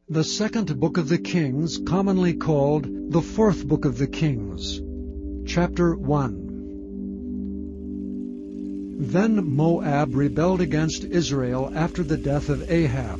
The second book of the Kings, commonly called the fourth book of the Kings. Chapter 1. Then Moab rebelled against Israel after the death of Ahab.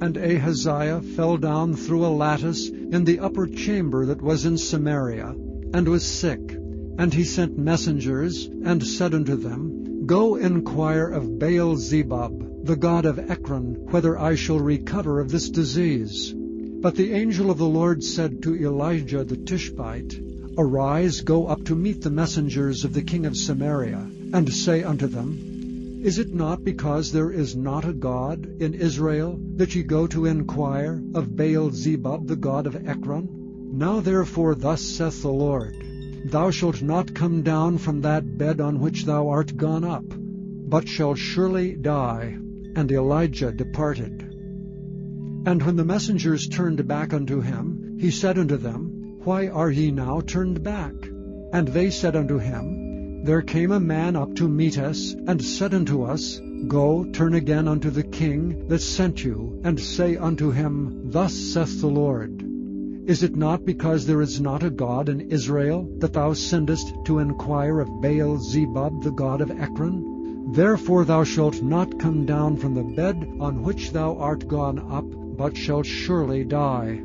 And Ahaziah fell down through a lattice in the upper chamber that was in Samaria, and was sick. And he sent messengers, and said unto them, Go inquire of Baal-zebub, the god of Ekron, whether I shall recover of this disease. But the angel of the Lord said to Elijah the Tishbite, Arise, go up to meet the messengers of the king of Samaria, and say unto them, Is it not because there is not a God in Israel that ye go to inquire of Baal-zebub, the god of Ekron? Now therefore thus saith the Lord, Thou shalt not come down from that bed on which thou art gone up, but shalt surely die. And Elijah departed. And when the messengers turned back unto him, he said unto them, Why are ye now turned back? And they said unto him, There came a man up to meet us, and said unto us, Go, turn again unto the king that sent you, and say unto him, Thus saith the Lord, Is it not because there is not a God in Israel, that thou sendest to inquire of Baal-zebub, the god of Ekron? Therefore thou shalt not come down from the bed on which thou art gone up, but shalt surely die.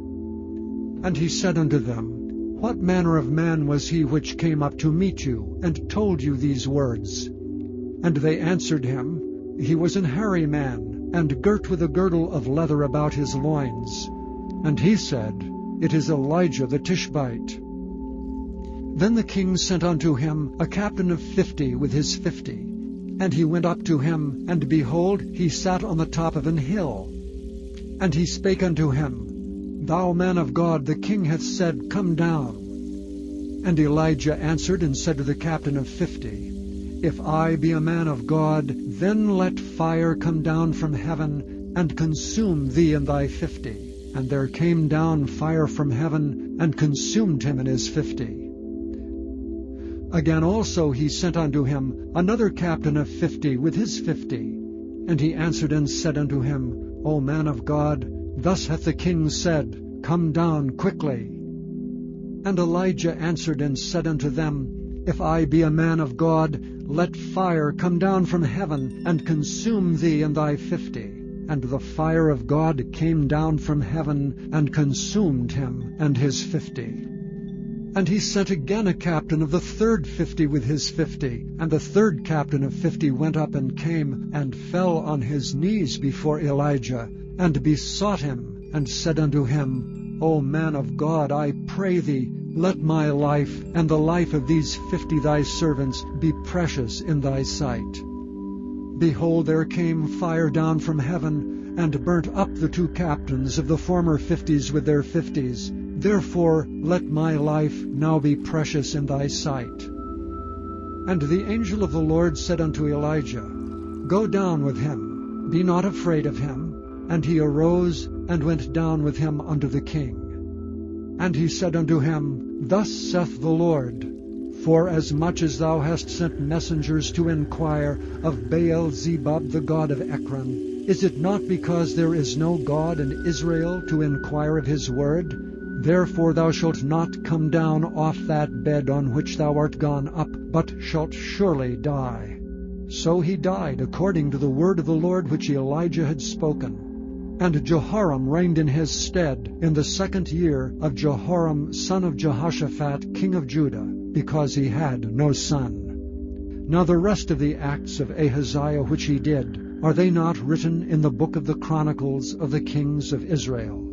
And he said unto them, What manner of man was he which came up to meet you, and told you these words? And they answered him, He was an hairy man, and girt with a girdle of leather about his loins. And he said, It is Elijah the Tishbite. Then the king sent unto him a captain of 50 with his 50. And he went up to him, and behold, he sat on the top of an hill. And he spake unto him, Thou man of God, the king hath said, Come down. And Elijah answered and said to the captain of 50, If I be a man of God, then let fire come down from heaven, and consume thee and thy 50. And there came down fire from heaven, and consumed him and his 50. Again also he sent unto him another captain of 50 with his 50. And he answered and said unto him, O man of God, thus hath the king said, Come down quickly. And Elijah answered and said unto them, If I be a man of God, let fire come down from heaven, and consume thee and thy 50. And the fire of God came down from heaven, and consumed him and his 50. And he sent again a captain of the third 50 with his 50. And the third captain of 50 went up and came, and fell on his knees before Elijah, and besought him, and said unto him, O man of God, I pray thee, let my life, and the life of these 50 thy servants, be precious in thy sight. Behold, there came fire down from heaven, and burnt up the 2 captains of the former 50s with their 50s. Therefore let my life now be precious in thy sight. And the angel of the Lord said unto Elijah, Go down with him, be not afraid of him. And he arose, and went down with him unto the king. And he said unto him, Thus saith the Lord, Forasmuch as thou hast sent messengers to inquire of Baal-zebub, the god of Ekron, is it not because there is no God in Israel to inquire of his word? Therefore thou shalt not come down off that bed on which thou art gone up, but shalt surely die. So he died according to the word of the Lord which Elijah had spoken. And Jehoram reigned in his stead in the 2nd year of Jehoram son of Jehoshaphat king of Judah, because he had no son. Now the rest of the acts of Ahaziah which he did, are they not written in the book of the Chronicles of the kings of Israel?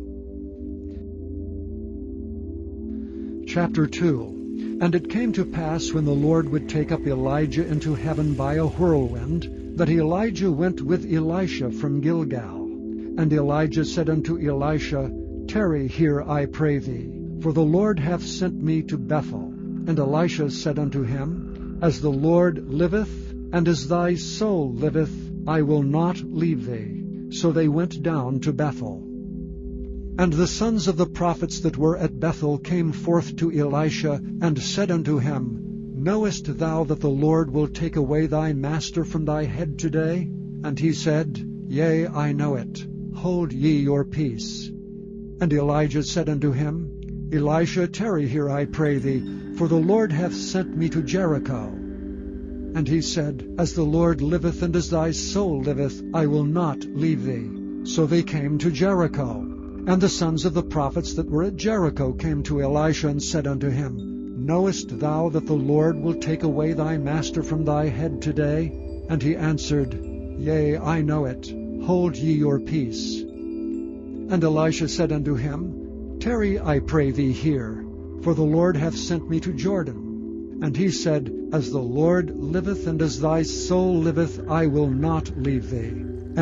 Chapter 2. And it came to pass, when the Lord would take up Elijah into heaven by a whirlwind, that Elijah went with Elisha from Gilgal. And Elijah said unto Elisha, Tarry here, I pray thee, for the Lord hath sent me to Bethel. And Elisha said unto him, As the Lord liveth, and as thy soul liveth, I will not leave thee. So they went down to Bethel. And the sons of the prophets that were at Bethel came forth to Elisha, and said unto him, Knowest thou that the Lord will take away thy master from thy head today? And he said, Yea, I know it. hold ye your peace. And Elijah said unto him, Elisha, tarry here, I pray thee, for the Lord hath sent me to Jericho. And he said, As the Lord liveth, and as thy soul liveth, I will not leave thee. So they came to Jericho. And the sons of the prophets that were at Jericho came to Elisha, and said unto him, Knowest thou that the Lord will take away thy master from thy head today? And he answered, Yea, I know it. Hold ye your peace. And Elisha said unto him, Tarry, I pray thee, here, for the Lord hath sent me to Jordan. And he said, As the Lord liveth, and as thy soul liveth, I will not leave thee.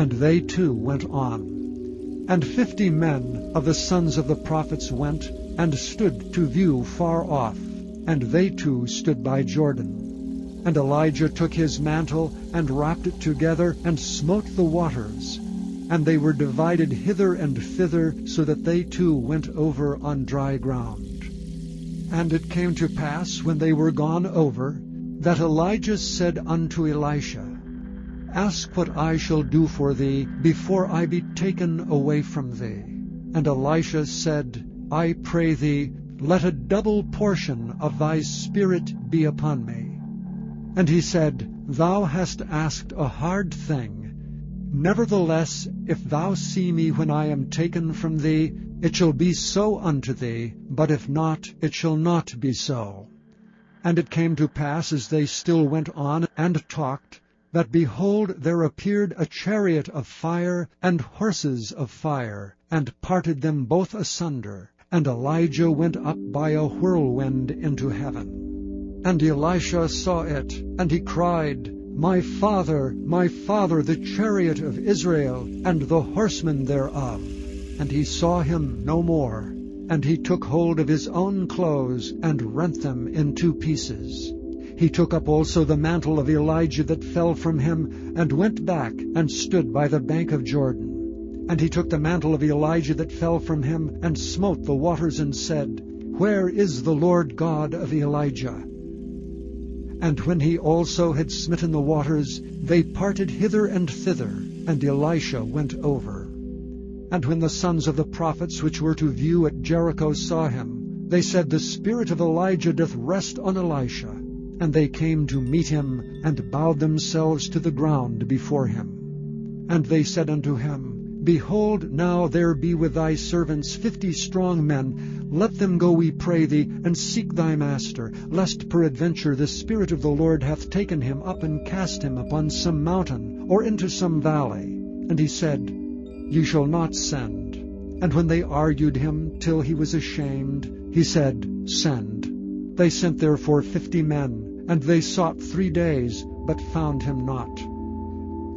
And they too went on. And 50 men of the sons of the prophets went, and stood to view far off, and they too stood by Jordan. And Elijah took his mantle, and wrapped it together, and smote the waters. And they were divided hither and thither, so that they too went over on dry ground. And it came to pass, when they were gone over, that Elijah said unto Elisha, Ask what I shall do for thee, before I be taken away from thee. And Elisha said, I pray thee, let a double portion of thy spirit be upon me. And he said, Thou hast asked a hard thing. Nevertheless, if thou see me when I am taken from thee, it shall be so unto thee, but if not, it shall not be so. And it came to pass, as they still went on and talked, that behold, there appeared a chariot of fire and horses of fire, and parted them both asunder. And Elijah went up by a whirlwind into heaven. And Elisha saw it, and he cried, my father, the chariot of Israel, and the horsemen thereof. And he saw him no more. And he took hold of his own clothes, and rent them in 2 pieces. He took up also the mantle of Elijah that fell from him, and went back, and stood by the bank of Jordan. And he took the mantle of Elijah that fell from him, and smote the waters, and said, Where is the Lord God of Elijah? And when he also had smitten the waters, they parted hither and thither, and Elisha went over. And when the sons of the prophets which were to view at Jericho saw him, they said, The spirit of Elijah doth rest on Elisha. And they came to meet him, and bowed themselves to the ground before him. And they said unto him, Behold, now there be with thy servants 50 strong men. Let them go, we pray thee, and seek thy master, lest peradventure the Spirit of the Lord hath taken him up, and cast him upon some mountain, or into some valley. And he said, Ye shall not send. And when they argued him till he was ashamed, he said, Send. They sent therefore 50 men, and they sought 3 days, but found him not.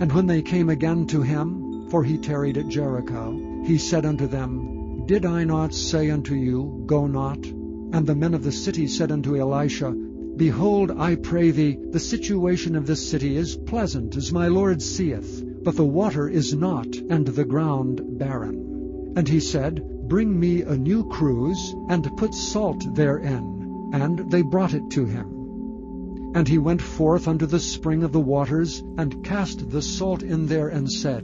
And when they came again to him, for he tarried at Jericho, he said unto them, Did I not say unto you, Go not? And the men of the city said unto Elisha, Behold, I pray thee, the situation of this city is pleasant, as my Lord seeth, but the water is not, and the ground barren. And he said, Bring me a new cruse, and put salt therein. And they brought it to him. And he went forth unto the spring of the waters, and cast the salt in there, and said,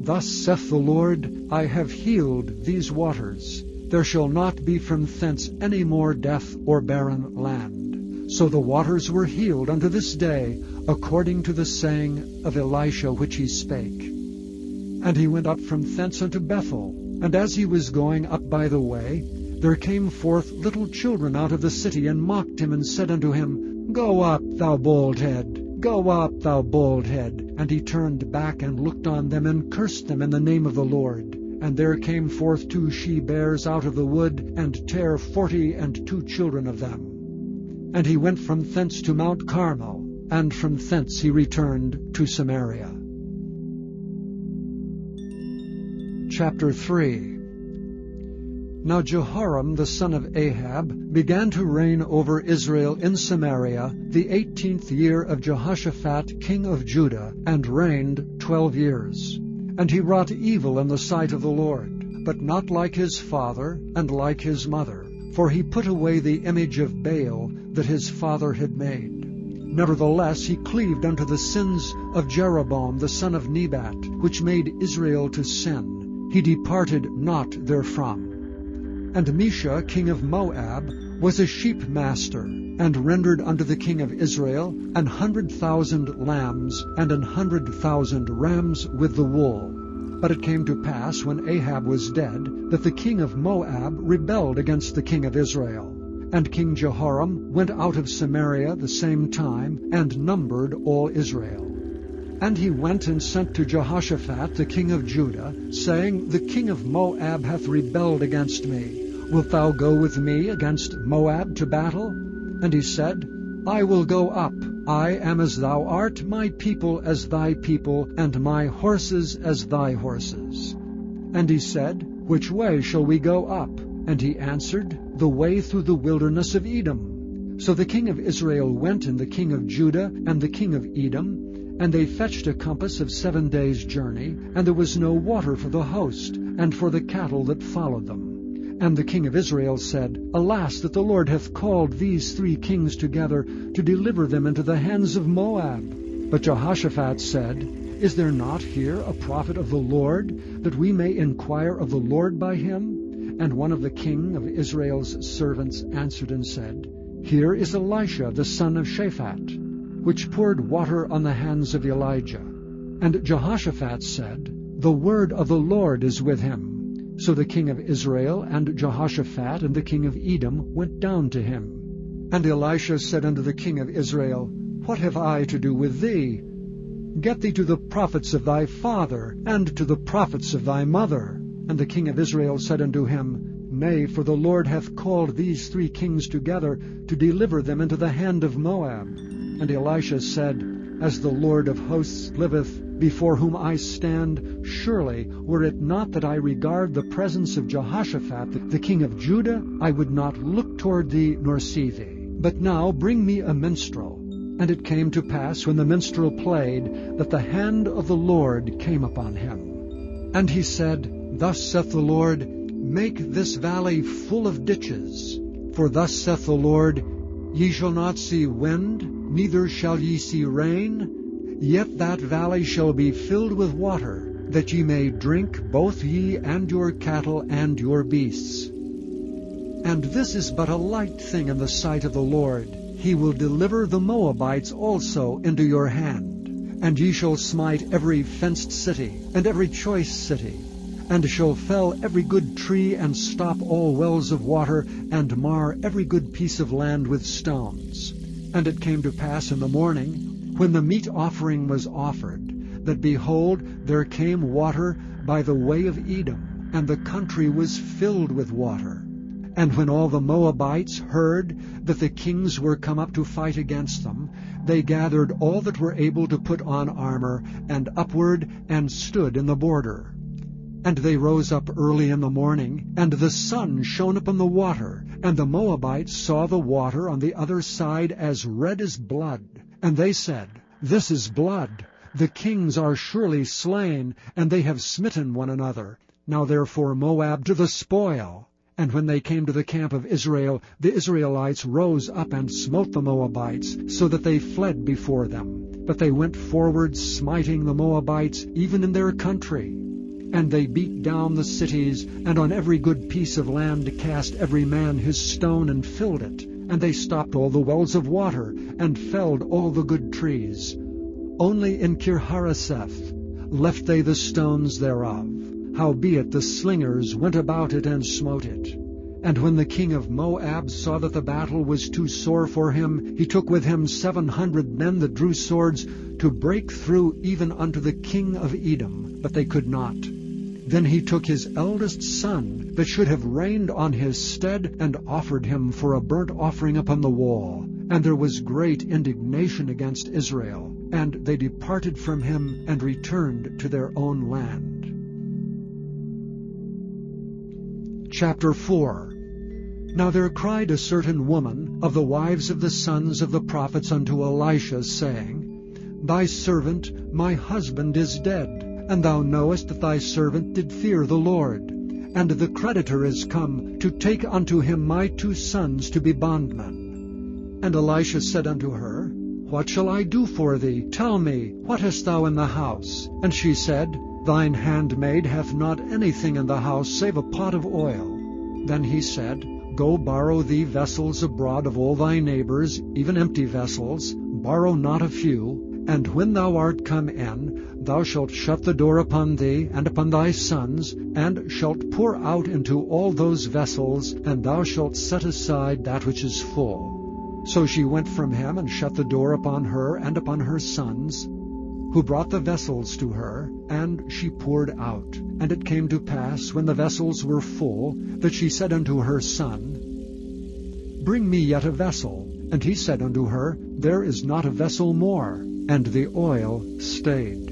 Thus saith the Lord, I have healed these waters. There shall not be from thence any more death or barren land. So the waters were healed unto this day, according to the saying of Elisha which he spake. And he went up from thence unto Bethel. And as he was going up by the way, there came forth little children out of the city, and mocked him, and said unto him, Go up, thou bald head, go up, thou bald head. And he turned back, and looked on them, and cursed them in the name of the Lord. And there came forth 2 she-bears out of the wood, and tare 42 children of them. And he went from thence to Mount Carmel, and from thence he returned to Samaria. Chapter 3. Now Jehoram the son of Ahab began to reign over Israel in Samaria the 18th year of Jehoshaphat king of Judah, and reigned 12 years. And he wrought evil in the sight of the Lord, but not like his father and like his mother, for he put away the image of Baal that his father had made. Nevertheless he cleaved unto the sins of Jeroboam the son of Nebat, which made Israel to sin. he departed not therefrom. And Mesha king of Moab was a sheep master, and rendered unto the king of Israel 100,000 lambs and 100,000 rams with the wool. But it came to pass, when Ahab was dead, that the king of Moab rebelled against the king of Israel. And King Jehoram went out of Samaria the same time, and numbered all Israel. And he went and sent to Jehoshaphat the king of Judah, saying, The king of Moab hath rebelled against me. Wilt thou go with me against Moab to battle? And he said, I will go up. I am as thou art, my people as thy people, and my horses as thy horses. And he said, Which way shall we go up? And he answered, The way through the wilderness of Edom. So the king of Israel went, and the king of Judah, and the king of Edom, and they fetched a compass of 7 days' journey, and there was no water for the host, and for the cattle that followed them. And the king of Israel said, Alas, that the Lord hath called these 3 kings together, to deliver them into the hands of Moab. But Jehoshaphat said, Is there not here a prophet of the Lord, that we may inquire of the Lord by him? And one of the king of Israel's servants answered and said, Here is Elisha the son of Shaphat, which poured water on the hands of Elijah. And Jehoshaphat said, The word of the Lord is with him. So the king of Israel and Jehoshaphat and the king of Edom went down to him. And Elisha said unto the king of Israel, What have I to do with thee? Get thee to the prophets of thy father, and to the prophets of thy mother. And the king of Israel said unto him, Nay, for the Lord hath called these 3 kings together, to deliver them into the hand of Moab. And Elisha said, As the Lord of hosts liveth, before whom I stand, surely, were it not that I regard the presence of Jehoshaphat, the king of Judah, I would not look toward thee nor see thee. But now bring me a minstrel. And it came to pass, when the minstrel played, that the hand of the Lord came upon him. And he said, Thus saith the Lord, Make this valley full of ditches. For thus saith the Lord, Ye shall not see wind, neither shall ye see rain, yet that valley shall be filled with water, that ye may drink, both ye and your cattle and your beasts. And this is but a light thing in the sight of the Lord. He will deliver the Moabites also into your hand. And ye shall smite every fenced city, and every choice city, and shall fell every good tree, and stop all wells of water, and mar every good piece of land with stones. And it came to pass in the morning, when the meat offering was offered, that, behold, there came water by the way of Edom, and the country was filled with water. And when all the Moabites heard that the kings were come up to fight against them, they gathered all that were able to put on armor, and upward, and stood in the border. And they rose up early in the morning, and the sun shone upon the water, and the Moabites saw the water on the other side as red as blood. And they said, This is blood. The kings are surely slain, and they have smitten one another. Now therefore Moab to the spoil. And when they came to the camp of Israel, the Israelites rose up and smote the Moabites, so that they fled before them. But they went forward, smiting the Moabites, even in their country. And they beat down the cities, and on every good piece of land cast every man his stone, and filled it. And they stopped all the wells of water, and felled all the good trees. Only in Kirharaseth left they the stones thereof. Howbeit the slingers went about it and smote it. And when the king of Moab saw that the battle was too sore for him, he took with him 700 men that drew swords, to break through even unto the king of Edom, but they could not. Then he took his eldest son, that should have reigned on his stead, and offered him for a burnt offering upon the wall. And there was great indignation against Israel, and they departed from him, and returned to their own land. Chapter 4. Now there cried a certain woman of the wives of the sons of the prophets unto Elisha, saying, Thy servant, my husband, is dead, and thou knowest that thy servant did fear the Lord. And the creditor is come to take unto him my 2 sons to be bondmen. And Elisha said unto her, What shall I do for thee? Tell me, what hast thou in the house? And she said, thine handmaid hath not anything in the house save a pot of oil. Then he said, Go borrow thee vessels abroad of all thy neighbors, even empty vessels, borrow not a few, and when thou art come in, thou shalt shut the door upon thee and upon thy sons, and shalt pour out into all those vessels, and thou shalt set aside that which is full. So she went from him, and shut the door upon her and upon her sons, who brought the vessels to her, and she poured out. And it came to pass, when the vessels were full, that she said unto her son, Bring me yet a vessel. And he said unto her, There is not a vessel more. And the oil stayed.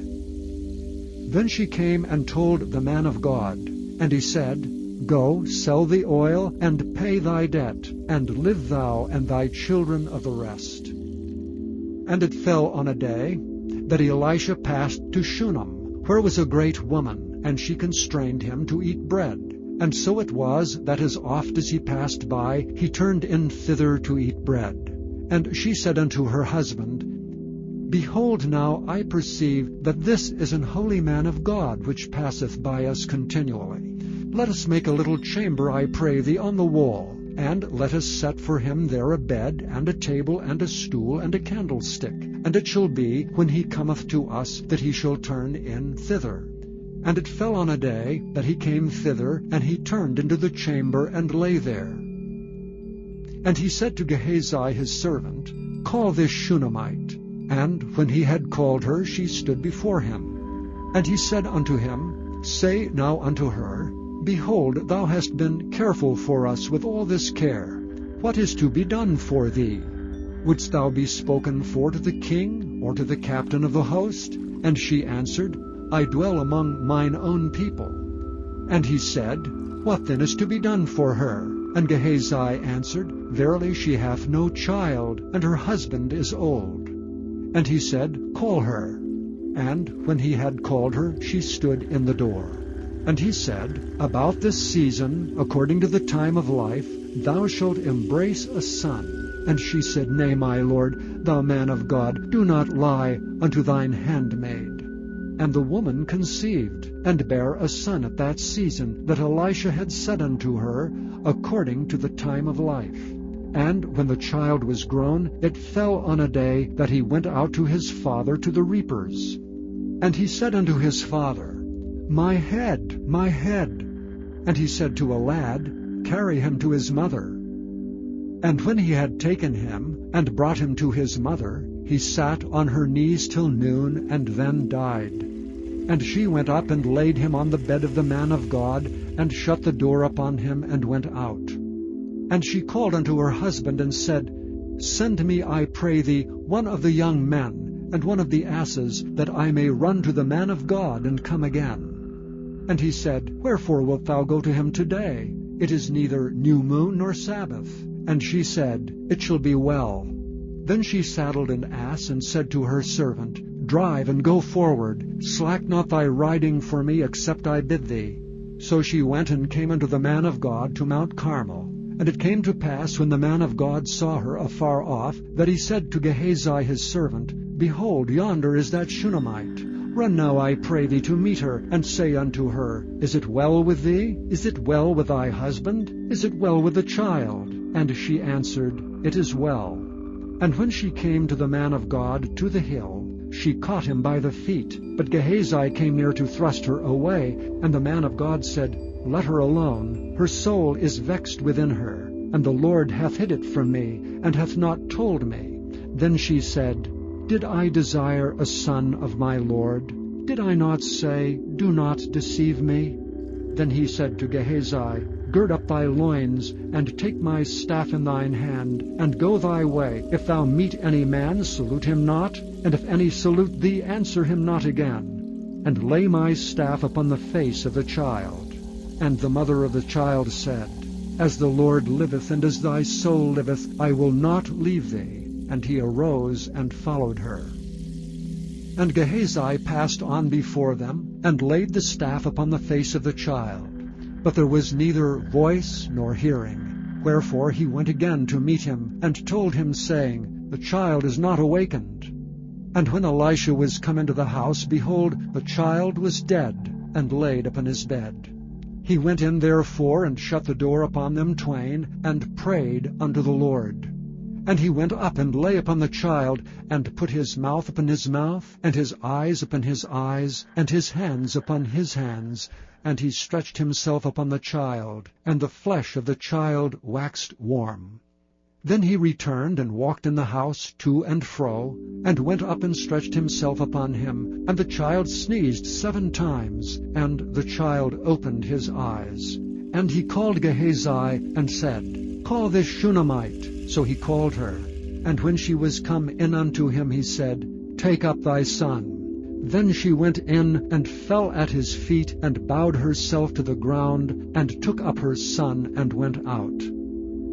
Then she came and told the man of God, and he said, Go, sell the oil, and pay thy debt, and live thou and thy children of the rest. And it fell on a day that Elisha passed to Shunem, where was a great woman, and she constrained him to eat bread. And so it was, that as oft as he passed by, he turned in thither to eat bread. And she said unto her husband, Behold, now I perceive that this is an holy man of God, which passeth by us continually. Let us make a little chamber, I pray thee, on the wall, and let us set for him there a bed, and a table, and a stool, and a candlestick. And it shall be, when he cometh to us, that he shall turn in thither. And it fell on a day that he came thither, and he turned into the chamber, and lay there. And he said to Gehazi his servant, Call this Shunammite. And when he had called her, she stood before him. And he said unto him, Say now unto her, Behold, thou hast been careful for us with all this care. What is to be done for thee? Wouldst thou be spoken for to the king, or to the captain of the host? And she answered, I dwell among mine own people. And he said, What then is to be done for her? And Gehazi answered, Verily she hath no child, and her husband is old. And he said, Call her. And when he had called her, she stood in the door. And he said, About this season, according to the time of life, thou shalt embrace a son. And she said, Nay, my lord, thou man of God, do not lie unto thine handmaid. And the woman conceived, and bare a son at that season that Elisha had said unto her, according to the time of life. And when the child was grown, it fell on a day that he went out to his father to the reapers. And he said unto his father, My head, my head. And he said to a lad, Carry him to his mother. And when he had taken him, and brought him to his mother, he sat on her knees till noon, and then died. And she went up and laid him on the bed of the man of God, and shut the door upon him, and went out. And she called unto her husband, and said, Send me, I pray thee, one of the young men, and one of the asses, that I may run to the man of God, and come again. And he said, Wherefore wilt thou go to him today? It is neither new moon nor Sabbath. And she said, It shall be well. Then she saddled an ass, and said to her servant, Drive, and go forward. Slack not thy riding for me, except I bid thee. So she went and came unto the man of God to Mount Carmel. And it came to pass, when the man of God saw her afar off, that he said to Gehazi his servant, Behold, yonder is that Shunammite. Run now, I pray thee, to meet her, and say unto her, Is it well with thee? Is it well with thy husband? Is it well with the child? And she answered, It is well. And when she came to the man of God to the hill, she caught him by the feet. But Gehazi came near to thrust her away. And the man of God said, Let her alone. Her soul is vexed within her. And the Lord hath hid it from me, and hath not told me. Then she said, Did I desire a son of my Lord? Did I not say, Do not deceive me? Then he said to Gehazi, Gird up thy loins, and take my staff in thine hand, and go thy way. If thou meet any man, salute him not, and if any salute thee, answer him not again. And lay my staff upon the face of the child. And the mother of the child said, As the Lord liveth, and as thy soul liveth, I will not leave thee. And he arose and followed her. And Gehazi passed on before them, and laid the staff upon the face of the child. But there was neither voice nor hearing. Wherefore he went again to meet him, and told him, saying, The child is not awakened. And when Elisha was come into the house, behold, the child was dead, and laid upon his bed. He went in therefore, and shut the door upon them twain, and prayed unto the Lord. And he went up and lay upon the child, and put his mouth upon his mouth, and his eyes upon his eyes, and his hands upon his hands. And he stretched himself upon the child, and the flesh of the child waxed warm. Then he returned and walked in the house to and fro, and went up and stretched himself upon him. And the child sneezed 7 times, and the child opened his eyes. And he called Gehazi, and said, Call this Shunammite. So he called her. And when she was come in unto him, he said, Take up thy son. Then she went in, and fell at his feet, and bowed herself to the ground, and took up her son, and went out.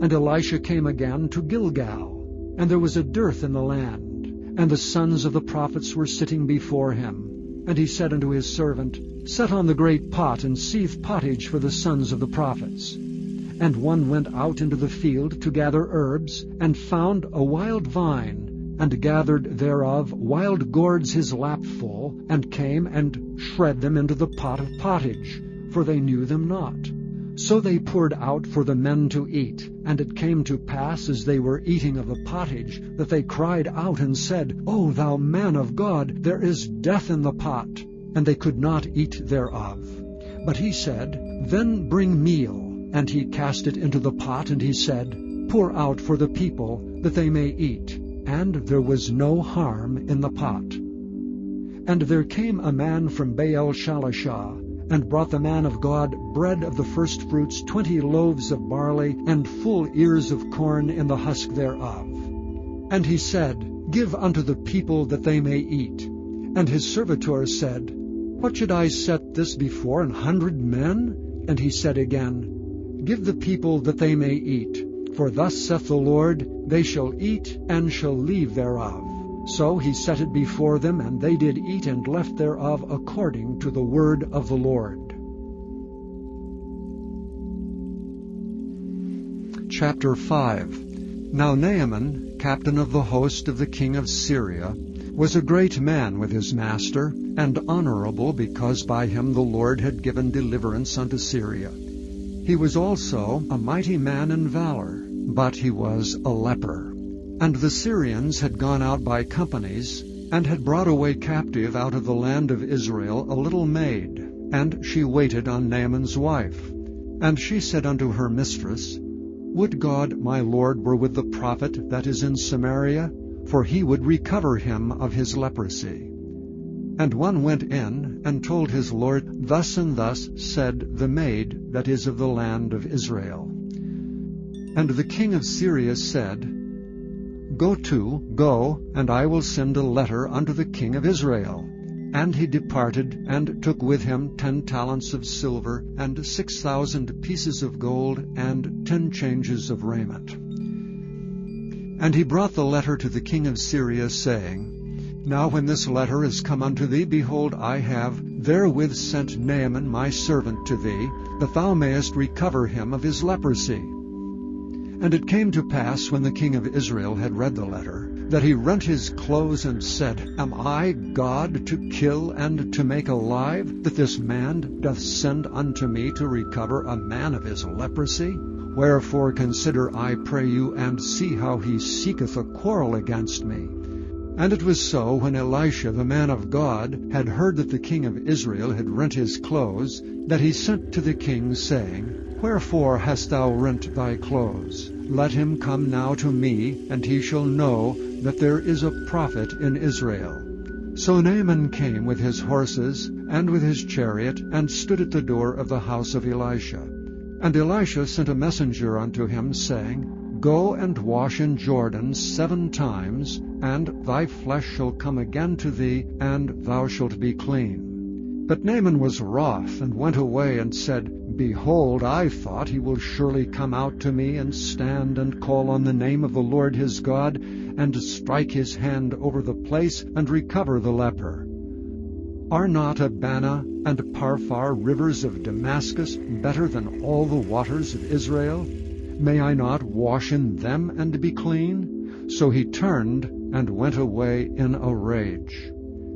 And Elisha came again to Gilgal, and there was a dearth in the land, and the sons of the prophets were sitting before him. And he said unto his servant, Set on the great pot, and seethe pottage for the sons of the prophets. And one went out into the field to gather herbs, and found a wild vine, and gathered thereof wild gourds his lap full, and came and shred them into the pot of pottage, for they knew them not. So they poured out for the men to eat. And it came to pass, as they were eating of the pottage, that they cried out and said, O thou man of God, there is death in the pot. And they could not eat thereof. But he said, Then bring meal. And he cast it into the pot, and he said, Pour out for the people, that they may eat. And there was no harm in the pot. And there came a man from Baal-Shalishah, and brought the man of God bread of the firstfruits, 20 loaves of barley, and full ears of corn in the husk thereof. And he said, Give unto the people that they may eat. And his servitor said, What should I set this before 100 men? And he said again, Give the people that they may eat. For thus saith the Lord, They shall eat, and shall leave thereof. So he set it before them, and they did eat and left thereof according to the word of the Lord. Chapter 5. Now Naaman, captain of the host of the king of Syria, was a great man with his master, and honorable, because by him the Lord had given deliverance unto Syria. He was also a mighty man in valor, but he was a leper. And the Syrians had gone out by companies, and had brought away captive out of the land of Israel a little maid, and she waited on Naaman's wife. And she said unto her mistress, Would God my Lord were with the prophet that is in Samaria, for he would recover him of his leprosy. And one went in, and told his lord, Thus and thus said the maid that is of the land of Israel. And the king of Syria said, Go, and I will send a letter unto the king of Israel. And he departed, and took with him 10 talents of silver, and 6,000 pieces of gold, and 10 changes of raiment. And he brought the letter to the king of Syria, saying, Now when this letter is come unto thee, behold, I have therewith sent Naaman my servant to thee, that thou mayest recover him of his leprosy. And it came to pass, when the king of Israel had read the letter, that he rent his clothes and said, Am I God to kill and to make alive, that this man doth send unto me to recover a man of his leprosy? Wherefore consider, I pray you, and see how he seeketh a quarrel against me. And it was so, when Elisha the man of God had heard that the king of Israel had rent his clothes, that he sent to the king, saying, Wherefore hast thou rent thy clothes? Let him come now to me, and he shall know that there is a prophet in Israel. So Naaman came with his horses and with his chariot, and stood at the door of the house of Elisha. And Elisha sent a messenger unto him, saying, Go and wash in Jordan 7 times, and thy flesh shall come again to thee, and thou shalt be clean. But Naaman was wroth, and went away, and said, Behold, I thought he will surely come out to me, and stand and call on the name of the Lord his God, and strike his hand over the place, and recover the leper. Are not Abana and Parphar, rivers of Damascus, better than all the waters of Israel? May I not wash in them and be clean? So he turned and went away in a rage.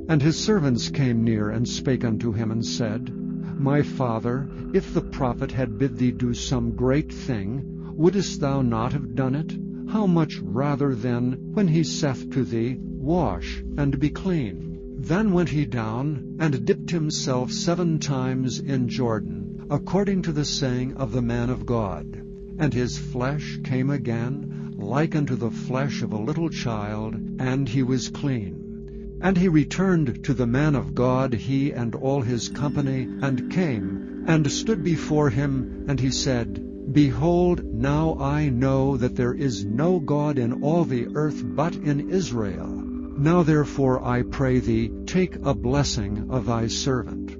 And his servants came near, and spake unto him, and said, My father, if the prophet had bid thee do some great thing, wouldest thou not have done it? How much rather then, when he saith to thee, Wash, and be clean? Then went he down, and dipped himself 7 times in Jordan, according to the saying of the man of God. And his flesh came again, like unto the flesh of a little child, and he was clean. And he returned to the man of God, he and all his company, and came, and stood before him, and he said, Behold, now I know that there is no God in all the earth but in Israel. Now therefore I pray thee, take a blessing of thy servant.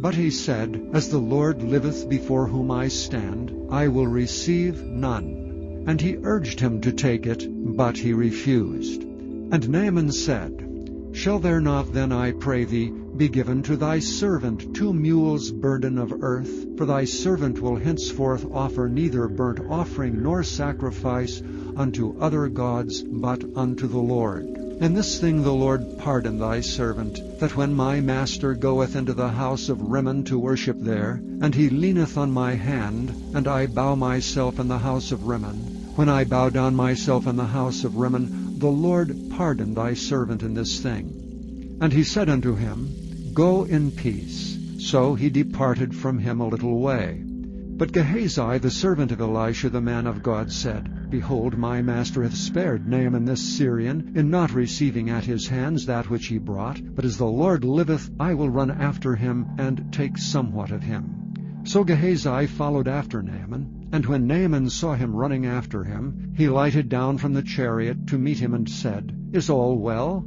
But he said, As the Lord liveth before whom I stand, I will receive none. And he urged him to take it, but he refused. And Naaman said, Shall there not then, I pray thee, be given to thy servant 2 mules' burden of earth? For thy servant will henceforth offer neither burnt offering nor sacrifice unto other gods, but unto the Lord. And this thing the Lord pardon thy servant, that when my master goeth into the house of Rimmon to worship there, and he leaneth on my hand, and I bow myself in the house of Rimmon, when I bow down myself in the house of Rimmon, the Lord pardon thy servant in this thing. And he said unto him, Go in peace. So he departed from him a little way. But Gehazi, the servant of Elisha the man of God, said, Behold, my master hath spared Naaman this Syrian, in not receiving at his hands that which he brought. But as the Lord liveth, I will run after him, and take somewhat of him. So Gehazi followed after Naaman, and when Naaman saw him running after him, he lighted down from the chariot to meet him, and said, Is all well?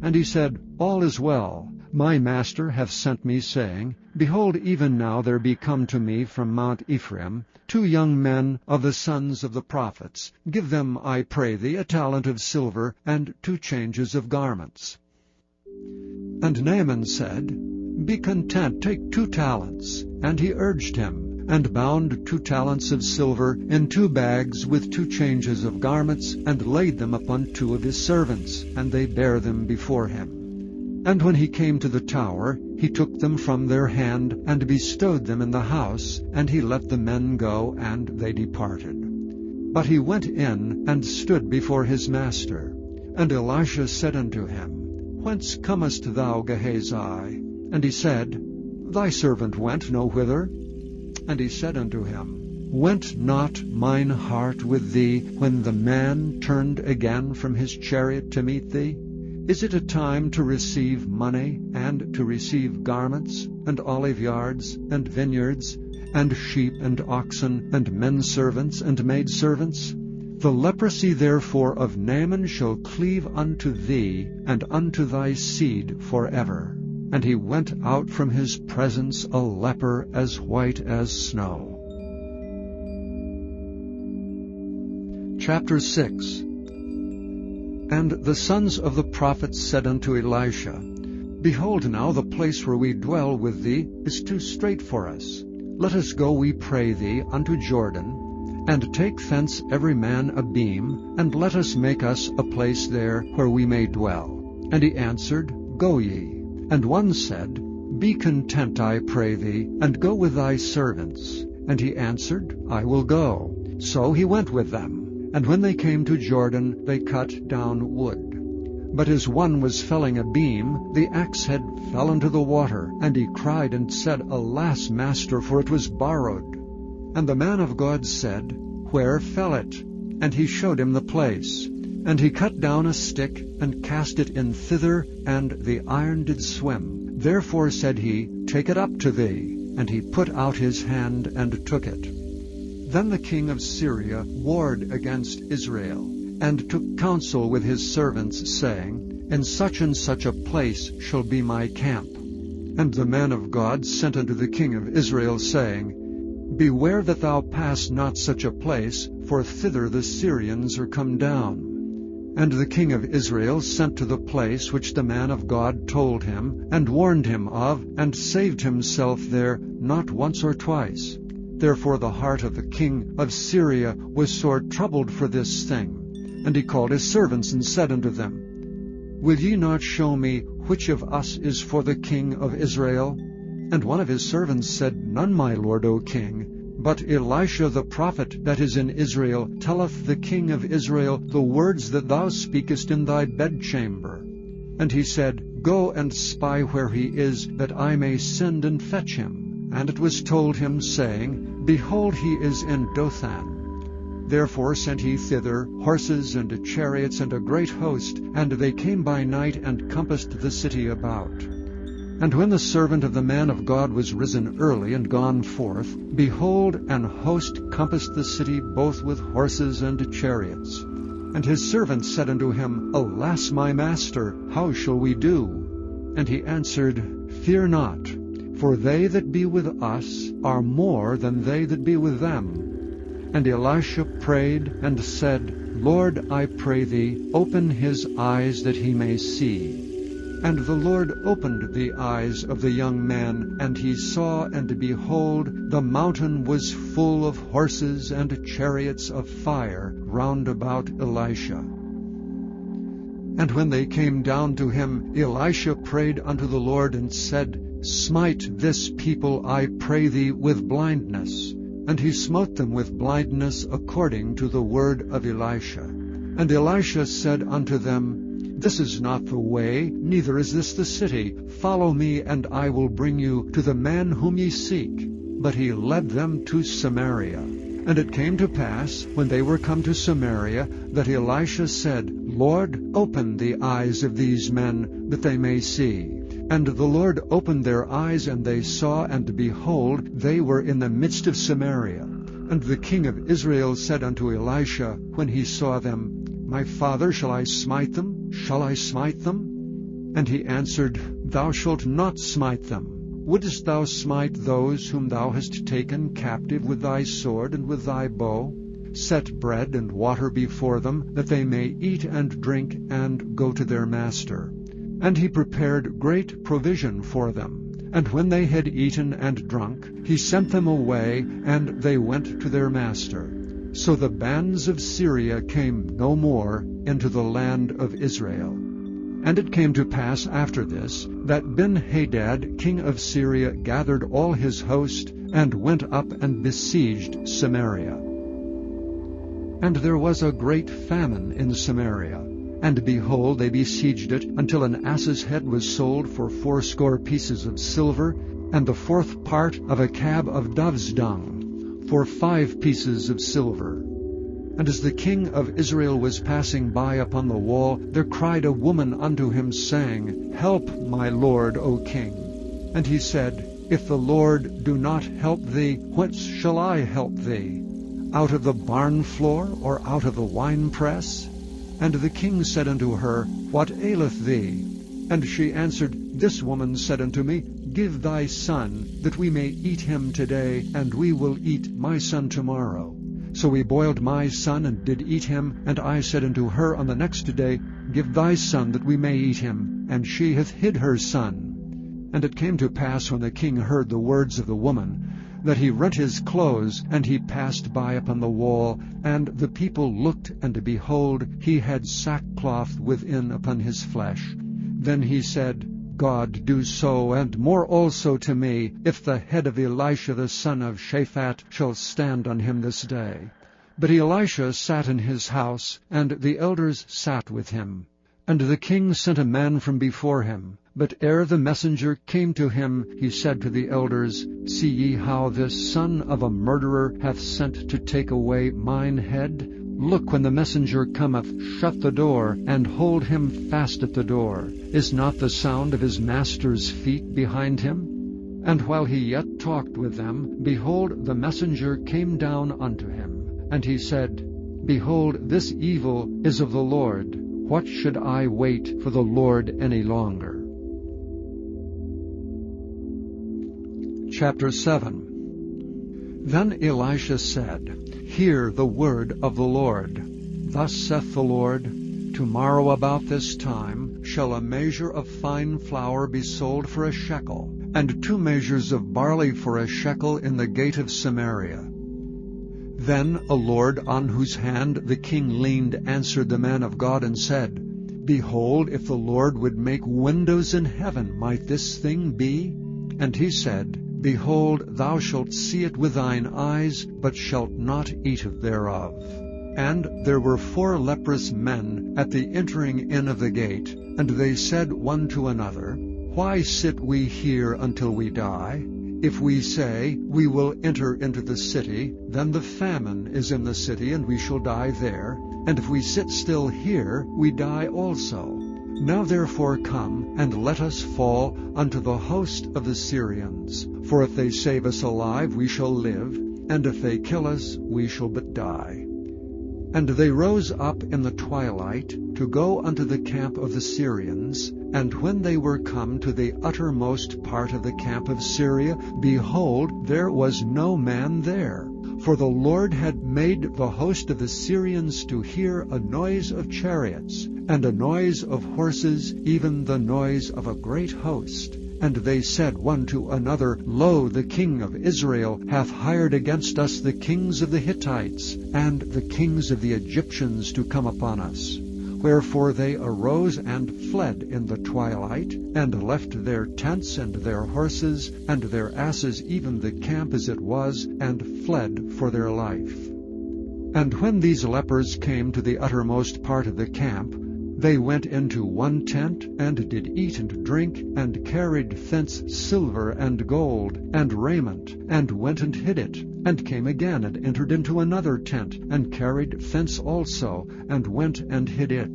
And he said, All is well. My master hath sent me, saying, Behold, even now there be come to me from Mount Ephraim 2 young men of the sons of the prophets. Give them, I pray thee, a talent of silver, and 2 changes of garments. And Naaman said, Be content, take 2 talents. And he urged him, and bound 2 talents of silver in 2 bags with 2 changes of garments, and laid them upon 2 of his servants, and they bare them before him. And when he came to the tower, he took them from their hand, and bestowed them in the house, and he let the men go, and they departed. But he went in, and stood before his master. And Elisha said unto him, Whence comest thou, Gehazi? And he said, Thy servant went no whither. And he said unto him, Went not mine heart with thee, when the man turned again from his chariot to meet thee? Is it a time to receive money, and to receive garments, and oliveyards, and vineyards, and sheep, and oxen, and men servants, and maidservants? The leprosy therefore of Naaman shall cleave unto thee, and unto thy seed forever. And he went out from his presence a leper as white as snow. Chapter 6. And the sons of the prophets said unto Elisha, Behold now, the place where we dwell with thee is too strait for us. Let us go, we pray thee, unto Jordan, and take thence every man a beam, and let us make us a place there where we may dwell. And he answered, Go ye. And one said, Be content, I pray thee, and go with thy servants. And he answered, I will go. So he went with them. And when they came to Jordan, they cut down wood. But as one was felling a beam, the axe head fell into the water, and he cried and said, Alas, master, for it was borrowed. And the man of God said, Where fell it? And he showed him the place. And he cut down a stick, and cast it in thither, and the iron did swim. Therefore said he, Take it up to thee. And he put out his hand, and took it. Then the king of Syria warred against Israel, and took counsel with his servants, saying, In such and such a place shall be my camp. And the man of God sent unto the king of Israel, saying, Beware that thou pass not such a place, for thither the Syrians are come down. And the king of Israel sent to the place which the man of God told him, and warned him of, and saved himself there not once or twice. Therefore the heart of the king of Syria was sore troubled for this thing. And he called his servants, and said unto them, Will ye not show me which of us is for the king of Israel? And one of his servants said, None, my lord, O king, but Elisha the prophet that is in Israel telleth the king of Israel the words that thou speakest in thy bedchamber. And he said, Go and spy where he is, that I may send and fetch him. And it was told him, saying, Behold, he is in Dothan. Therefore sent he thither horses and chariots and a great host, and they came by night and compassed the city about. And when the servant of the man of God was risen early and gone forth, behold, an host compassed the city both with horses and chariots. And his servant said unto him, Alas, my master, how shall we do? And he answered, Fear not, for they that be with us are more than they that be with them. And Elisha prayed and said, Lord, I pray thee, open his eyes that he may see. And the Lord opened the eyes of the young man, and he saw, and behold, the mountain was full of horses and chariots of fire round about Elisha. And when they came down to him, Elisha prayed unto the Lord, and said, Smite this people, I pray thee, with blindness. And he smote them with blindness according to the word of Elisha. And Elisha said unto them, This is not the way, neither is this the city. Follow me, and I will bring you to the man whom ye seek. But he led them to Samaria. And it came to pass, when they were come to Samaria, that Elisha said, Lord, open the eyes of these men, that they may see. And the Lord opened their eyes, and they saw, and behold, they were in the midst of Samaria. And the king of Israel said unto Elisha, when he saw them, My father, shall I smite them? Shall I smite them? And he answered, Thou shalt not smite them. Wouldest thou smite those whom thou hast taken captive with thy sword and with thy bow? Set bread and water before them, that they may eat and drink, and go to their master. And he prepared great provision for them. And when they had eaten and drunk, he sent them away, and they went to their master. So the bands of Syria came no more into the land of Israel. And it came to pass after this, that Ben-Hadad, king of Syria, gathered all his host, and went up and besieged Samaria. And there was a great famine in Samaria. And behold, they besieged it, until an ass's head was sold for 80 pieces of silver, and the 4th part of a cab of dove's dung, for 5 pieces of silver. And as the king of Israel was passing by upon the wall, there cried a woman unto him, saying, Help, my lord, O king. And he said, If the Lord do not help thee, whence shall I help thee? Out of the barn floor, or out of the winepress? And the king said unto her, What aileth thee? And she answered, This woman said unto me, Give thy son, that we may eat him today, and we will eat my son tomorrow. So we boiled my son, and did eat him. And I said unto her on the next day, Give thy son, that we may eat him. And she hath hid her son. And it came to pass, when the king heard the words of the woman, that he rent his clothes, and he passed by upon the wall. And the people looked, and behold, he had sackcloth within upon his flesh. Then he said, God do so, and more also to me, if the head of Elisha the son of Shaphat shall stand on him this day. But Elisha sat in his house, and the elders sat with him. And the king sent a man from before him. But ere the messenger came to him, he said to the elders, See ye how this son of a murderer hath sent to take away mine head? Look, when the messenger cometh, shut the door, and hold him fast at the door. Is not the sound of his master's feet behind him? And while he yet talked with them, behold, the messenger came down unto him. And he said, Behold, this evil is of the Lord. What should I wait for the Lord any longer? Chapter 7. Then Elisha said, Hear the word of the Lord. Thus saith the Lord, Tomorrow about this time shall a measure of fine flour be sold for a shekel, and 2 measures of barley for a shekel in the gate of Samaria. Then a lord on whose hand the king leaned answered the man of God and said, Behold, if the Lord would make windows in heaven, might this thing be? And he said, Behold, thou shalt see it with thine eyes, but shalt not eat thereof. And there were 4 leprous men at the entering in of the gate, and they said one to another, Why sit we here until we die? If we say, We will enter into the city, then the famine is in the city, and we shall die there. And if we sit still here, we die also. Now therefore come, and let us fall unto the host of the Syrians. For if they save us alive, we shall live, and if they kill us, we shall but die. And they rose up in the twilight to go unto the camp of the Syrians. And when they were come to the uttermost part of the camp of Syria, behold, there was no man there. For the Lord had made the host of the Syrians to hear a noise of chariots, and a noise of horses, even the noise of a great host. And they said one to another, Lo, the king of Israel hath hired against us the kings of the Hittites, and the kings of the Egyptians to come upon us. Wherefore they arose and fled in the twilight, and left their tents and their horses, and their asses, even the camp as it was, and fled for their life. And when these lepers came to the uttermost part of the camp, they went into one tent, and did eat and drink, and carried thence silver and gold, and raiment, and went and hid it, and came again, and entered into another tent, and carried thence also, and went and hid it.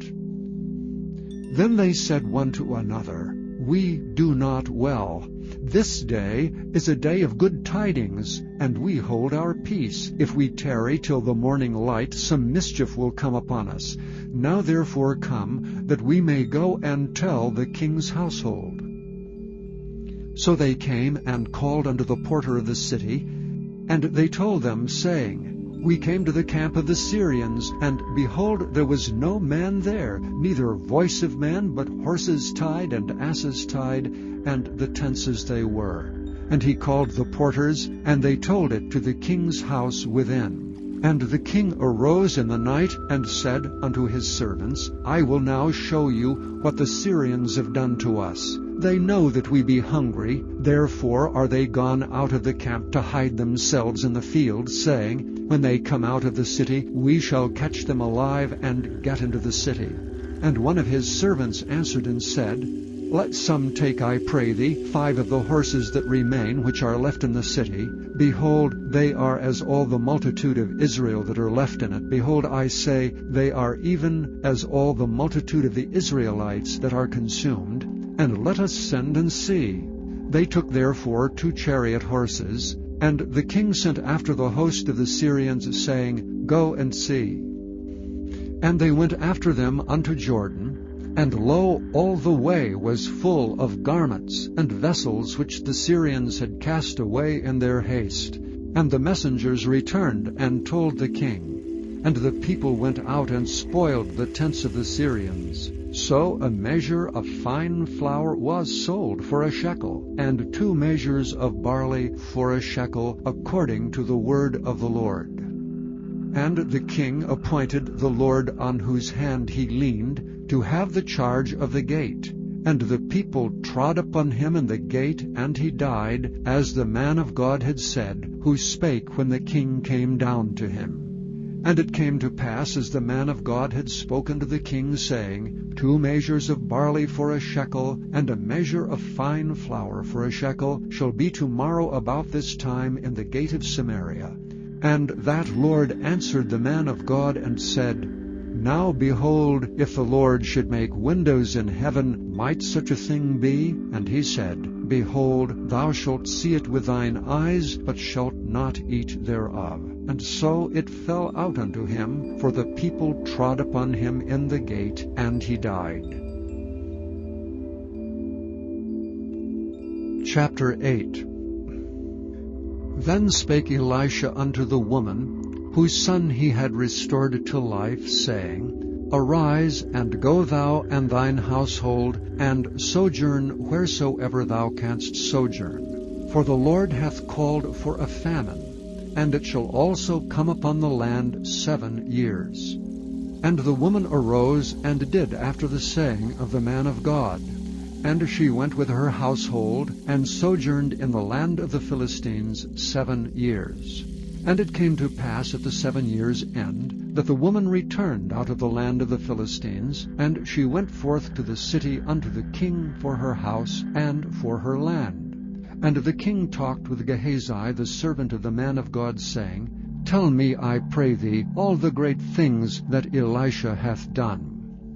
Then they said one to another, We do not well. This day is a day of good tidings, and we hold our peace. If we tarry till the morning light, some mischief will come upon us. Now therefore come, that we may go and tell the king's household. So they came and called unto the porter of the city, and they told them, saying, We came to the camp of the Syrians, and behold, there was no man there, neither voice of man, but horses tied and asses tied, and the tents as they were. And he called the porters, and they told it to the king's house within. And the king arose in the night, and said unto his servants, I will now show you what the Syrians have done to us. They know that we be hungry, therefore are they gone out of the camp to hide themselves in the field, saying, When they come out of the city, we shall catch them alive, and get into the city. And one of his servants answered and said, Let some take, I pray thee, 5 of the horses that remain, which are left in the city. Behold, they are as all the multitude of Israel that are left in it. Behold, I say, they are even as all the multitude of the Israelites that are consumed. And let us send and see. They took therefore 2 chariot horses, and the king sent after the host of the Syrians, saying, Go and see. And they went after them unto Jordan, and lo, all the way was full of garments and vessels which the Syrians had cast away in their haste. And the messengers returned and told the king. And the people went out and spoiled the tents of the Syrians. So a measure of fine flour was sold for a shekel, and 2 measures of barley for a shekel, according to the word of the Lord. And the king appointed the Lord on whose hand he leaned to have the charge of the gate. And the people trod upon him in the gate, and he died, as the man of God had said, who spake when the king came down to him. And it came to pass, as the man of God had spoken to the king, saying, 2 measures of barley for a shekel, and a measure of fine flour for a shekel, shall be tomorrow about this time in the gate of Samaria. And that Lord answered the man of God, and said, Now behold, if the Lord should make windows in heaven, might such a thing be? And he said, Behold, thou shalt see it with thine eyes, but shalt not eat thereof. And so it fell out unto him, for the people trod upon him in the gate, and he died. Chapter 8. Then spake Elisha unto the woman, whose son he had restored to life, saying, Arise, and go thou and thine household, and sojourn wheresoever thou canst sojourn. For the Lord hath called for a famine, and it shall also come upon the land 7 years. And the woman arose and did after the saying of the man of God. And she went with her household, and sojourned in the land of the Philistines 7 years. And it came to pass at the 7 years' end, that the woman returned out of the land of the Philistines, and she went forth to the city unto the king for her house and for her land. And the king talked with Gehazi the servant of the man of God, saying, Tell me, I pray thee, all the great things that Elisha hath done.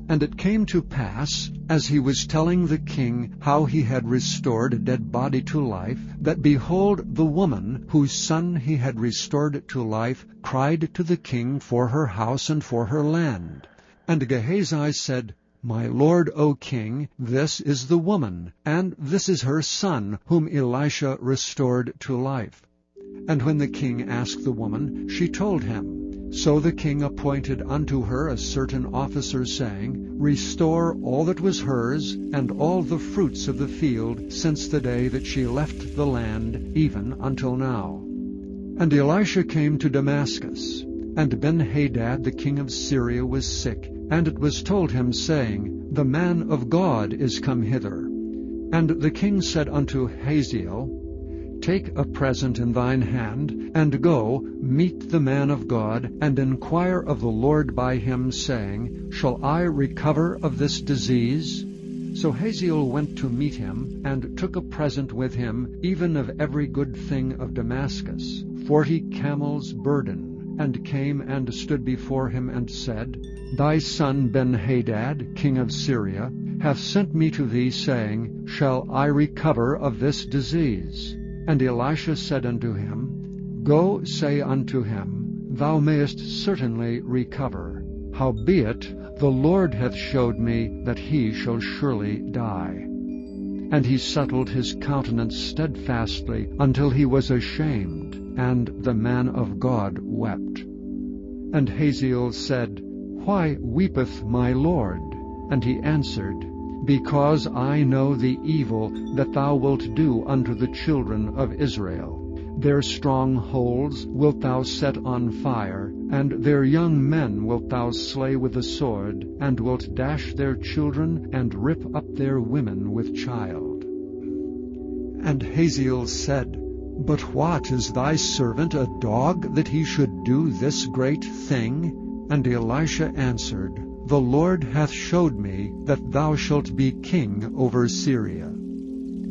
And it came to pass, as he was telling the king how he had restored a dead body to life, that behold, the woman, whose son he had restored to life, cried to the king for her house and for her land. And Gehazi said, My lord, O king, this is the woman, and this is her son, whom Elisha restored to life. And when the king asked the woman, she told him. So the king appointed unto her a certain officer, saying, Restore all that was hers, and all the fruits of the field, since the day that she left the land, even until now. And Elisha came to Damascus, and Ben-Hadad the king of Syria was sick, and it was told him, saying, The man of God is come hither. And the king said unto Hazael, Take a present in thine hand, and go, meet the man of God, and inquire of the Lord by him, saying, Shall I recover of this disease? So Hazael went to meet him, and took a present with him, even of every good thing of Damascus, 40 camels' burden, and came and stood before him, and said, Thy son Ben-Hadad, king of Syria, hath sent me to thee, saying, Shall I recover of this disease? And Elisha said unto him, Go, say unto him, Thou mayest certainly recover. Howbeit, the Lord hath showed me that he shall surely die. And he settled his countenance steadfastly until he was ashamed, and the man of God wept. And Hazael said, Why weepeth my Lord? And he answered, Because I know the evil that thou wilt do unto the children of Israel. Their strongholds wilt thou set on fire, and their young men wilt thou slay with the sword, and wilt dash their children, and rip up their women with child. And Hazael said, But what, is thy servant a dog, that he should do this great thing? And Elisha answered, The Lord hath showed me that thou shalt be king over Syria.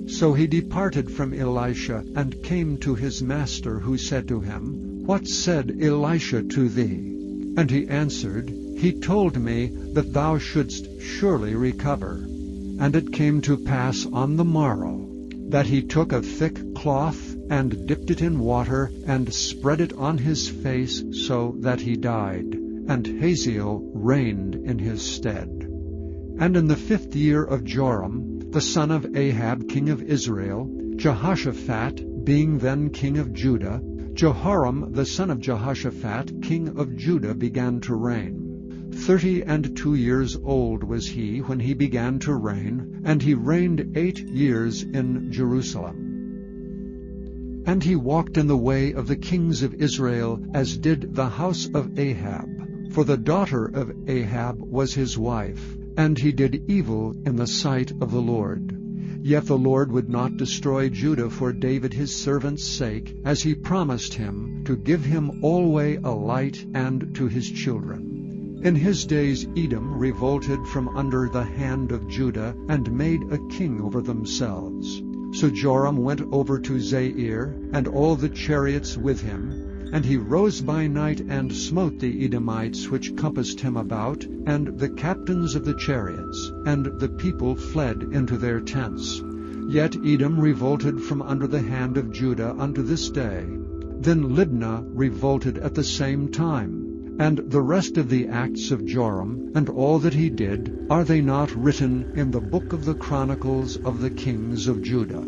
So he departed from Elisha, and came to his master, who said to him, What said Elisha to thee? And he answered, He told me that thou shouldst surely recover. And it came to pass on the morrow, that he took a thick cloth, and dipped it in water, and spread it on his face, so that he died. And Hazael reigned in his stead. And in the 5th year of Joram, the son of Ahab, king of Israel, Jehoshaphat being then king of Judah, Jehoram the son of Jehoshaphat, king of Judah, began to reign. 32 years old was he when he began to reign, and he reigned 8 years in Jerusalem. And he walked in the way of the kings of Israel, as did the house of Ahab. For the daughter of Ahab was his wife, and he did evil in the sight of the Lord. Yet the Lord would not destroy Judah for David his servant's sake, as he promised him, to give him alway a light, and to his children. In his days Edom revolted from under the hand of Judah, and made a king over themselves. So Joram went over to Zair, and all the chariots with him, and he rose by night and smote the Edomites which compassed him about, and the captains of the chariots, and the people fled into their tents. Yet Edom revolted from under the hand of Judah unto this day. Then Libnah revolted at the same time. And the rest of the acts of Joram, and all that he did, are they not written in the book of the Chronicles of the kings of Judah?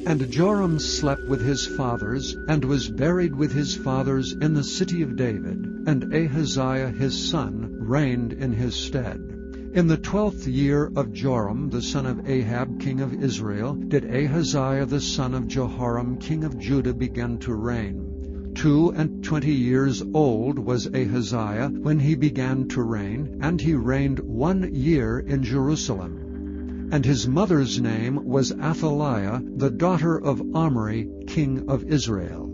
And Joram slept with his fathers, and was buried with his fathers in the city of David, and Ahaziah his son reigned in his stead. In the 12th year of Joram the son of Ahab king of Israel did Ahaziah the son of Jehoram king of Judah begin to reign. 22 years old was Ahaziah when he began to reign, and he reigned 1 year in Jerusalem. And his mother's name was Athaliah, the daughter of Omri king of Israel.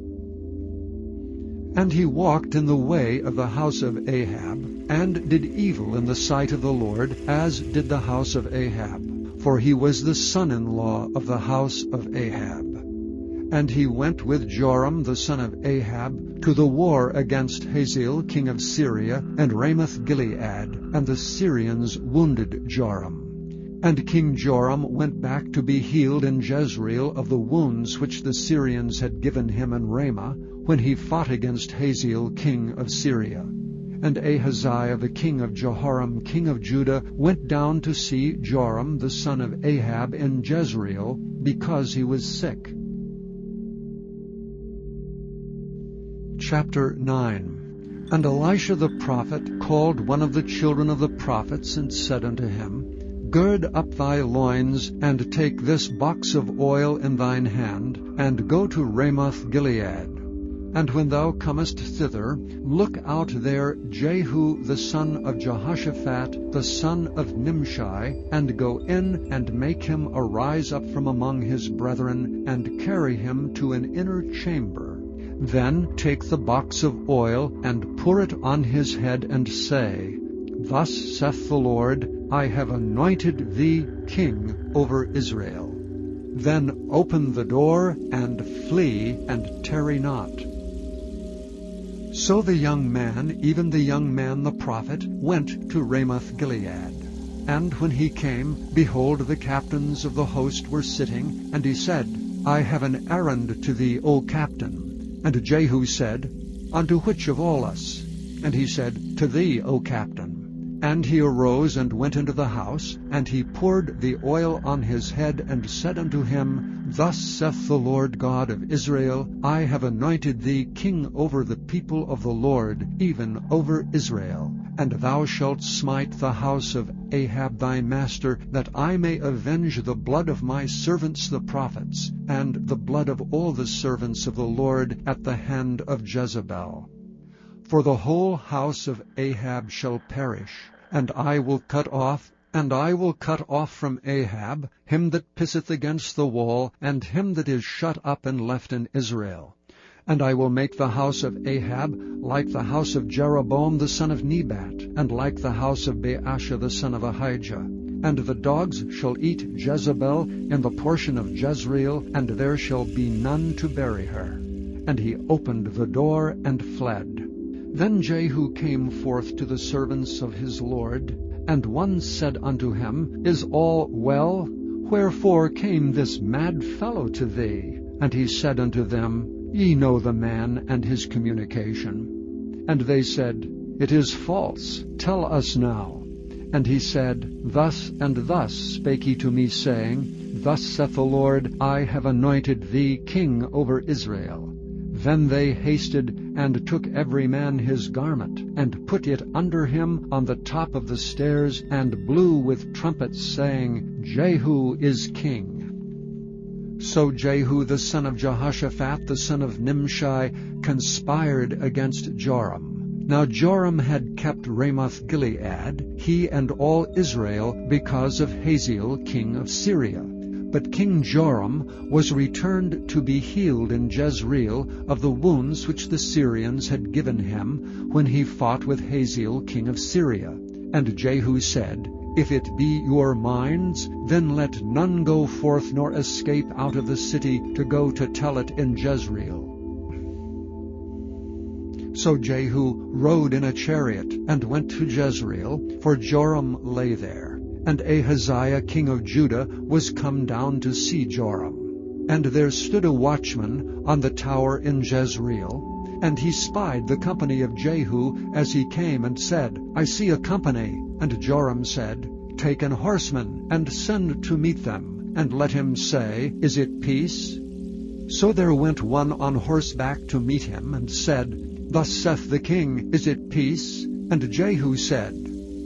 And he walked in the way of the house of Ahab, and did evil in the sight of the Lord, as did the house of Ahab, for he was the son-in-law of the house of Ahab. And he went with Joram the son of Ahab to the war against Hazael king of Syria, and Ramoth-Gilead, and the Syrians wounded Joram. And King Joram went back to be healed in Jezreel of the wounds which the Syrians had given him in Ramah, when he fought against Hazael king of Syria. And Ahaziah the king of Jehoram king of Judah went down to see Joram the son of Ahab in Jezreel, because he was sick. Chapter 9. And Elisha the prophet called one of the children of the prophets, and said unto him, Gird up thy loins, and take this box of oil in thine hand, and go to Ramoth-Gilead. And when thou comest thither, look out there Jehu the son of Jehoshaphat, the son of Nimshi, and go in and make him arise up from among his brethren, and carry him to an inner chamber. Then take the box of oil, and pour it on his head, and say, Thus saith the Lord, I have anointed thee king over Israel. Then open the door, and flee, and tarry not. So the young man, even the young man the prophet, went to Ramoth-Gilead. And when he came, behold, the captains of the host were sitting, and he said, I have an errand to thee, O captain. And Jehu said, Unto which of all us? And he said, To thee, O captain. And he arose and went into the house, and he poured the oil on his head, and said unto him, Thus saith the Lord God of Israel, I have anointed thee king over the people of the Lord, even over Israel. And thou shalt smite the house of Ahab thy master, that I may avenge the blood of my servants the prophets, and the blood of all the servants of the Lord at the hand of Jezebel. For the whole house of Ahab shall perish, and I will cut off from Ahab him that pisseth against the wall, and him that is shut up and left in Israel. And I will make the house of Ahab like the house of Jeroboam the son of Nebat, and like the house of Baasha the son of Ahijah. And the dogs shall eat Jezebel in the portion of Jezreel, and there shall be none to bury her. And he opened the door and fled. Then Jehu came forth to the servants of his Lord, and one said unto him, Is all well? Wherefore came this mad fellow to thee? And he said unto them, Ye know the man and his communication. And they said, It is false. Tell us now. And he said, Thus and thus spake he to me, saying, Thus saith the Lord, I have anointed thee king over Israel. Then they hasted, and took every man his garment, and put it under him on the top of the stairs, and blew with trumpets, saying, Jehu is king. So Jehu the son of Jehoshaphat, the son of Nimshi, conspired against Joram. Now Joram had kept Ramoth-Gilead, he and all Israel, because of Hazael king of Syria. But King Joram was returned to be healed in Jezreel of the wounds which the Syrians had given him when he fought with Hazael king of Syria. And Jehu said, If it be your minds, then let none go forth nor escape out of the city to go to tell it in Jezreel. So Jehu rode in a chariot and went to Jezreel, for Joram lay there. And Ahaziah king of Judah was come down to see Joram. And there stood a watchman on the tower in Jezreel, and he spied the company of Jehu as he came, and said, I see a company. And Joram said, Take an horseman, and send to meet them, and let him say, Is it peace? So there went one on horseback to meet him, and said, Thus saith the king, Is it peace? And Jehu said,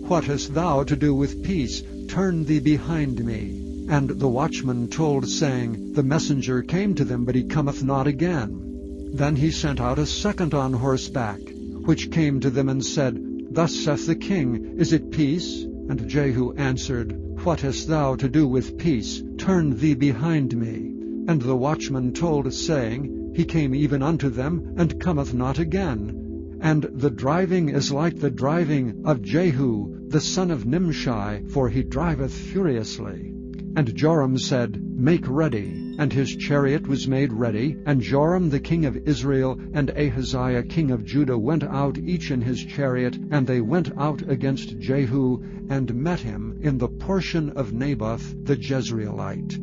What hast thou to do with peace? Turn thee behind me. And the watchman told, saying, The messenger came to them, but he cometh not again. Then he sent out a second on horseback, which came to them and said, Thus saith the king, Is it peace? And Jehu answered, What hast thou to do with peace? Turn thee behind me. And the watchman told, saying, He came even unto them, and cometh not again. And the driving is like the driving of Jehu, the son of Nimshi, for he driveth furiously. And Joram said, Make ready. And his chariot was made ready. And Joram the king of Israel and Ahaziah king of Judah went out each in his chariot, and they went out against Jehu, and met him in the portion of Naboth the Jezreelite.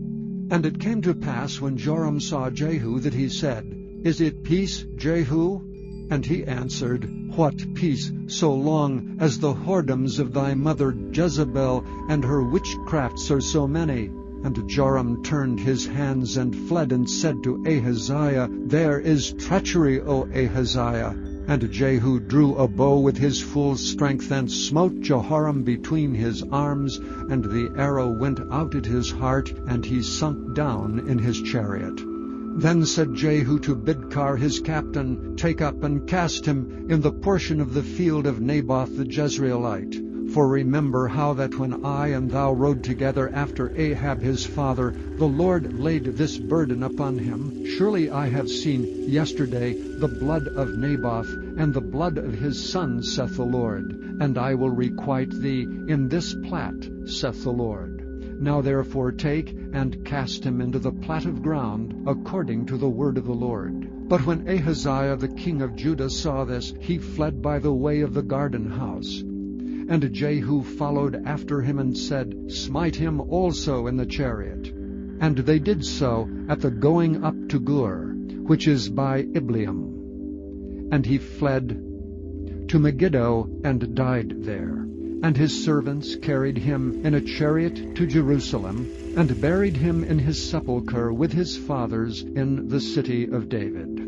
And it came to pass, when Joram saw Jehu, that he said, Is it peace, Jehu? And he answered, What peace, so long as the whoredoms of thy mother Jezebel and her witchcrafts are so many? And Joram turned his hands and fled, and said to Ahaziah, There is treachery, O Ahaziah. And Jehu drew a bow with his full strength, and smote Jehoram between his arms, and the arrow went out at his heart, and he sunk down in his chariot. Then said Jehu to Bidkar his captain, Take up and cast him in the portion of the field of Naboth the Jezreelite. For remember how that when I and thou rode together after Ahab his father, the Lord laid this burden upon him. Surely I have seen yesterday the blood of Naboth, and the blood of his son, saith the Lord. And I will requite thee in this plat, saith the Lord. Now therefore take and cast him into the plat of ground, according to the word of the Lord. But when Ahaziah the king of Judah saw this, he fled by the way of the garden house. And Jehu followed after him and said, Smite him also in the chariot. And they did so at the going up to Gur, which is by Ibleam. And he fled to Megiddo and died there. And his servants carried him in a chariot to Jerusalem, and buried him in his sepulchre with his fathers in the city of David.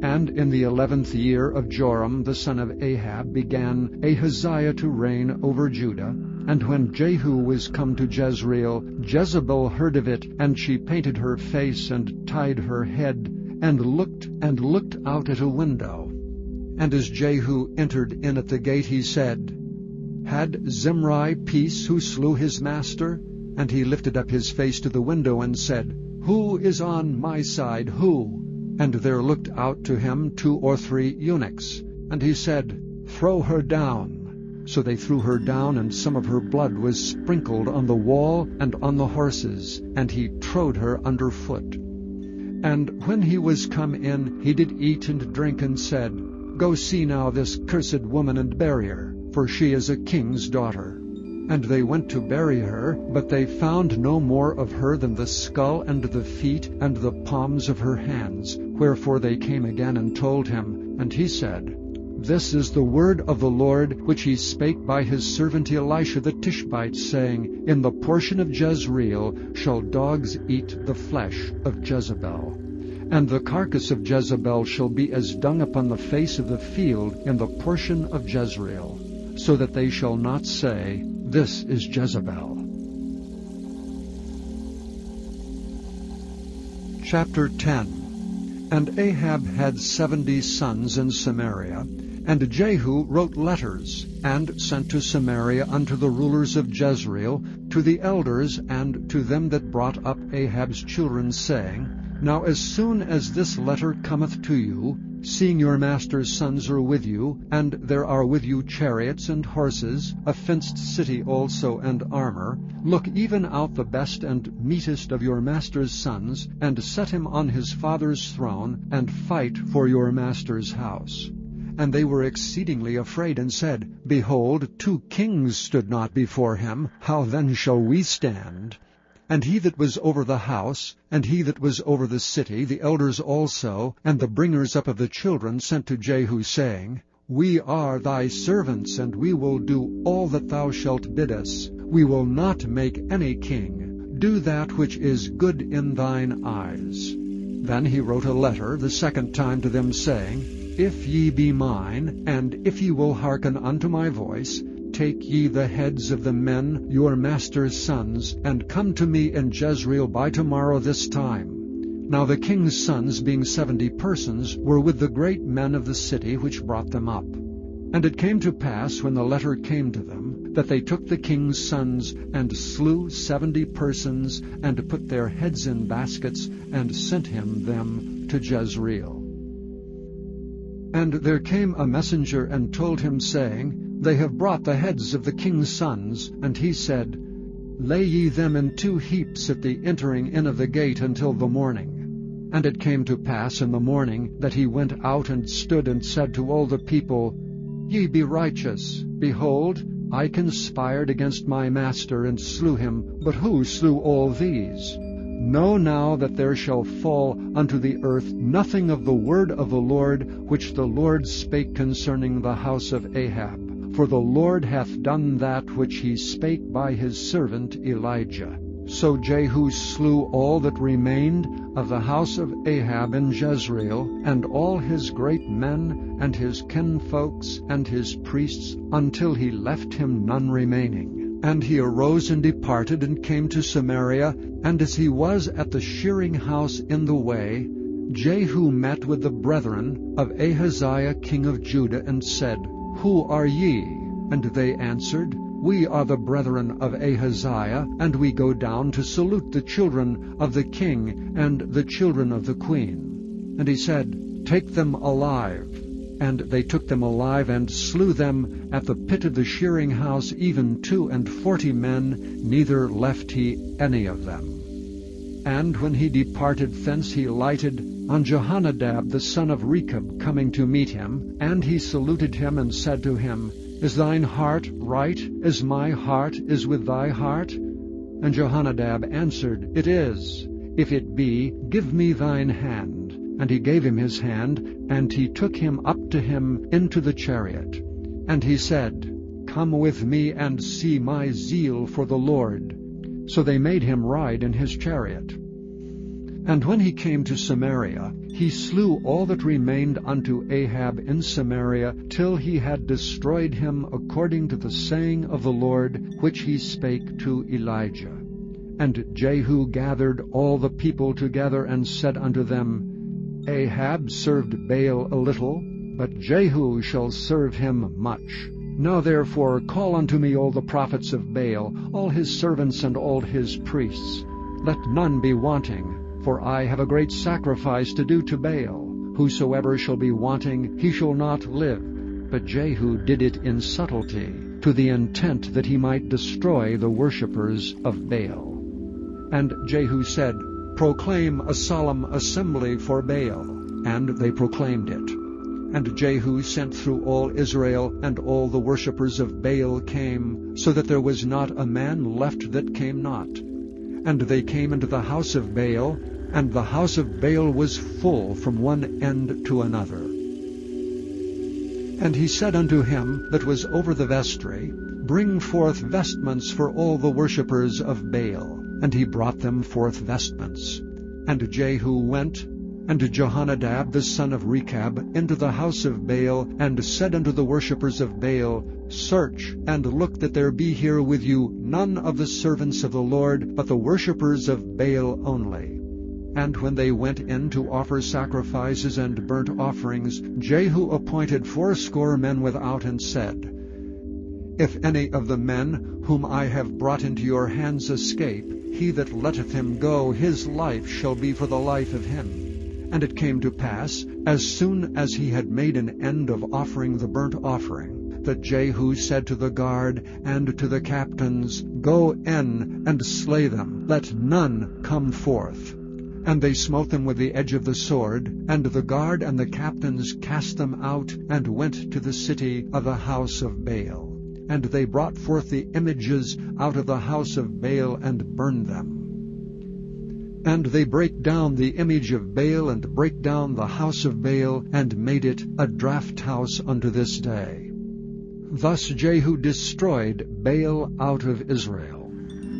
And in the 11th year of Joram the son of Ahab began Ahaziah to reign over Judah. And when Jehu was come to Jezreel, Jezebel heard of it, and she painted her face and tied her head, and looked out at a window. And as Jehu entered in at the gate, he said, Had Zimri peace who slew his master? And he lifted up his face to the window and said, Who is on my side, who? And there looked out to him 2 or 3 eunuchs. And he said, Throw her down. So they threw her down, and some of her blood was sprinkled on the wall and on the horses, and he trode her under foot. And when he was come in, he did eat and drink, and said, Go see now this cursed woman, and bury her, for she is a king's daughter. And they went to bury her, but they found no more of her than the skull and the feet and the palms of her hands. Wherefore they came again and told him. And he said, This is the word of the Lord, which he spake by his servant Elisha the Tishbite, saying, In the portion of Jezreel shall dogs eat the flesh of Jezebel. And the carcass of Jezebel shall be as dung upon the face of the field in the portion of Jezreel, so that they shall not say, This is Jezebel. Chapter 10. And Ahab had 70 sons in Samaria, and Jehu wrote letters, and sent to Samaria unto the rulers of Jezreel, to the elders, and to them that brought up Ahab's children, saying, Now as soon as this letter cometh to you, seeing your master's sons are with you, and there are with you chariots and horses, a fenced city also and armor, look even out the best and meetest of your master's sons, and set him on his father's throne, and fight for your master's house. And they were exceedingly afraid, and said, Behold, 2 kings stood not before him, how then shall we stand? And he that was over the house, and he that was over the city, the elders also, and the bringers up of the children, sent to Jehu, saying, We are thy servants, and we will do all that thou shalt bid us. We will not make any king. Do that which is good in thine eyes. Then he wrote a letter the second time to them, saying, If ye be mine, and if ye will hearken unto my voice, take ye the heads of the men, your master's sons, and come to me in Jezreel by tomorrow this time. Now the king's sons, being 70 persons, were with the great men of the city which brought them up. And it came to pass, when the letter came to them, that they took the king's sons, and slew 70 persons, and put their heads in baskets, and sent them to Jezreel. And there came a messenger, and told him, saying, They have brought the heads of the king's sons. And he said, Lay ye them in 2 heaps at the entering in of the gate until the morning. And it came to pass in the morning, that he went out and stood, and said to all the people, Ye be righteous. Behold, I conspired against my master, and slew him. But who slew all these? Know now that there shall fall unto the earth nothing of the word of the Lord, which the Lord spake concerning the house of Ahab. For the Lord hath done that which he spake by his servant Elijah. So Jehu slew all that remained of the house of Ahab in Jezreel, and all his great men, and his kinfolks, and his priests, until he left him none remaining. And he arose and departed, and came to Samaria. And as he was at the shearing house in the way, Jehu met with the brethren of Ahaziah king of Judah, and said, Who are ye? And they answered, We are the brethren of Ahaziah, and we go down to salute the children of the king and the children of the queen. And he said, Take them alive. And they took them alive, and slew them at the pit of the shearing house, even 42 men, neither left he any of them. And when he departed thence, he lighted on Jehonadab the son of Rechab, coming to meet him. And he saluted him, and said to him, Is thine heart right, as my heart is with thy heart? And Jehonadab answered, It is. If it be, give me thine hand. And he gave him his hand, and he took him up to him into the chariot. And he said, Come with me, and see my zeal for the Lord. So they made him ride in his chariot. And when he came to Samaria, he slew all that remained unto Ahab in Samaria, till he had destroyed him, according to the saying of the Lord, which he spake to Elijah. And Jehu gathered all the people together, and said unto them, Ahab served Baal a little, but Jehu shall serve him much. Now therefore call unto me all the prophets of Baal, all his servants and all his priests. Let none be wanting, for I have a great sacrifice to do to Baal. Whosoever shall be wanting, he shall not live. But Jehu did it in subtlety, to the intent that he might destroy the worshippers of Baal. And Jehu said, Proclaim a solemn assembly for Baal. And they proclaimed it. And Jehu sent through all Israel, and all the worshippers of Baal came, so that there was not a man left that came not. And they came into the house of Baal, and the house of Baal was full from one end to another. And he said unto him that was over the vestry, Bring forth vestments for all the worshippers of Baal. And he brought them forth vestments. And Jehu went, and Jehonadab the son of Rechab, into the house of Baal, and said unto the worshippers of Baal, Search, and look that there be here with you none of the servants of the Lord, but the worshippers of Baal only. And when they went in to offer sacrifices and burnt offerings, Jehu appointed 80 men without, and said, If any of the men whom I have brought into your hands escape, he that letteth him go, his life shall be for the life of him. And it came to pass, as soon as he had made an end of offering the burnt offering, that Jehu said to the guard and to the captains, Go in and slay them, let none come forth. And they smote them with the edge of the sword, and the guard and the captains cast them out, and went to the city of the house of Baal. And they brought forth the images out of the house of Baal, and burned them. And they brake down the image of Baal, and brake down the house of Baal, and made it a draught house unto this day. Thus Jehu destroyed Baal out of Israel.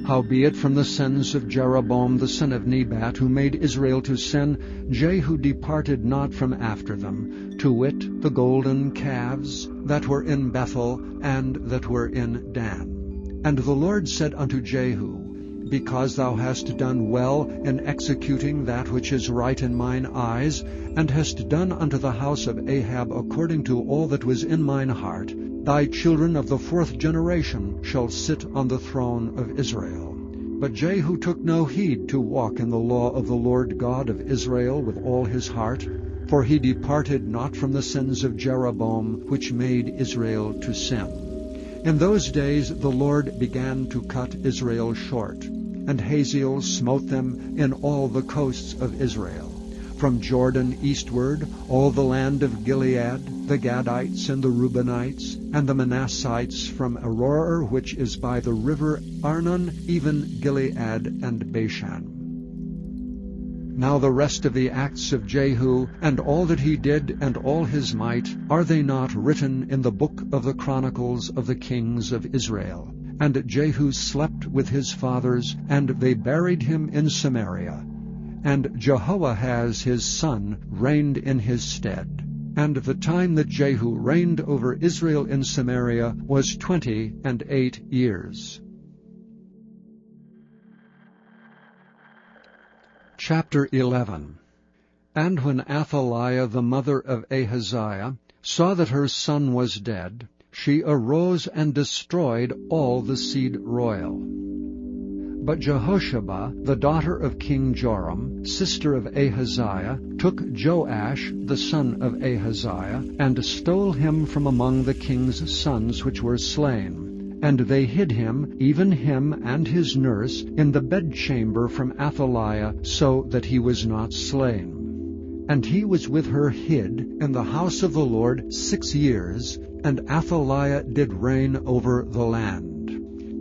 Howbeit from the sins of Jeroboam the son of Nebat, who made Israel to sin, Jehu departed not from after them, to wit, the golden calves that were in Bethel and that were in Dan. And the Lord said unto Jehu, Because thou hast done well in executing that which is right in mine eyes, and hast done unto the house of Ahab according to all that was in mine heart, thy children of the 4th generation shall sit on the throne of Israel. But Jehu took no heed to walk in the law of the Lord God of Israel with all his heart, for he departed not from the sins of Jeroboam, which made Israel to sin. In those days the Lord began to cut Israel short, and Hazael smote them in all the coasts of Israel, from Jordan eastward, all the land of Gilead, the Gadites and the Reubenites, and the Manassites from Aroer, which is by the river Arnon, even Gilead and Bashan. Now the rest of the acts of Jehu, and all that he did, and all his might, are they not written in the book of the chronicles of the kings of Israel? And Jehu slept with his fathers, and they buried him in Samaria. And Jehoahaz his son reigned in his stead. And the time that Jehu reigned over Israel in Samaria was 28 years. Chapter 11. And when Athaliah the mother of Ahaziah saw that her son was dead, she arose and destroyed all the seed royal. But Jehosheba, the daughter of King Joram, sister of Ahaziah, took Joash the son of Ahaziah, and stole him from among the king's sons which were slain. And they hid him, even him and his nurse, in the bedchamber from Athaliah, so that he was not slain. And he was with her hid in the house of the Lord 6 years, and Athaliah did reign over the land.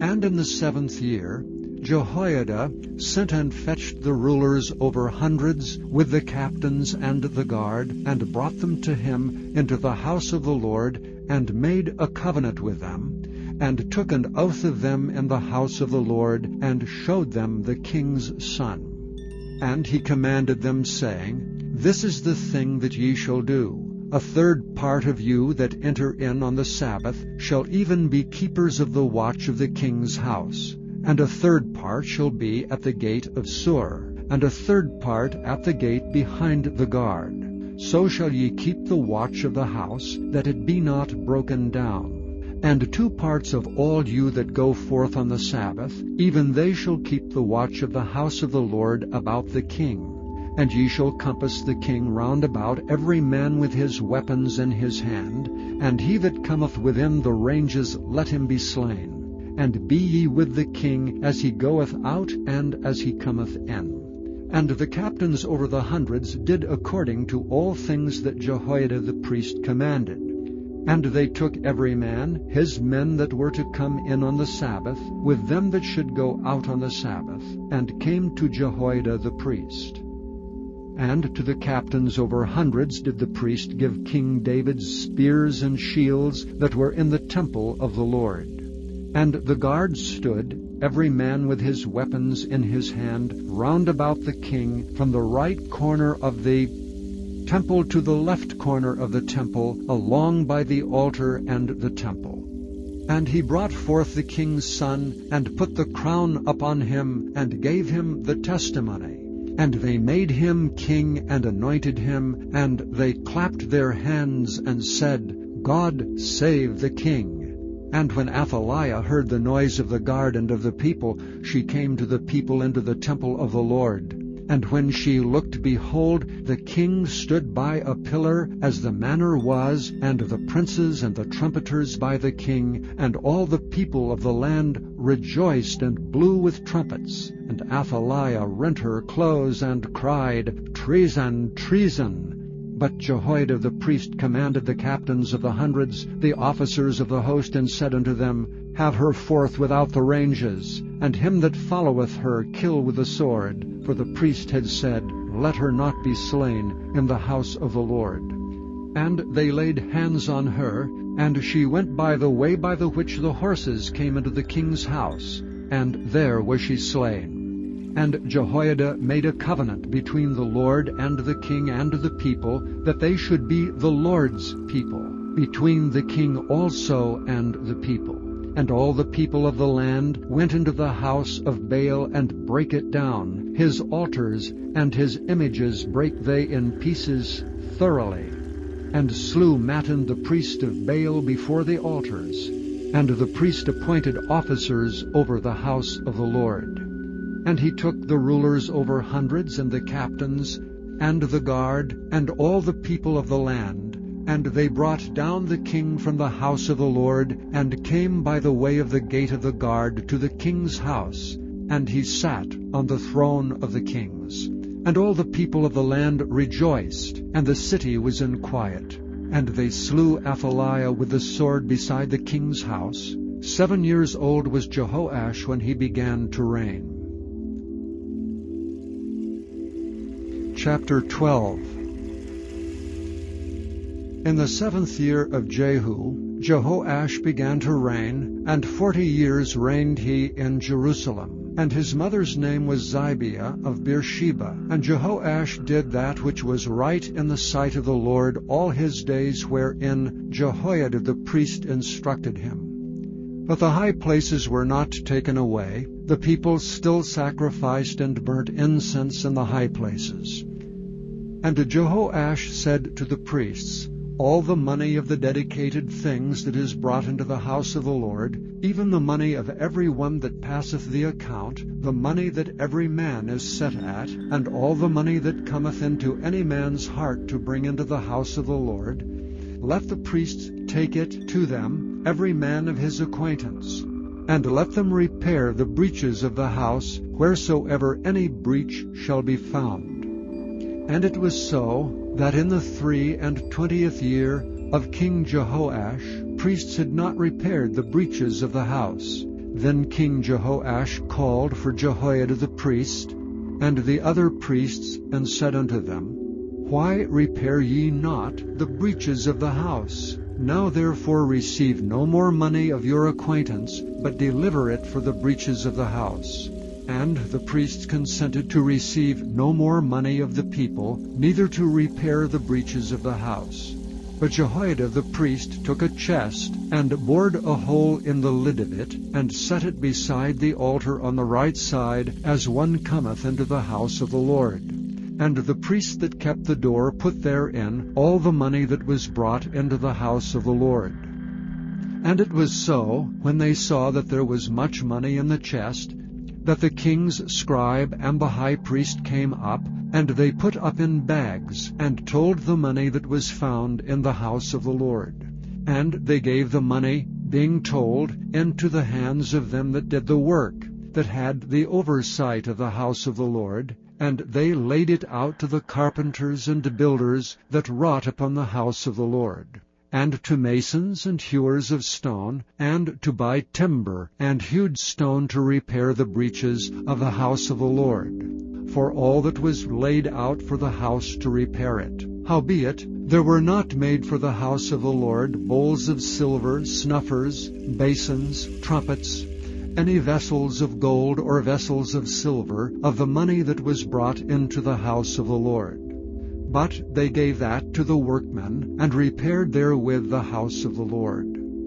And in the 7th year Jehoiada sent and fetched the rulers over hundreds with the captains and the guard, and brought them to him into the house of the Lord, and made a covenant with them, and took an oath of them in the house of the Lord, and showed them the king's son. And he commanded them, saying, This is the thing that ye shall do. 1/3 part of you that enter in on the Sabbath shall even be keepers of the watch of the king's house. And 1/3 part shall be at the gate of Sur, and 1/3 part at the gate behind the guard. So shall ye keep the watch of the house, that it be not broken down. And 2 parts of all you that go forth on the Sabbath, even they shall keep the watch of the house of the Lord about the king. And ye shall compass the king round about, every man with his weapons in his hand, and he that cometh within the ranges let him be slain. And be ye with the king as he goeth out and as he cometh in. And the captains over the hundreds did according to all things that Jehoiada the priest commanded. And they took every man his men that were to come in on the Sabbath, with them that should go out on the Sabbath, and came to Jehoiada the priest. And to the captains over hundreds did the priest give King David's spears and shields that were in the temple of the Lord. And the guards stood, every man with his weapons in his hand, round about the king, from the right corner of the temple to the left corner of the temple, along by the altar and the temple. And he brought forth the king's son, and put the crown upon him, and gave him the testimony. And they made him king, and anointed him, and they clapped their hands, and said, God save the king. And when Athaliah heard the noise of the guard and of the people, she came to the people into the temple of the Lord. And when she looked, behold, the king stood by a pillar, as the manner was, and the princes and the trumpeters by the king, and all the people of the land rejoiced and blew with trumpets. And Athaliah rent her clothes and cried, Treason, treason! But Jehoiada the priest commanded the captains of the hundreds, the officers of the host, and said unto them, Have her forth without the ranges, and him that followeth her kill with the sword. For the priest had said, Let her not be slain in the house of the Lord. And they laid hands on her, and she went by the way by the which the horses came into the king's house. and there was she slain. And Jehoiada made a covenant between the Lord and the king and the people, that they should be the Lord's people, between the king also and the people. And all the people of the land went into the house of Baal, and brake it down. His altars and his images brake they in pieces thoroughly, and slew Mattan the priest of Baal before the altars. And the priest appointed officers over the house of the Lord. And he took the rulers over hundreds, and the captains, and the guard, and all the people of the land. And they brought down the king from the house of the Lord, and came by the way of the gate of the guard to the king's house. And he sat on the throne of the kings. And all the people of the land rejoiced, and the city was in quiet. And they slew Athaliah with the sword beside the king's house. 7 years old was Jehoash when he began to reign. Chapter 12. In the 7th year of Jehu, Jehoash began to reign, and 40 years reigned he in Jerusalem. And his mother's name was Zibiah of Beersheba. And Jehoash did that which was right in the sight of the Lord all his days, wherein Jehoiada the priest instructed him. But the high places were not taken away. The people still sacrificed and burnt incense in the high places. And Jehoash said to the priests, all the money of the dedicated things that is brought into the house of the Lord, even the money of every one that passeth the account, the money that every man is set at, and all the money that cometh into any man's heart to bring into the house of the Lord, let the priests take it to them, every man of his acquaintance, and let them repair the breaches of the house, wheresoever any breach shall be found. And it was so, that in the 23 year of King Jehoash, priests had not repaired the breaches of the house. Then King Jehoash called for Jehoiada the priest, and the other priests, and said unto them, why repair ye not the breaches of the house? Now therefore receive no more money of your acquaintance, but deliver it for the breaches of the house. And the priests consented to receive no more money of the people, neither to repair the breaches of the house. But Jehoiada the priest took a chest, and bored a hole in the lid of it, and set it beside the altar on the right side, as one cometh into the house of the Lord. And the priest that kept the door put therein all the money that was brought into the house of the Lord. And it was so, when they saw that there was much money in the chest, that the king's scribe and the high priest came up, and they put up in bags, and told the money that was found in the house of the Lord. And they gave the money, being told, into the hands of them that did the work, that had the oversight of the house of the Lord, and they laid it out to the carpenters and builders that wrought upon the house of the Lord, and to masons and hewers of stone, and to buy timber and hewed stone to repair the breaches of the house of the Lord, for all that was laid out for the house to repair it. Howbeit, there were not made for the house of the Lord bowls of silver, snuffers, basins, trumpets, any vessels of gold or vessels of silver, of the money that was brought into the house of the Lord. But they gave that to the workmen, and repaired therewith the house of the Lord.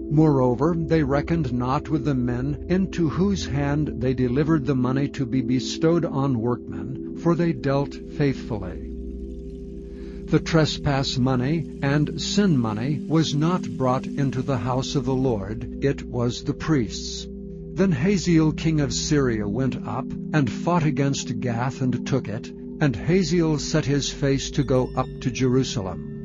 Moreover, they reckoned not with the men into whose hand they delivered the money to be bestowed on workmen, for they dealt faithfully. The trespass money and sin money was not brought into the house of the Lord, it was the priests. Then Hazael king of Syria went up, and fought against Gath, and took it. And Hazael set his face to go up to Jerusalem.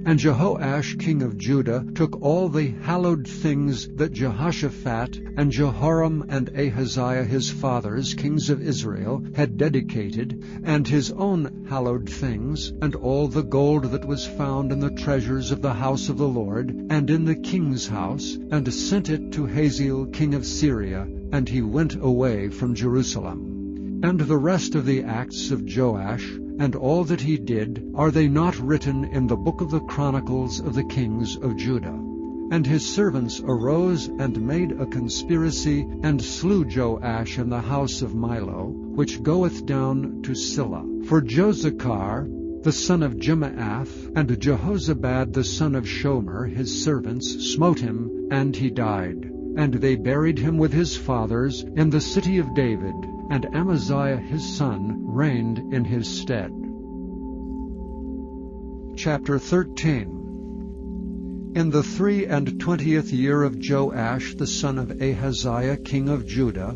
And Jehoash king of Judah took all the hallowed things that Jehoshaphat and Jehoram and Ahaziah his fathers, kings of Israel, had dedicated, and his own hallowed things, and all the gold that was found in the treasures of the house of the Lord, and in the king's house, and sent it to Hazael king of Syria, and he went away from Jerusalem. And the rest of the acts of Joash, and all that he did, are they not written in the book of the Chronicles of the kings of Judah? And his servants arose and made a conspiracy, and slew Joash in the house of Milo, which goeth down to Silla. For Jozachar, the son of Jimaath, and Jehozabad the son of Shomer, his servants, smote him, and he died. And they buried him with his fathers in the city of David, and Amaziah his son reigned in his stead. Chapter 13. In the 23 year of Joash the son of Ahaziah king of Judah,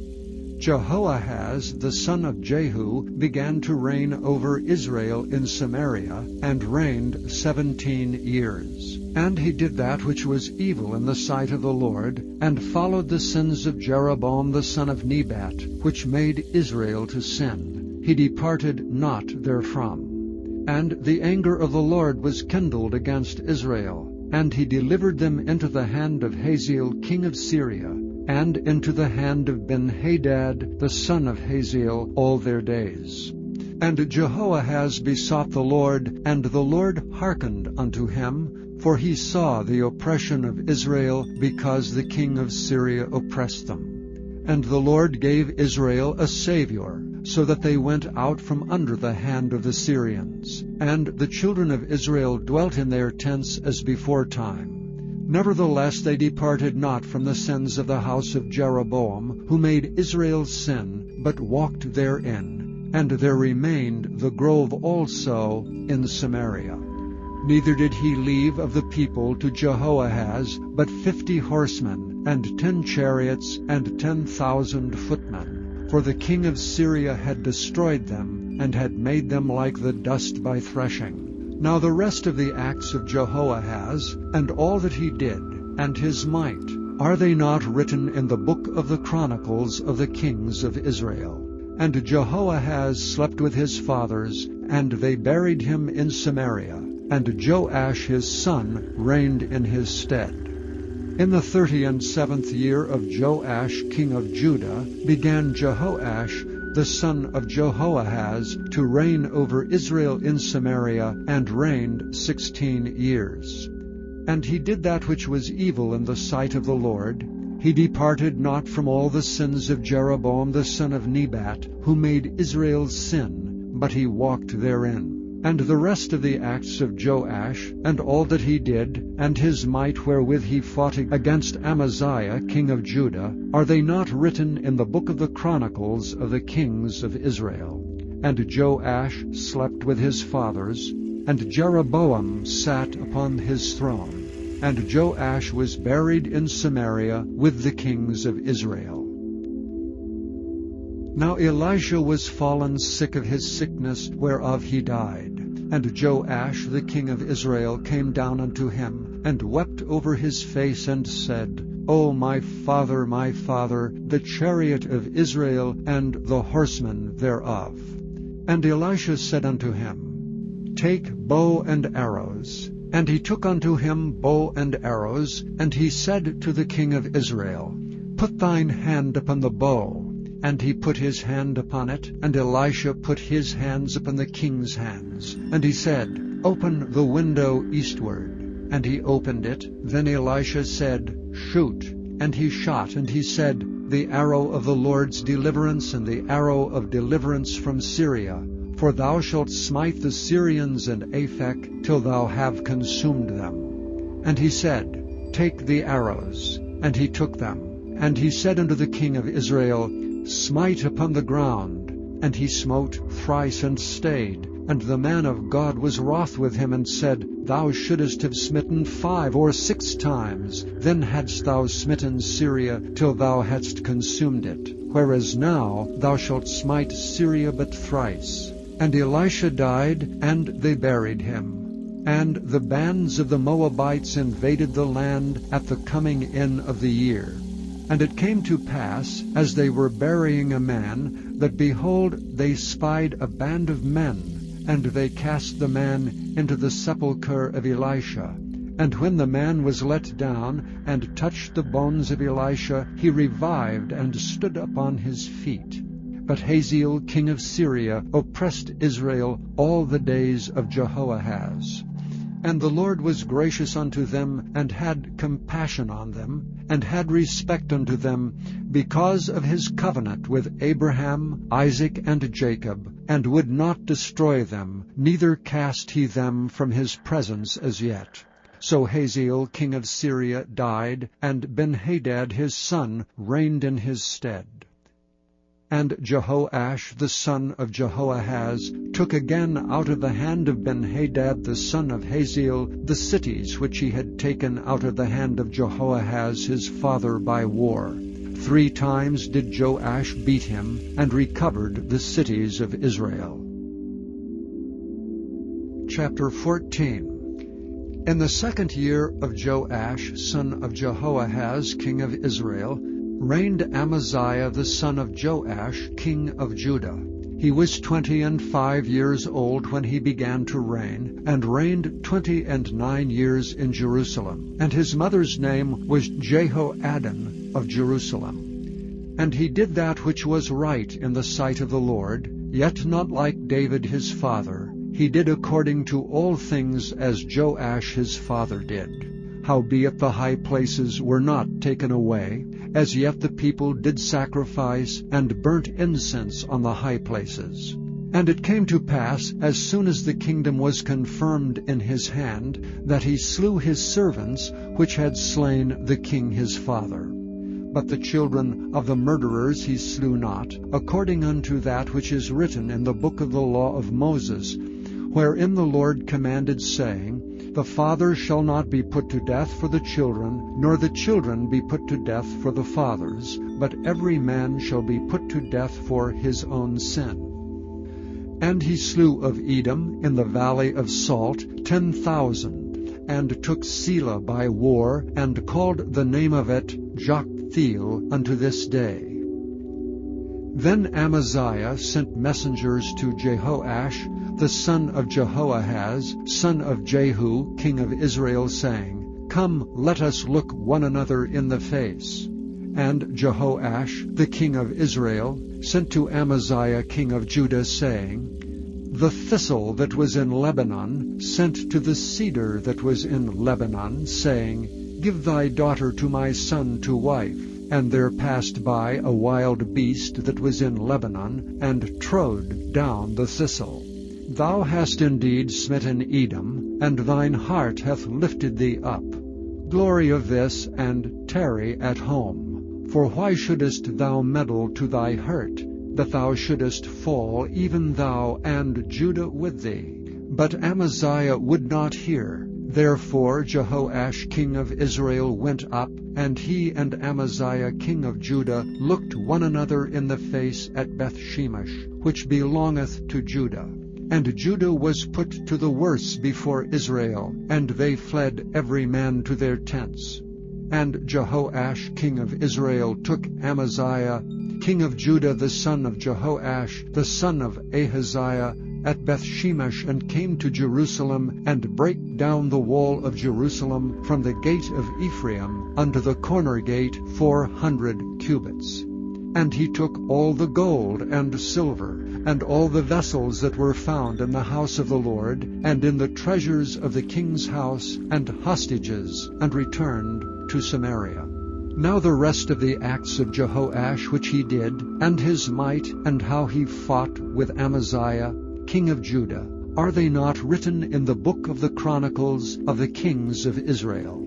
Jehoahaz the son of Jehu began to reign over Israel in Samaria, and reigned 17 years. And he did that which was evil in the sight of the Lord, and followed the sins of Jeroboam the son of Nebat, which made Israel to sin. He departed not therefrom. And the anger of the Lord was kindled against Israel, and he delivered them into the hand of Hazael king of Syria, and into the hand of Ben-Hadad the son of Hazael all their days. And Jehoahaz besought the Lord, and the Lord hearkened unto him, for he saw the oppression of Israel, because the king of Syria oppressed them. And the Lord gave Israel a Saviour, so that they went out from under the hand of the Syrians. And the children of Israel dwelt in their tents as before time. Nevertheless they departed not from the sins of the house of Jeroboam, who made Israel sin, but walked therein. And there remained the grove also in Samaria. Neither did he leave of the people to Jehoahaz but 50 horsemen, and 10 chariots, and 10,000 footmen. For the king of Syria had destroyed them, and had made them like the dust by threshing. Now the rest of the acts of Jehoahaz, and all that he did, and his might, are they not written in the book of the Chronicles of the kings of Israel? And Jehoahaz slept with his fathers, and they buried him in Samaria, and Joash his son reigned in his stead. In the 37th year of Joash king of Judah began Jehoash the son of Jehoahaz to reign over Israel in Samaria, and reigned 16 years. And he did that which was evil in the sight of the Lord. He departed not from all the sins of Jeroboam the son of Nebat, who made Israel sin, but he walked therein. And the rest of the acts of Joash, and all that he did, and his might wherewith he fought against Amaziah king of Judah, are they not written in the book of the Chronicles of the kings of Israel? And Joash slept with his fathers, and Jeroboam sat upon his throne. And Joash was buried in Samaria with the kings of Israel. Now Elisha was fallen sick of his sickness, whereof he died. And Joash the king of Israel came down unto him, and wept over his face, and said, O my father, the chariot of Israel, and the horsemen thereof. And Elisha said unto him, Take bow and arrows. And he took unto him bow and arrows, and he said to the king of Israel, Put thine hand upon the bow. And he put his hand upon it, and Elisha put his hands upon the king's hands. And he said, Open the window eastward. And he opened it. Then Elisha said, Shoot. And he shot, and he said, The arrow of the Lord's deliverance, and the arrow of deliverance from Syria. For thou shalt smite the Syrians and Aphek, till thou have consumed them. And he said, Take the arrows. And he took them. And he said unto the king of Israel, Smite upon the ground. And he smote thrice and stayed. And the man of God was wroth with him, and said, Thou shouldest have smitten 5 or 6 times. Then hadst thou smitten Syria, till thou hadst consumed it. Whereas now thou shalt smite Syria but thrice. And Elisha died, and they buried him. And the bands of the Moabites invaded the land at the coming in of the year. And it came to pass, as they were burying a man, that, behold, they spied a band of men, and they cast the man into the sepulchre of Elisha. And when the man was let down, and touched the bones of Elisha, he revived, and stood upon his feet. But Hazael king of Syria oppressed Israel all the days of Jehoahaz. And the Lord was gracious unto them, and had compassion on them, and had respect unto them, because of his covenant with Abraham, Isaac, and Jacob, and would not destroy them, neither cast he them from his presence as yet. So Hazael king of Syria died, and Benhadad his son reigned in his stead. And Jehoash the son of Jehoahaz took again out of the hand of Benhadad the son of Hazael the cities which he had taken out of the hand of Jehoahaz his father by war. 3 times did Joash beat him, and recovered the cities of Israel. Chapter 14. In the 2nd year of Joash son of Jehoahaz king of Israel, reigned Amaziah the son of Joash, king of Judah. He was 25 years old when he began to reign, and reigned 29 years in Jerusalem. And his mother's name was Jehoaddan of Jerusalem. And he did that which was right in the sight of the Lord, yet not like David his father. He did according to all things as Joash his father did. Howbeit the high places were not taken away, as yet the people did sacrifice and burnt incense on the high places. And it came to pass, as soon as the kingdom was confirmed in his hand, that he slew his servants, which had slain the king his father. But the children of the murderers he slew not, according unto that which is written in the book of the law of Moses, wherein the Lord commanded, saying, The father shall not be put to death for the children, nor the children be put to death for the fathers, but every man shall be put to death for his own sin. And he slew of Edom in the valley of Salt 10,000, and took Selah by war, and called the name of it Joktheel unto this day. Then Amaziah sent messengers to Jehoash, the son of Jehoahaz, son of Jehu, king of Israel, saying, Come, let us look one another in the face. And Jehoash, the king of Israel, sent to Amaziah, king of Judah, saying, The thistle that was in Lebanon sent to the cedar that was in Lebanon, saying, Give thy daughter to my son to wife. And there passed by a wild beast that was in Lebanon, and trode down the thistle. Thou hast indeed smitten Edom, and thine heart hath lifted thee up. Glory of this, and tarry at home. For why shouldest thou meddle to thy hurt, that thou shouldest fall, even thou and Judah with thee? But Amaziah would not hear. Therefore Jehoash king of Israel went up, and he and Amaziah king of Judah looked one another in the face at Bethshemesh, which belongeth to Judah. And Judah was put to the worse before Israel, and they fled every man to their tents. And Jehoash king of Israel took Amaziah king of Judah the son of Jehoash the son of Ahaziah at Bethshemesh, and came to Jerusalem, and brake down the wall of Jerusalem from the gate of Ephraim unto the corner gate 400 cubits. And he took all the gold and silver, and all the vessels that were found in the house of the Lord, and in the treasures of the king's house, and hostages, and returned to Samaria. Now the rest of the acts of Jehoash which he did, and his might, and how he fought with Amaziah, king of Judah, are they not written in the book of the Chronicles of the kings of Israel?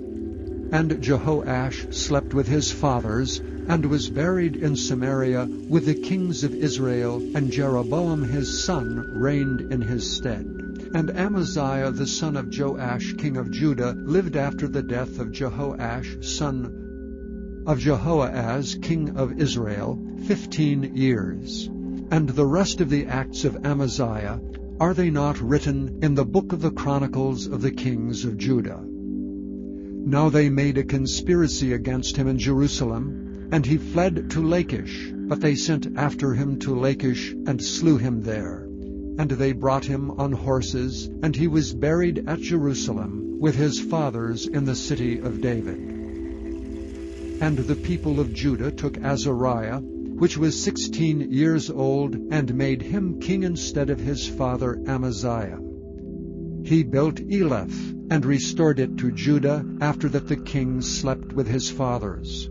And Jehoash slept with his fathers, and was buried in Samaria with the kings of Israel, and Jeroboam his son reigned in his stead. And Amaziah the son of Joash king of Judah lived after the death of Jehoash son of Jehoahaz king of Israel 15 years. And the rest of the acts of Amaziah, are they not written in the book of the Chronicles of the kings of Judah? Now they made a conspiracy against him in Jerusalem, and he fled to Lachish, but they sent after him to Lachish, and slew him there. And they brought him on horses, and he was buried at Jerusalem with his fathers in the city of David. And the people of Judah took Azariah, which was 16 years old, and made him king instead of his father Amaziah. He built Eleph, and restored it to Judah, after that the king slept with his fathers.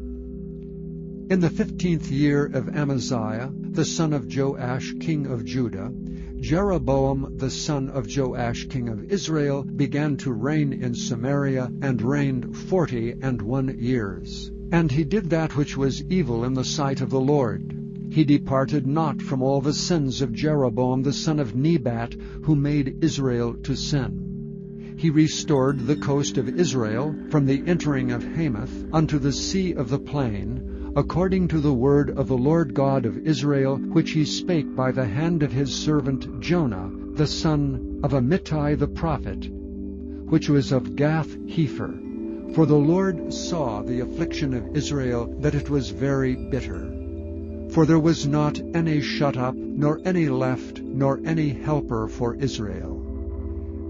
In the 15th year of Amaziah, the son of Joash king of Judah, Jeroboam the son of Joash king of Israel began to reign in Samaria, and reigned 41 years. And he did that which was evil in the sight of the Lord. He departed not from all the sins of Jeroboam the son of Nebat, who made Israel to sin. He restored the coast of Israel from the entering of Hamath unto the sea of the plain, according to the word of the Lord God of Israel, which he spake by the hand of his servant Jonah, the son of Amittai the prophet, which was of Gath-hepher. For the Lord saw the affliction of Israel, that it was very bitter. For there was not any shut up, nor any left, nor any helper for Israel.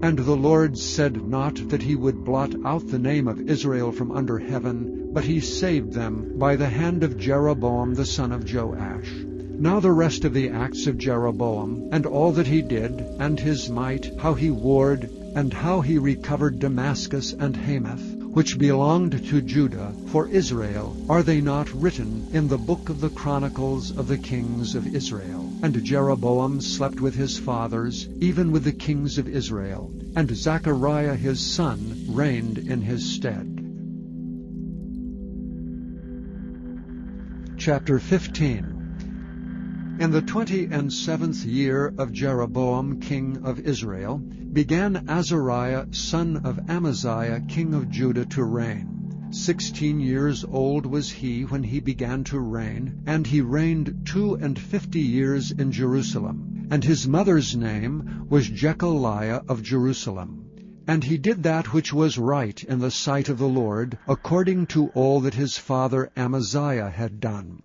And the Lord said not that he would blot out the name of Israel from under heaven, but he saved them by the hand of Jeroboam the son of Joash. Now the rest of the acts of Jeroboam, and all that he did, and his might, how he warred, and how he recovered Damascus and Hamath, which belonged to Judah, for Israel, are they not written in the book of the Chronicles of the kings of Israel? And Jeroboam slept with his fathers, even with the kings of Israel, and Zechariah his son reigned in his stead. Chapter 15. In the 27th year of Jeroboam king of Israel, began Azariah son of Amaziah king of Judah to reign. 16 years old was he when he began to reign, and he reigned 52 years in Jerusalem. And his mother's name was Jechaliah of Jerusalem. And he did that which was right in the sight of the Lord, according to all that his father Amaziah had done,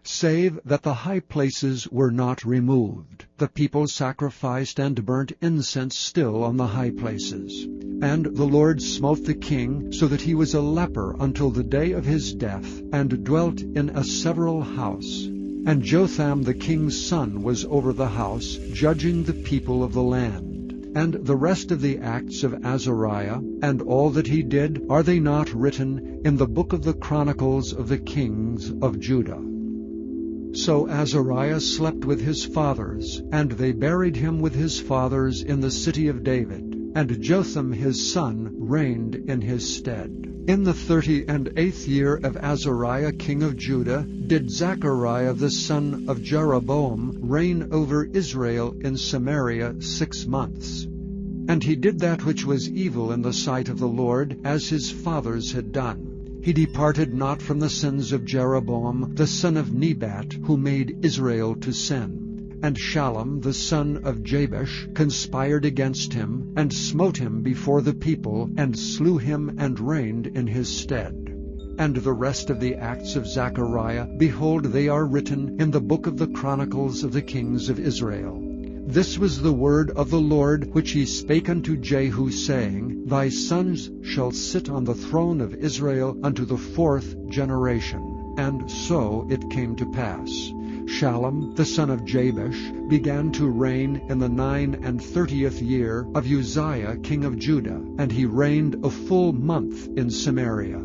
save that the high places were not removed. The people sacrificed and burnt incense still on the high places. And the Lord smote the king, so that he was a leper until the day of his death, and dwelt in a several house. And Jotham the king's son was over the house, judging the people of the land. And the rest of the acts of Azariah, and all that he did, are they not written in the book of the Chronicles of the kings of Judah? So Azariah slept with his fathers, and they buried him with his fathers in the city of David. And Jotham his son reigned in his stead. In the 38th year of Azariah king of Judah did Zechariah the son of Jeroboam reign over Israel in Samaria 6 months. And he did that which was evil in the sight of the Lord, as his fathers had done. He departed not from the sins of Jeroboam the son of Nebat, who made Israel to sin. And Shallum the son of Jabesh conspired against him, and smote him before the people, and slew him, and reigned in his stead. And the rest of the acts of Zechariah, behold, they are written in the book of the Chronicles of the kings of Israel. This was the word of the Lord, which he spake unto Jehu, saying, Thy sons shall sit on the throne of Israel unto the 4th generation. And so it came to pass. Shallum the son of Jabesh began to reign in the 39th year of Uzziah king of Judah, and he reigned a full month in Samaria.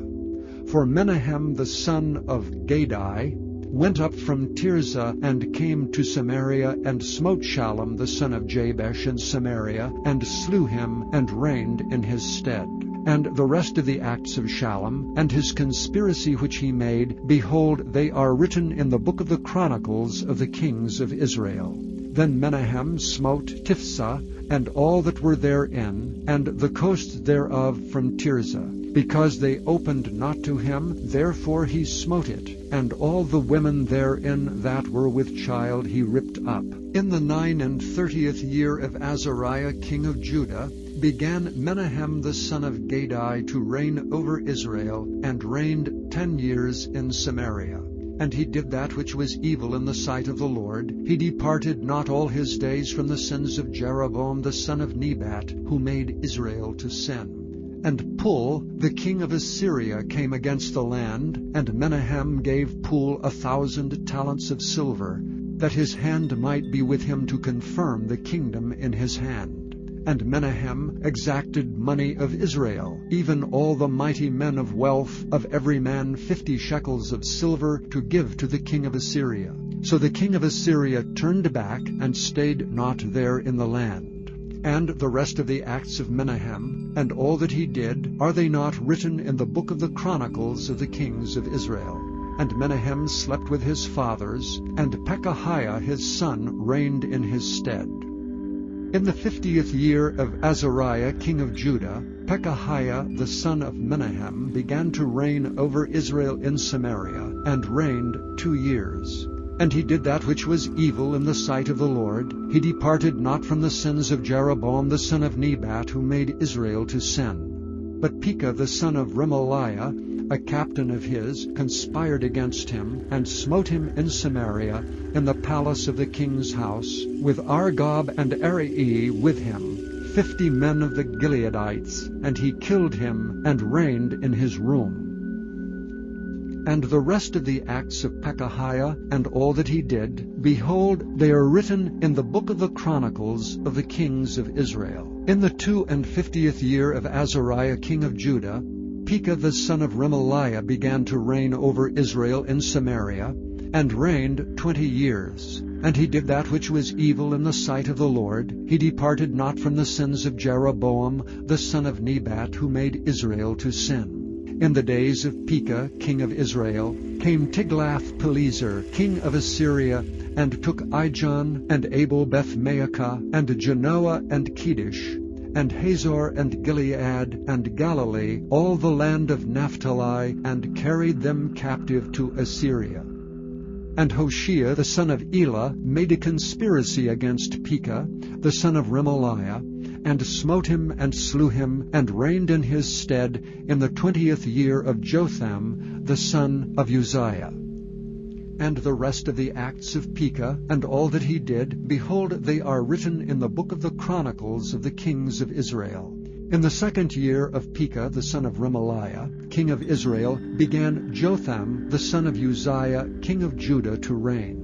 For Menahem the son of Gadai went up from Tirzah, and came to Samaria, and smote Shallum the son of Jabesh in Samaria, and slew him, and reigned in his stead. And the rest of the acts of Shallum, and his conspiracy which he made, behold, they are written in the book of the Chronicles of the kings of Israel. Then Menahem smote Tiphsah, and all that were therein, and the coast thereof from Tirzah. Because they opened not to him, therefore he smote it, and all the women therein that were with child he ripped up. In the 39th year of Azariah king of Judah began Menahem the son of Gadai to reign over Israel, and reigned 10 years in Samaria. And he did that which was evil in the sight of the Lord. He departed not all his days from the sins of Jeroboam the son of Nebat, who made Israel to sin. And Pul, the king of Assyria, came against the land, and Menahem gave Pul 1,000 talents of silver, that his hand might be with him to confirm the kingdom in his hand. And Menahem exacted money of Israel, even all the mighty men of wealth, of every man 50 shekels of silver, to give to the king of Assyria. So the king of Assyria turned back, and stayed not there in the land. And the rest of the acts of Menahem, and all that he did, are they not written in the book of the Chronicles of the kings of Israel? And Menahem slept with his fathers, and Pekahiah his son reigned in his stead. In the 50th year of Azariah king of Judah, Pekahiah the son of Menahem began to reign over Israel in Samaria, and reigned 2 years. And he did that which was evil in the sight of the Lord. He departed not from the sins of Jeroboam the son of Nebat, who made Israel to sin. But Pekah the son of Remaliah, a captain of his, conspired against him, and smote him in Samaria, in the palace of the king's house, with Argob and Arai with him, 50 men of the Gileadites, and he killed him, and reigned in his room. And the rest of the acts of Pekahiah, and all that he did, behold, they are written in the book of the Chronicles of the kings of Israel. In the 52nd year of Azariah king of Judah, Pekah the son of Remaliah began to reign over Israel in Samaria, and reigned 20 years. And he did that which was evil in the sight of the Lord. He departed not from the sins of Jeroboam the son of Nebat, who made Israel to sin. In the days of Pekah king of Israel came Tiglath-Pileser king of Assyria, and took Ijon, and Abel-Beth-Maacah, and Genoa, and Kedesh, and Hazor, and Gilead, and Galilee, all the land of Naphtali, and carried them captive to Assyria. And Hoshea the son of Elah made a conspiracy against Pekah the son of Remaliah, and smote him and slew him, and reigned in his stead in the 20th year of Jotham the son of Uzziah. And the rest of the acts of Pekah, and all that he did, behold, they are written in the book of the Chronicles of the kings of Israel. In the 2nd year of Pekah the son of Remaliah, king of Israel, began Jotham the son of Uzziah, king of Judah, to reign.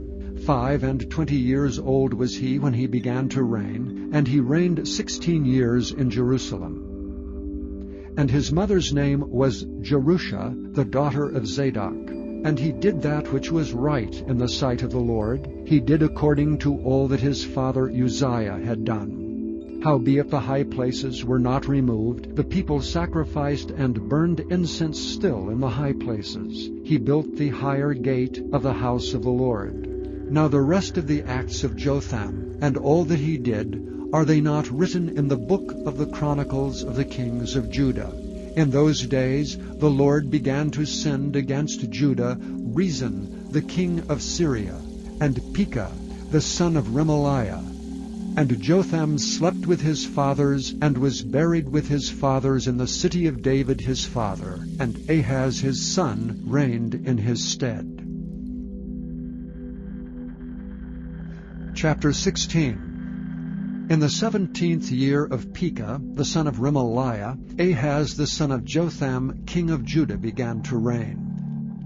25 years old was he when he began to reign, and he reigned 16 years in Jerusalem. And his mother's name was Jerusha, the daughter of Zadok. And he did that which was right in the sight of the Lord. He did according to all that his father Uzziah had done. Howbeit the high places were not removed, the people sacrificed and burned incense still in the high places. He built the higher gate of the house of the Lord. Now the rest of the acts of Jotham, and all that he did, are they not written in the book of the Chronicles of the kings of Judah? In those days the Lord began to send against Judah Rezin the king of Syria, and Pekah the son of Remaliah. And Jotham slept with his fathers, and was buried with his fathers in the city of David his father, and Ahaz his son reigned in his stead. Chapter 16. In the 17th year of Pekah, the son of Remaliah, Ahaz the son of Jotham, king of Judah, began to reign.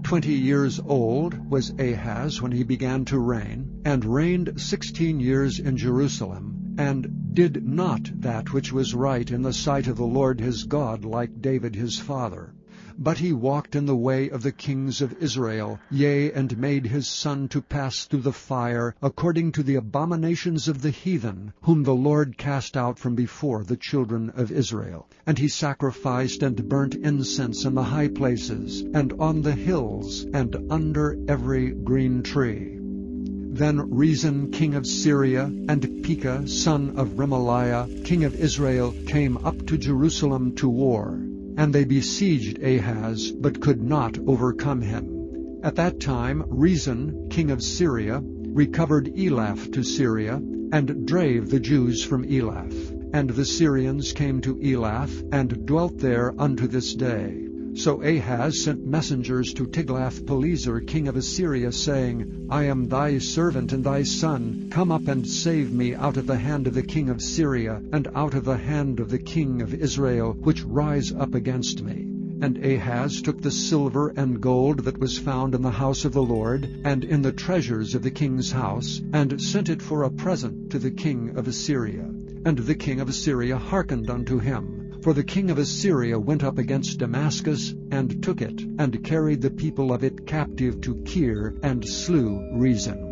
20 years old was Ahaz when he began to reign, and reigned 16 years in Jerusalem, and did not that which was right in the sight of the Lord his God, like David his father. But he walked in the way of the kings of Israel, yea, and made his son to pass through the fire, according to the abominations of the heathen, whom the Lord cast out from before the children of Israel. And he sacrificed and burnt incense in the high places, and on the hills, and under every green tree. Then Rezin king of Syria, and Pekah son of Remaliah, king of Israel, came up to Jerusalem to war. And they besieged Ahaz, but could not overcome him. At that time Rezin, king of Syria, recovered Elath to Syria, and drave the Jews from Elath. And the Syrians came to Elath, and dwelt there unto this day. So Ahaz sent messengers to Tiglath-Pileser king of Assyria, saying, I am thy servant and thy son. Come up and save me out of the hand of the king of Syria, and out of the hand of the king of Israel, which rise up against me. And Ahaz took the silver and gold that was found in the house of the Lord, and in the treasures of the king's house, and sent it for a present to the king of Assyria. And the king of Assyria hearkened unto him. For the king of Assyria went up against Damascus, and took it, and carried the people of it captive to Kir, and slew Rezin.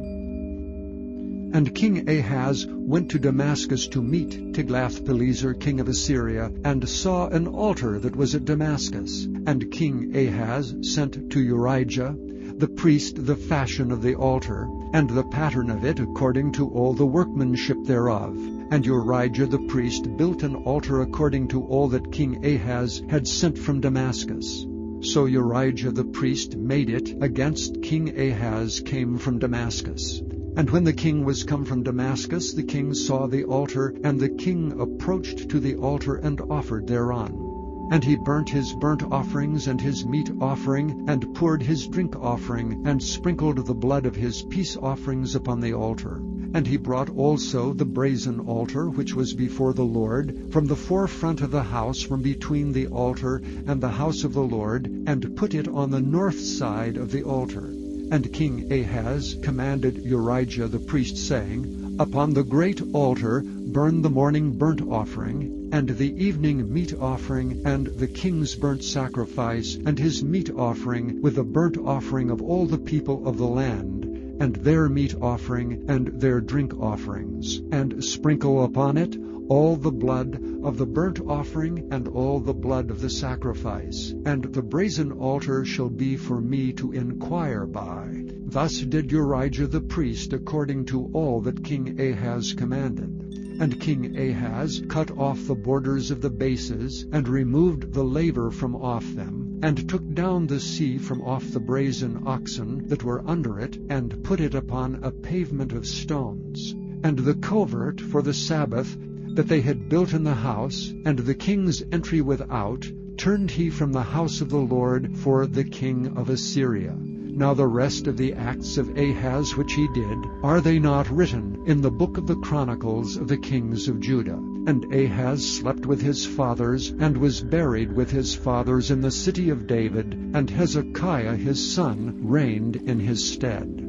And King Ahaz went to Damascus to meet Tiglath-Pileser king of Assyria, and saw an altar that was at Damascus. And King Ahaz sent to Urijah the priest the fashion of the altar, and the pattern of it according to all the workmanship thereof. And Urijah the priest built an altar according to all that King Ahaz had sent from Damascus. So Urijah the priest made it against King Ahaz came from Damascus. And when the king was come from Damascus, the king saw the altar, and the king approached to the altar and offered thereon. And he burnt his burnt offerings and his meat offering, and poured his drink offering, and sprinkled the blood of his peace offerings upon the altar. And he brought also the brazen altar which was before the Lord, from the forefront of the house, from between the altar and the house of the Lord, and put it on the north side of the altar. And King Ahaz commanded Urijah the priest, saying, Upon the great altar burn the morning burnt offering, and the evening meat offering, and the king's burnt sacrifice, and his meat offering, with the burnt offering of all the people of the land, and their meat offering, and their drink offerings, and sprinkle upon it all the blood of the burnt offering, and all the blood of the sacrifice. And the brazen altar shall be for me to inquire by. Thus did Urijah the priest according to all that King Ahaz commanded. And King Ahaz cut off the borders of the bases, and removed the laver from off them, and took down the sea from off the brazen oxen that were under it, and put it upon a pavement of stones. And the covert for the Sabbath that they had built in the house, and the king's entry without, turned he from the house of the Lord for the king of Assyria. Now the rest of the acts of Ahaz which he did, are they not written in the book of the Chronicles of the kings of Judah? And Ahaz slept with his fathers, and was buried with his fathers in the city of David, and Hezekiah his son reigned in his stead.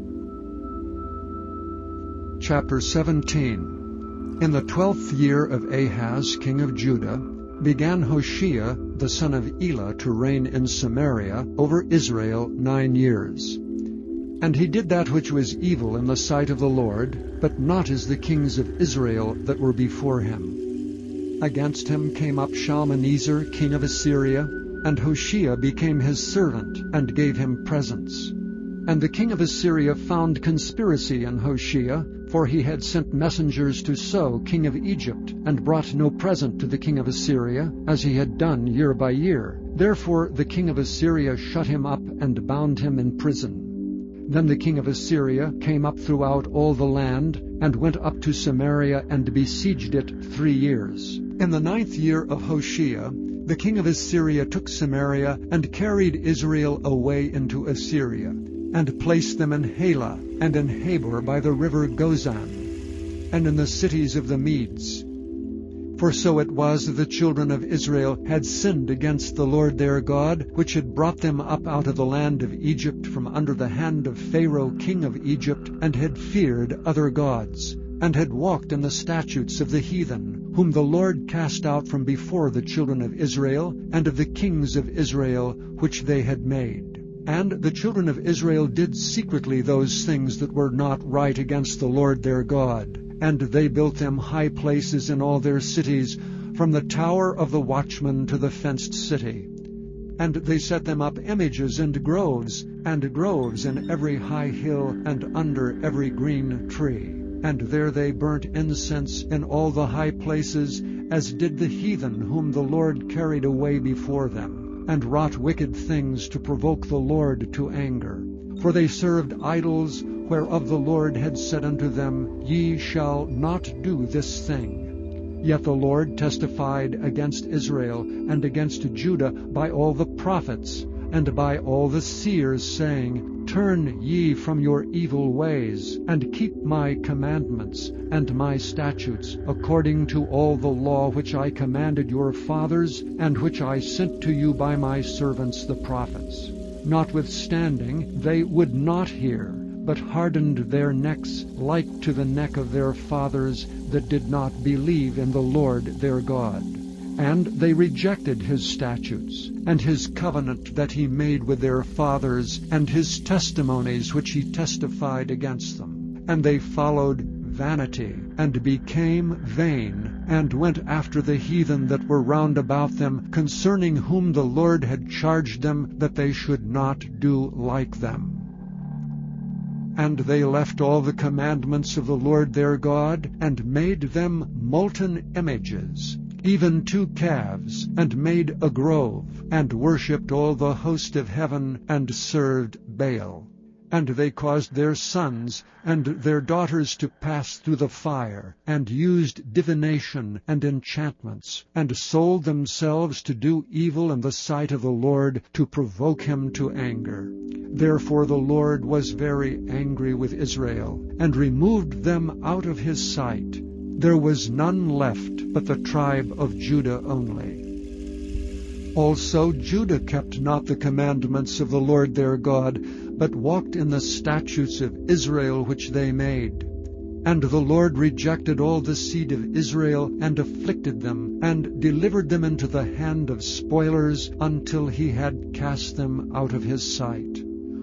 Chapter 17. In the 12th year of Ahaz king of Judah, began Hoshea the son of Elah to reign in Samaria over Israel 9 years. And he did that which was evil in the sight of the Lord, but not as the kings of Israel that were before him. Against him came up Shalmaneser king of Assyria, and Hoshea became his servant, and gave him presents. And the king of Assyria found conspiracy in Hoshea, for he had sent messengers to So king of Egypt, and brought no present to the king of Assyria, as he had done year by year. Therefore the king of Assyria shut him up, and bound him in prison. Then the king of Assyria came up throughout all the land, and went up to Samaria, and besieged it 3 years. In the 9th year of Hoshea, the king of Assyria took Samaria, and carried Israel away into Assyria, and placed them in Halah, and in Habor by the river Gozan, and in the cities of the Medes. For so it was that the children of Israel had sinned against the Lord their God, which had brought them up out of the land of Egypt from under the hand of Pharaoh king of Egypt, and had feared other gods, and had walked in the statutes of the heathen, whom the Lord cast out from before the children of Israel, and of the kings of Israel which they had made. And the children of Israel did secretly those things that were not right against the Lord their God. And they built them high places in all their cities, from the tower of the watchman to the fenced city. And they set them up images and groves in every high hill, and under every green tree. And there they burnt incense in all the high places, as did the heathen whom the Lord carried away before them, and wrought wicked things to provoke the Lord to anger. For they served idols, whereof the Lord had said unto them, Ye shall not do this thing. Yet the Lord testified against Israel and against Judah by all the prophets, and by all the seers, saying, Turn ye from your evil ways, and keep my commandments and my statutes, according to all the law which I commanded your fathers, and which I sent to you by my servants the prophets. Notwithstanding, they would not hear, but hardened their necks like to the neck of their fathers that did not believe in the Lord their God. And they rejected his statutes, and his covenant that he made with their fathers, and his testimonies which he testified against them. And they followed vanity, and became vain, and went after the heathen that were round about them, concerning whom the Lord had charged them that they should not do like them. And they left all the commandments of the Lord their God, and made them molten images, even 2 calves, and made a grove, and worshipped all the host of heaven, and served Baal. And they caused their sons and their daughters to pass through the fire, and used divination and enchantments, and sold themselves to do evil in the sight of the Lord, to provoke him to anger. Therefore the Lord was very angry with Israel, and removed them out of his sight. There was none left but the tribe of Judah only. Also Judah kept not the commandments of the Lord their God, but walked in the statutes of Israel which they made. And the Lord rejected all the seed of Israel, and afflicted them, and delivered them into the hand of spoilers, until he had cast them out of his sight.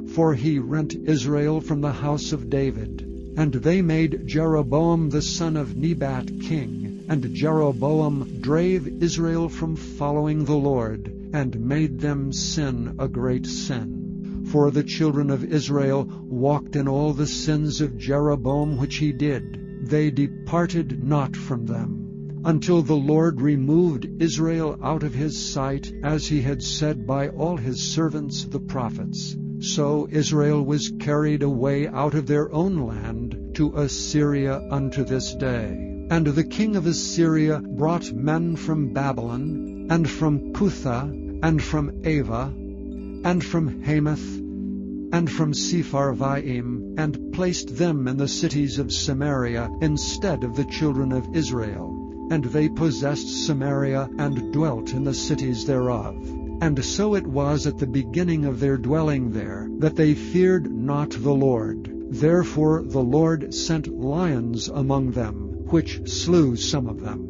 For he rent Israel from the house of David. And they made Jeroboam the son of Nebat king, and Jeroboam drave Israel from following the Lord, and made them sin a great sin. For the children of Israel walked in all the sins of Jeroboam which he did. They departed not from them, until the Lord removed Israel out of his sight, as he had said by all his servants the prophets. So Israel was carried away out of their own land to Assyria unto this day. And the king of Assyria brought men from Babylon, and from Cutha, and from Ava, and from Hamath, and from Sepharvaim, and placed them in the cities of Samaria instead of the children of Israel. And they possessed Samaria, and dwelt in the cities thereof. And so it was at the beginning of their dwelling there, that they feared not the Lord. Therefore the Lord sent lions among them, which slew some of them.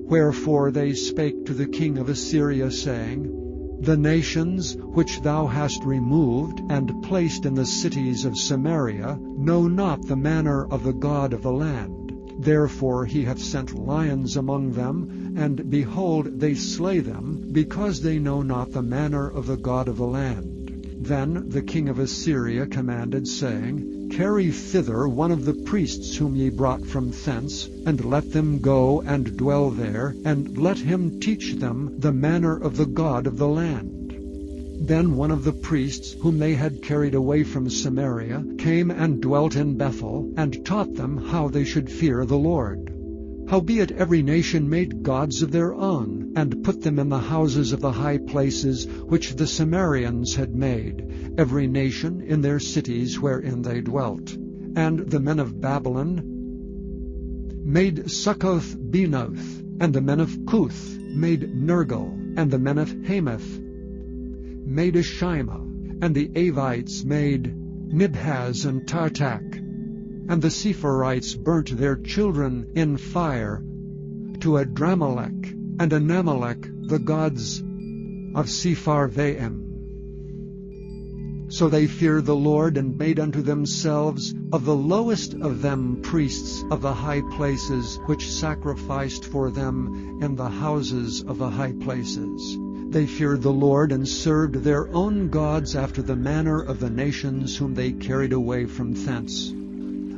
Wherefore they spake to the king of Assyria, saying, The nations which thou hast removed, and placed in the cities of Samaria, know not the manner of the God of the land. Therefore he hath sent lions among them, and behold, they slay them, because they know not the manner of the God of the land. Then the king of Assyria commanded, saying, Carry thither one of the priests whom ye brought from thence, and let them go and dwell there, and let him teach them the manner of the God of the land. Then one of the priests, whom they had carried away from Samaria, came and dwelt in Bethel, and taught them how they should fear the Lord. Howbeit every nation made gods of their own, and put them in the houses of the high places which the Samaritans had made, every nation in their cities wherein they dwelt. And the men of Babylon made Succoth-Benoth, and the men of Cuth made Nergal, and the men of Hamath made Ashima, and the Avites made Nibhaz and Tartak. And the Sephirites burnt their children in fire to Adramelech and Anamelech, the gods of Sepharvaim. So they feared the Lord, and made unto themselves of the lowest of them priests of the high places, which sacrificed for them in the houses of the high places. They feared the Lord, and served their own gods after the manner of the nations whom they carried away from thence.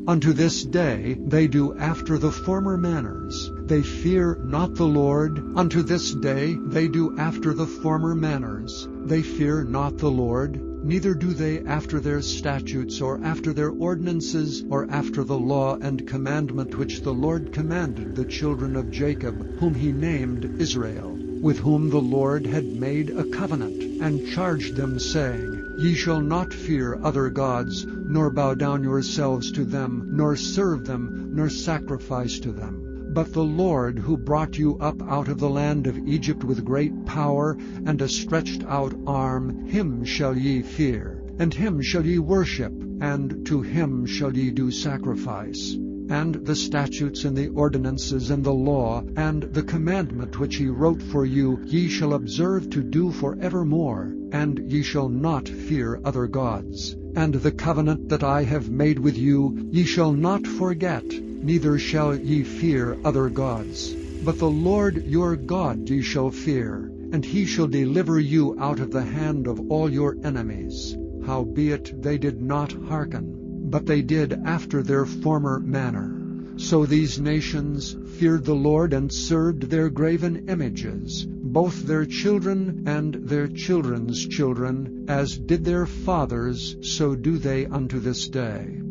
Unto this day they do after the former manners. They fear not the Lord. Unto this day they do after the former manners. They fear not the Lord, neither do they after their statutes, or after their ordinances, or after the law and commandment which the Lord commanded the children of Jacob, whom he named Israel, with whom the Lord had made a covenant, and charged them, saying, Ye shall not fear other gods, nor bow down yourselves to them, nor serve them, nor sacrifice to them. But the Lord, who brought you up out of the land of Egypt with great power and a stretched out arm, him shall ye fear. and him shall ye worship, and to him shall ye do sacrifice. And the statutes and the ordinances and the law and the commandment which he wrote for you ye shall observe to do for evermore, and ye shall not fear other gods. And the covenant that I have made with you ye shall not forget, neither shall ye fear other gods. But the Lord your God ye shall fear, and he shall deliver you out of the hand of all your enemies. Howbeit they did not hearken, but they did after their former manner. So these nations feared the Lord and served their graven images, both their children and their children's children, as did their fathers, so do they unto this day.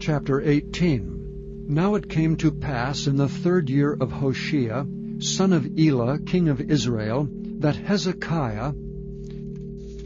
Chapter 18. Now it came to pass in the 3rd year of Hoshea, son of Elah, king of Israel, that Hezekiah,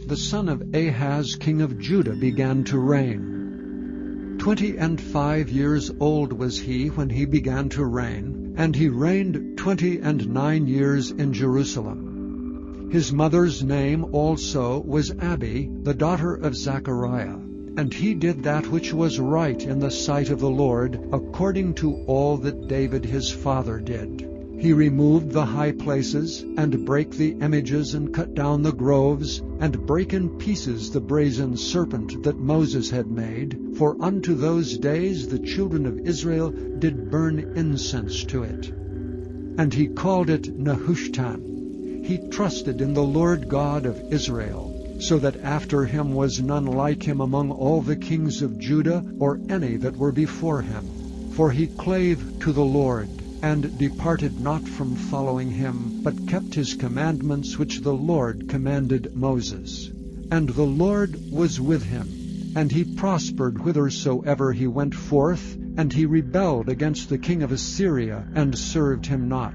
the son of Ahaz, king of Judah, began to reign. 25 years old was he when he began to reign, and he reigned 29 years in Jerusalem. His mother's name also was Abi, the daughter of Zechariah. And he did that which was right in the sight of the Lord, according to all that David his father did. He removed the high places, and brake the images, and cut down the groves, and brake in pieces the brazen serpent that Moses had made. For unto those days the children of Israel did burn incense to it. And he called it Nehushtan. He trusted in the Lord God of Israel, so that after him was none like him among all the kings of Judah, or any that were before him. For he clave to the Lord, and departed not from following him, but kept his commandments which the Lord commanded Moses. And the Lord was with him, and he prospered whithersoever he went forth, and he rebelled against the king of Assyria, and served him not.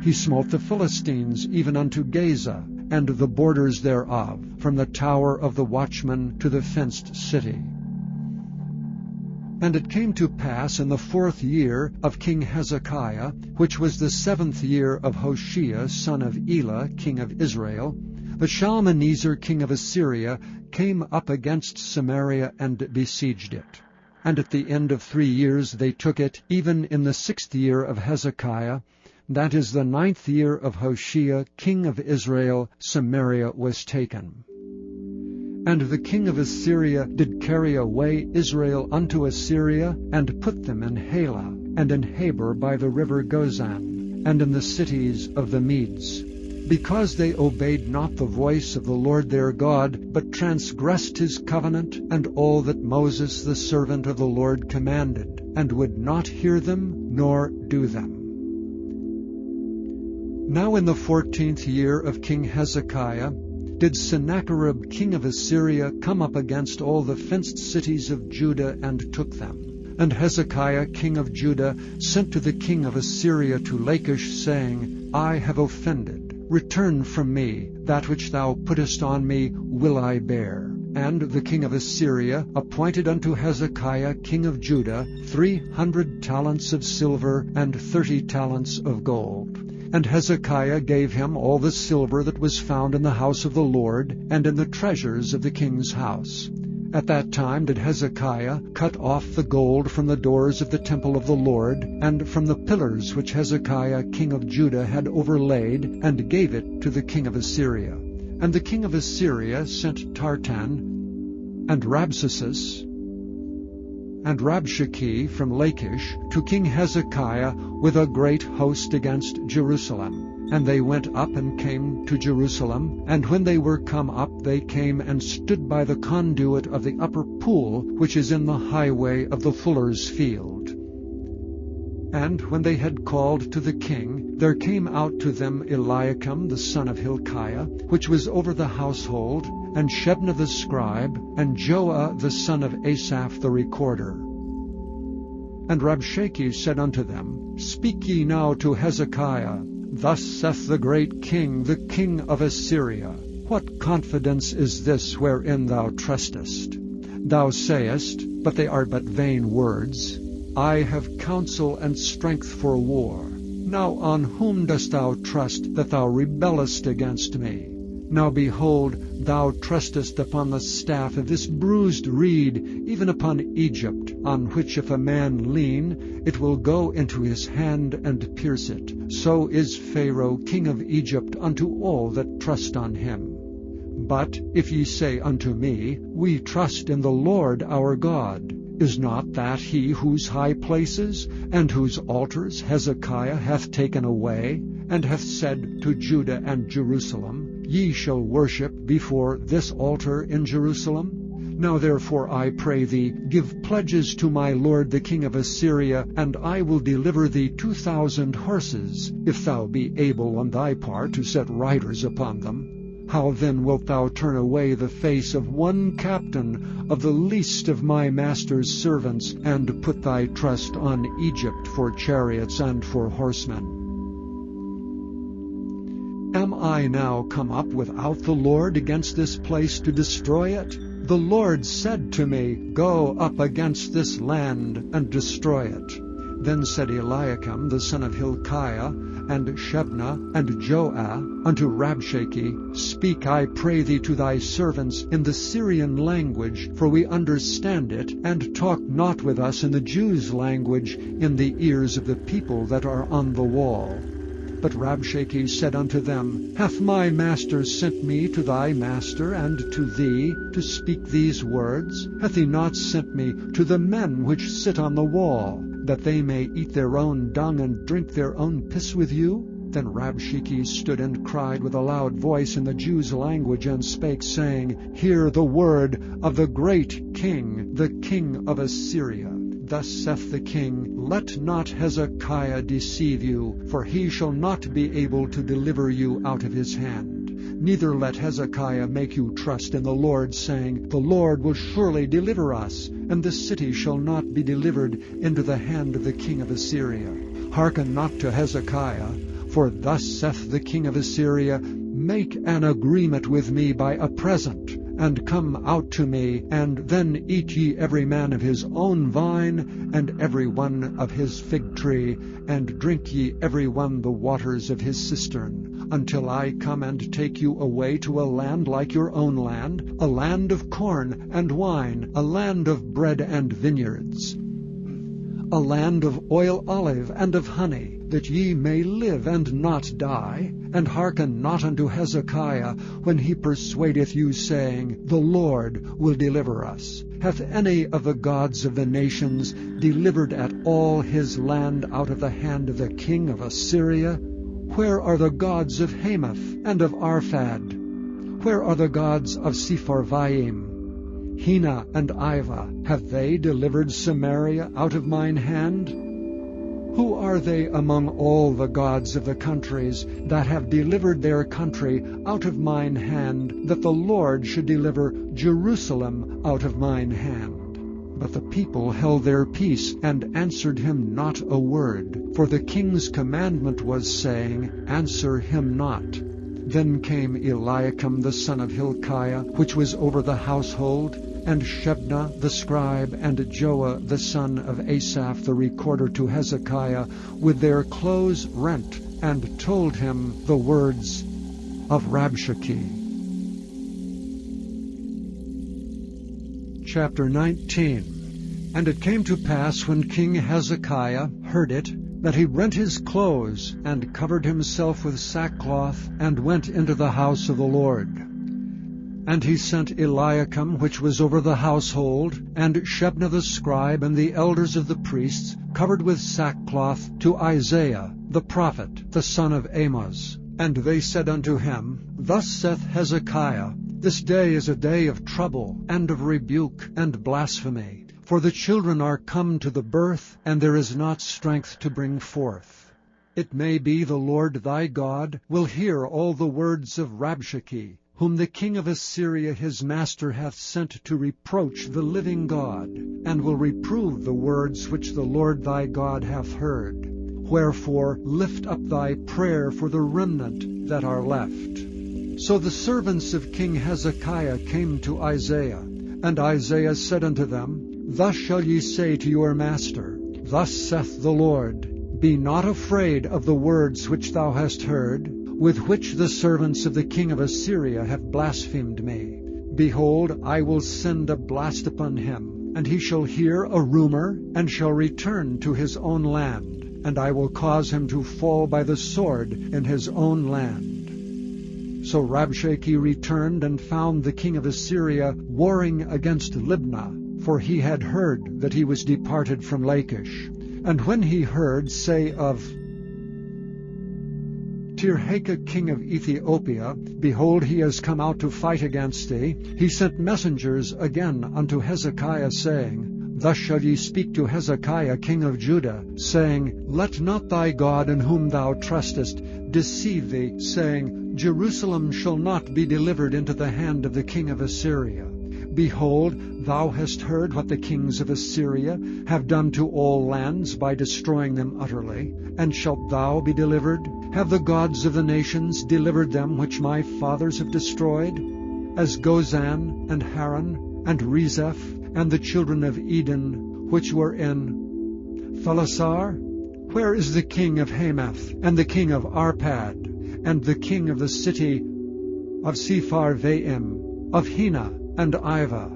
He smote the Philistines even unto Gaza, and the borders thereof, from the tower of the watchman to the fenced city. And it came to pass in the 4th year of King Hezekiah, which was the 7th year of Hoshea son of Elah, king of Israel, that Shalmaneser king of Assyria came up against Samaria and besieged it. And at the end of 3 years they took it, even in the 6th year of Hezekiah, that is the 9th year of Hoshea king of Israel, Samaria was taken. And the king of Assyria did carry away Israel unto Assyria, and put them in Halah, and in Habor by the river Gozan, and in the cities of the Medes, because they obeyed not the voice of the Lord their God, but transgressed his covenant, and all that Moses the servant of the Lord commanded, and would not hear them, nor do them. Now in the 14th year of King Hezekiah did Sennacherib king of Assyria come up against all the fenced cities of Judah, and took them. And Hezekiah king of Judah sent to the king of Assyria to Lachish, saying, I have offended. Return from me. That which thou puttest on me will I bear. And the king of Assyria appointed unto Hezekiah king of Judah 300 talents of silver and 30 talents of gold. And Hezekiah gave him all the silver that was found in the house of the Lord, and in the treasures of the king's house. At that time did Hezekiah cut off the gold from the doors of the temple of the Lord, and from the pillars which Hezekiah king of Judah had overlaid, and gave it to the king of Assyria. And the king of Assyria sent Tartan, and Rabsaces, and Rabshakeh from Lachish to King Hezekiah with a great host against Jerusalem. And they went up and came to Jerusalem, and when they were come up, they came and stood by the conduit of the upper pool, which is in the highway of the fuller's field. And when they had called to the king, there came out to them Eliakim the son of Hilkiah, which was over the household, and Shebna the scribe, and Joah the son of Asaph the recorder. And Rabshakeh said unto them, Speak ye now to Hezekiah, Thus saith the great king, the king of Assyria, What confidence is this wherein thou trustest? Thou sayest, but they are but vain words, I have counsel and strength for war. Now on whom dost thou trust that thou rebellest against me? Now behold, thou trustest upon the staff of this bruised reed, even upon Egypt, on which if a man lean, it will go into his hand and pierce it. So is Pharaoh king of Egypt unto all that trust on him. But if ye say unto me, We trust in the Lord our God, is not that he whose high places and whose altars Hezekiah hath taken away, and hath said to Judah and Jerusalem, Ye shall worship before this altar in Jerusalem? Now therefore I pray thee, give pledges to my lord the king of Assyria, and I will deliver thee 2,000 horses, if thou be able on thy part to set riders upon them. How then wilt thou turn away the face of one captain of the least of my master's servants, and put thy trust on Egypt for chariots and for horsemen? Am I now come up without the Lord against this place to destroy it? The Lord said to me, Go up against this land and destroy it. Then said Eliakim the son of Hilkiah, and Shebna, and Joah, unto Rabshakeh, Speak, I pray thee, to thy servants in the Syrian language, for we understand it, and talk not with us in the Jews' language in the ears of the people that are on the wall. But Rabshakeh said unto them, Hath my master sent me to thy master and to thee to speak these words? Hath he not sent me to the men which sit on the wall, that they may eat their own dung and drink their own piss with you? Then Rabshakeh stood and cried with a loud voice in the Jews' language, and spake, saying, Hear the word of the great king, the king of Assyria. Thus saith the king, Let not Hezekiah deceive you, for he shall not be able to deliver you out of his hand. Neither let Hezekiah make you trust in the Lord, saying, The Lord will surely deliver us, and the city shall not be delivered into the hand of the king of Assyria. Hearken not to Hezekiah, for thus saith the king of Assyria, Make an agreement with me by a present, and come out to me, and then eat ye every man of his own vine, and every one of his fig tree, and drink ye every one the waters of his cistern, until I come and take you away to a land like your own land, a land of corn and wine, a land of bread and vineyards, a land of oil olive and of honey, that ye may live and not die. And hearken not unto Hezekiah when he persuadeth you, saying, The Lord will deliver us. Hath any of the gods of the nations delivered at all his land out of the hand of the king of Assyria? Where are the gods of Hamath and of Arphad? Where are the gods of Sepharvaim? Hena and Ivah, have they delivered Samaria out of mine hand? Who are they among all the gods of the countries that have delivered their country out of mine hand, that the Lord should deliver Jerusalem out of mine hand? But the people held their peace, and answered him not a word. For the king's commandment was, saying, Answer him not. Then came Eliakim the son of Hilkiah, which was over the household, and Shebna the scribe, and Joah the son of Asaph the recorder, to Hezekiah, with their clothes rent, and told him the words of Rabshakeh. Chapter 19. And it came to pass, when King Hezekiah heard it, that he rent his clothes, and covered himself with sackcloth, and went into the house of the Lord. And he sent Eliakim, which was over the household, and Shebna the scribe, and the elders of the priests, covered with sackcloth, to Isaiah the prophet, the son of Amoz. And they said unto him, Thus saith Hezekiah, This day is a day of trouble, and of rebuke, and blasphemy. For the children are come to the birth, and there is not strength to bring forth. It may be the Lord thy God will hear all the words of Rabshakeh, whom the king of Assyria his master hath sent to reproach the living God, and will reprove the words which the Lord thy God hath heard. Wherefore lift up thy prayer for the remnant that are left. So the servants of King Hezekiah came to Isaiah, and Isaiah said unto them, Thus shall ye say to your master, Thus saith the Lord, Be not afraid of the words which thou hast heard. with which the servants of the king of Assyria have blasphemed me. Behold, I will send a blast upon him, and he shall hear a rumor, and shall return to his own land, and I will cause him to fall by the sword in his own land. So Rabshakeh returned and found the king of Assyria warring against Libnah, for he had heard that he was departed from Lachish. And when he heard say of Tirhakah king of Ethiopia, behold, he has come out to fight against thee, he sent messengers again unto Hezekiah, saying, Thus shall ye speak to Hezekiah king of Judah, saying, Let not thy God in whom thou trustest deceive thee, saying, Jerusalem shall not be delivered into the hand of the king of Assyria. Behold, thou hast heard what the kings of Assyria have done to all lands by destroying them utterly. And shalt thou be delivered? Have the gods of the nations delivered them which my fathers have destroyed? As Gozan and Haran and Rezeph and the children of Eden which were in Thalasar? Where is the king of Hamath and the king of Arpad and the king of the city of Sepharvaim, of Hena and Iva?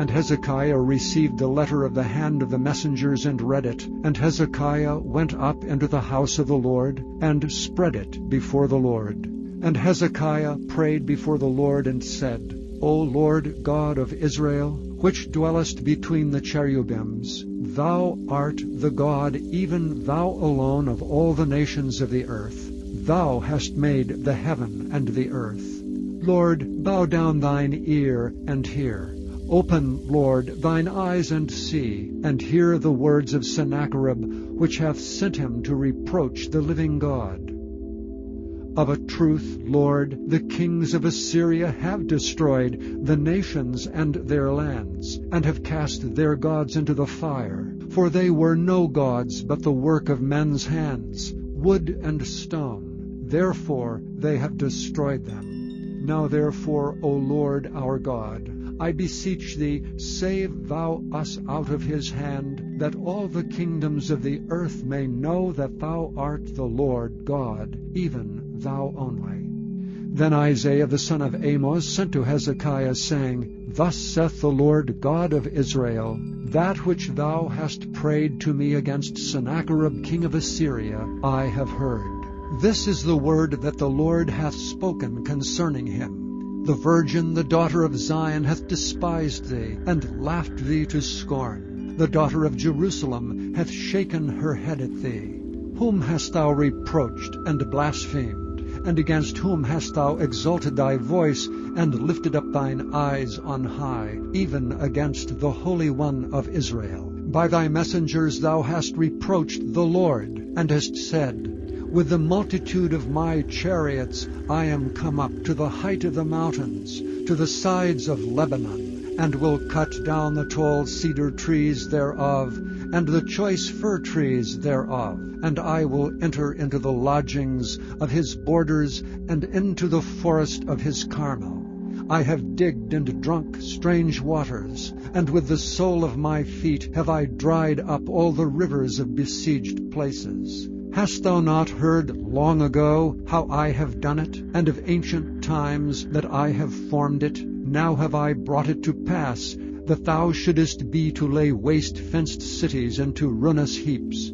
And Hezekiah received the letter of the hand of the messengers and read it. And Hezekiah went up into the house of the Lord, and spread it before the Lord. And Hezekiah prayed before the Lord, and said, O Lord God of Israel, which dwellest between the cherubims, thou art the God, even thou alone of all the nations of the earth. Thou hast made the heaven and the earth. Lord, bow down thine ear and hear. Open, Lord, thine eyes and see, and hear the words of Sennacherib, which hath sent him to reproach the living God. Of a truth, Lord, the kings of Assyria have destroyed the nations and their lands, and have cast their gods into the fire. For they were no gods, but the work of men's hands, wood and stone. Therefore they have destroyed them. Now therefore, O Lord our God, I beseech thee, save thou us out of his hand, that all the kingdoms of the earth may know that thou art the Lord God, even thou only. Then Isaiah the son of Amoz sent to Hezekiah, saying, Thus saith the Lord God of Israel, That which thou hast prayed to me against Sennacherib king of Assyria, I have heard. This is the word that the Lord hath spoken concerning him. The virgin, the daughter of Zion, hath despised thee, and laughed thee to scorn. The daughter of Jerusalem hath shaken her head at thee. Whom hast thou reproached and blasphemed? And against whom hast thou exalted thy voice, and lifted up thine eyes on high, even against the Holy One of Israel? By thy messengers thou hast reproached the Lord, and hast said, With the multitude of my chariots I am come up to the height of the mountains, to the sides of Lebanon, and will cut down the tall cedar trees thereof, and the choice fir trees thereof. And I will enter into the lodgings of his borders, and into the forest of his Carmel. I have digged and drunk strange waters, and with the sole of my feet have I dried up all the rivers of besieged places. Hast thou not heard long ago how I have done it, and of ancient times that I have formed it? Now have I brought it to pass, that thou shouldest be to lay waste fenced cities into ruinous heaps.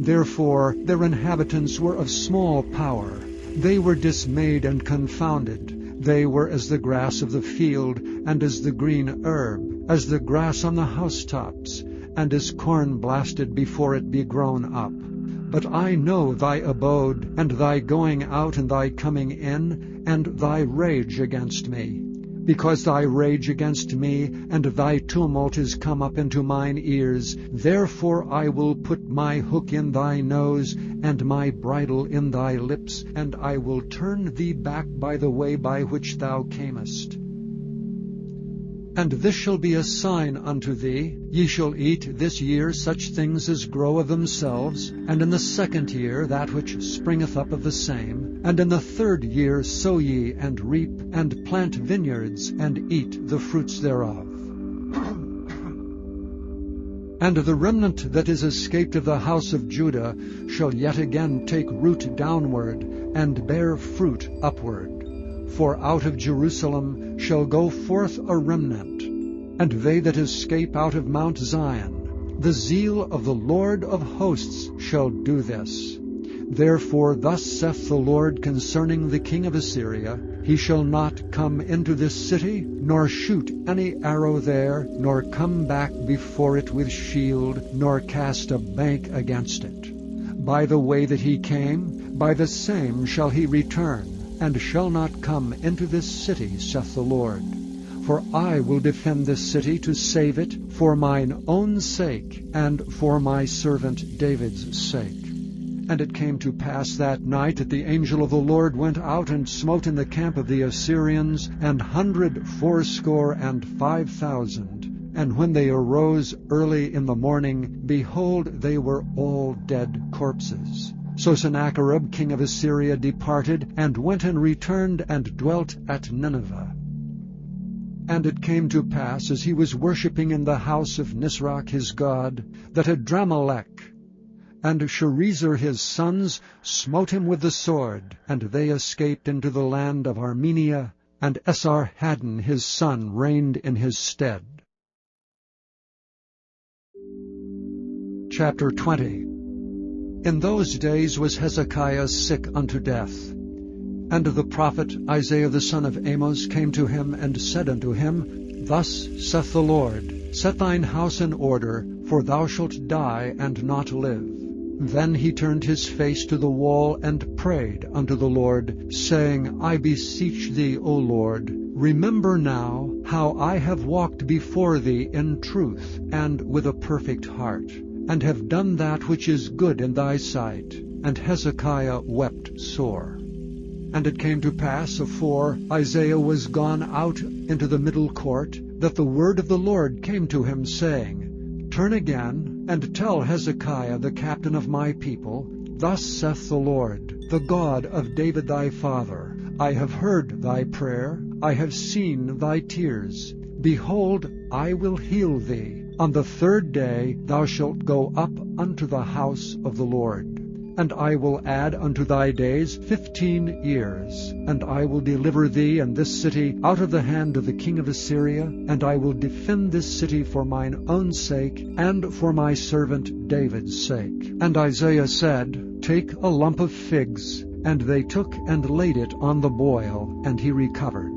Therefore their inhabitants were of small power. They were dismayed and confounded. They were as the grass of the field, and as the green herb, as the grass on the housetops, and as corn blasted before it be grown up. But I know thy abode, and thy going out and thy coming in, and thy rage against me. Because thy rage against me, and thy tumult is come up into mine ears, therefore I will put my hook in thy nose, and my bridle in thy lips, and I will turn thee back by the way by which thou camest. And this shall be a sign unto thee, ye shall eat this year such things as grow of themselves, and in the second year that which springeth up of the same, and in the third year sow ye, and reap, and plant vineyards, and eat the fruits thereof. And the remnant that is escaped of the house of Judah shall yet again take root downward, and bear fruit upward. For out of Jerusalem shall go forth a remnant, and they that escape out of Mount Zion. The zeal of the Lord of hosts shall do this. Therefore thus saith the Lord concerning the king of Assyria, He shall not come into this city, nor shoot any arrow there, nor come back before it with shield, nor cast a bank against it. By the way that he came, by the same shall he return, and shall not come into this city, saith the Lord. For I will defend this city to save it, for mine own sake, and for my servant David's sake. And it came to pass that night that the angel of the Lord went out and smote in the camp of the Assyrians 185,000. And when they arose early in the morning, behold, they were all dead corpses. So Sennacherib king of Assyria departed, and went and returned, and dwelt at Nineveh. And it came to pass, as he was worshipping in the house of Nisroch his god, that Adramelech and Sharezer his sons smote him with the sword, and they escaped into the land of Armenia, and Esarhaddon his son reigned in his stead. Chapter 20. In those days was Hezekiah sick unto death. And the prophet Isaiah the son of Amoz came to him, and said unto him, Thus saith the Lord, Set thine house in order, for thou shalt die and not live. Then he turned his face to the wall, and prayed unto the Lord, saying, I beseech thee, O Lord, remember now how I have walked before thee in truth, and with a perfect heart, and have done that which is good in thy sight. And Hezekiah wept sore. And it came to pass, afore Isaiah was gone out into the middle court, that the word of the Lord came to him, saying, Turn again, and tell Hezekiah the captain of my people, Thus saith the Lord, the God of David thy father, I have heard thy prayer, I have seen thy tears. Behold, I will heal thee. On the third day thou shalt go up unto the house of the Lord. And I will add unto thy days 15 years, and I will deliver thee and this city out of the hand of the king of Assyria, and I will defend this city for mine own sake, and for my servant David's sake. And Isaiah said, Take a lump of figs. And they took and laid it on the boil, and he recovered.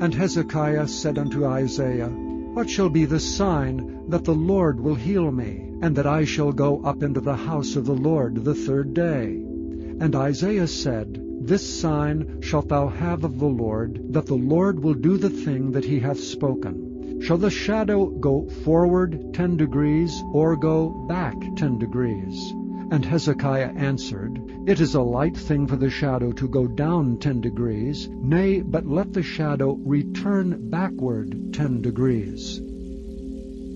And Hezekiah said unto Isaiah, What shall be the sign that the Lord will heal me, and that I shall go up into the house of the Lord the third day? And Isaiah said, This sign shalt thou have of the Lord, that the Lord will do the thing that he hath spoken. Shall the shadow go forward 10 degrees, or go back 10 degrees? And Hezekiah answered, It is a light thing for the shadow to go down 10 degrees, nay, but let the shadow return backward 10 degrees.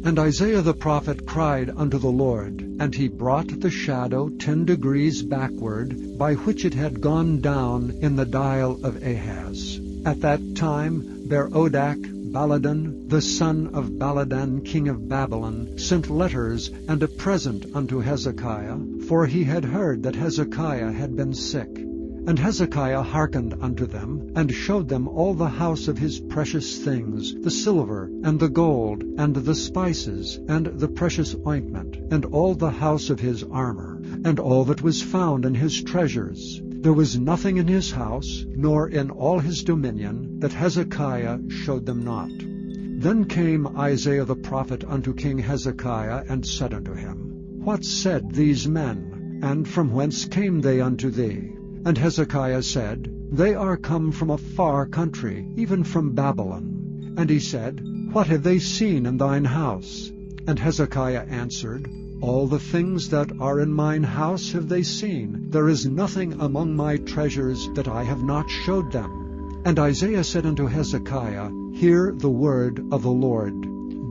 And Isaiah the prophet cried unto the Lord, and he brought the shadow 10 degrees backward, by which it had gone down in the dial of Ahaz. At that time Berodach Baladan, the son of Baladan king of Babylon, sent letters and a present unto Hezekiah, for he had heard that Hezekiah had been sick. And Hezekiah hearkened unto them, and showed them all the house of his precious things, the silver, and the gold, and the spices, and the precious ointment, and all the house of his armor, and all that was found in his treasures. There was nothing in his house, nor in all his dominion, that Hezekiah showed them not. Then came Isaiah the prophet unto King Hezekiah, and said unto him, What said these men, and from whence came they unto thee? And Hezekiah said, They are come from a far country, even from Babylon. And he said, What have they seen in thine house? And Hezekiah answered, All the things that are in mine house have they seen. There is nothing among my treasures that I have not showed them. And Isaiah said unto Hezekiah, Hear the word of the Lord.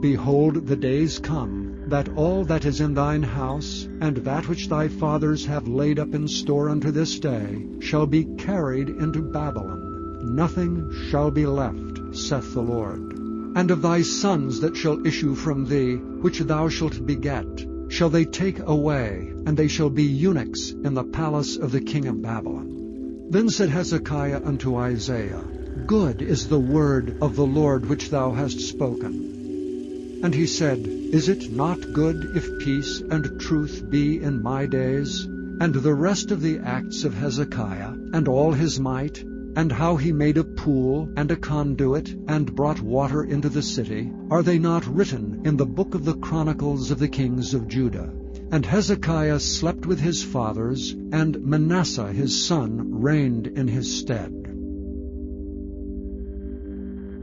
Behold, the days come, that all that is in thine house, and that which thy fathers have laid up in store unto this day, shall be carried into Babylon. Nothing shall be left, saith the Lord. And of thy sons that shall issue from thee, which thou shalt beget, shall they take away, and they shall be eunuchs in the palace of the king of Babylon. Then said Hezekiah unto Isaiah, Good is the word of the Lord which thou hast spoken. And he said, Is it not good if peace and truth be in my days? And the rest of the acts of Hezekiah, and all his might, and how he made a pool and a conduit, and brought water into the city, are they not written in the book of the Chronicles of the kings of Judah? And Hezekiah slept with his fathers, and Manasseh his son reigned in his stead.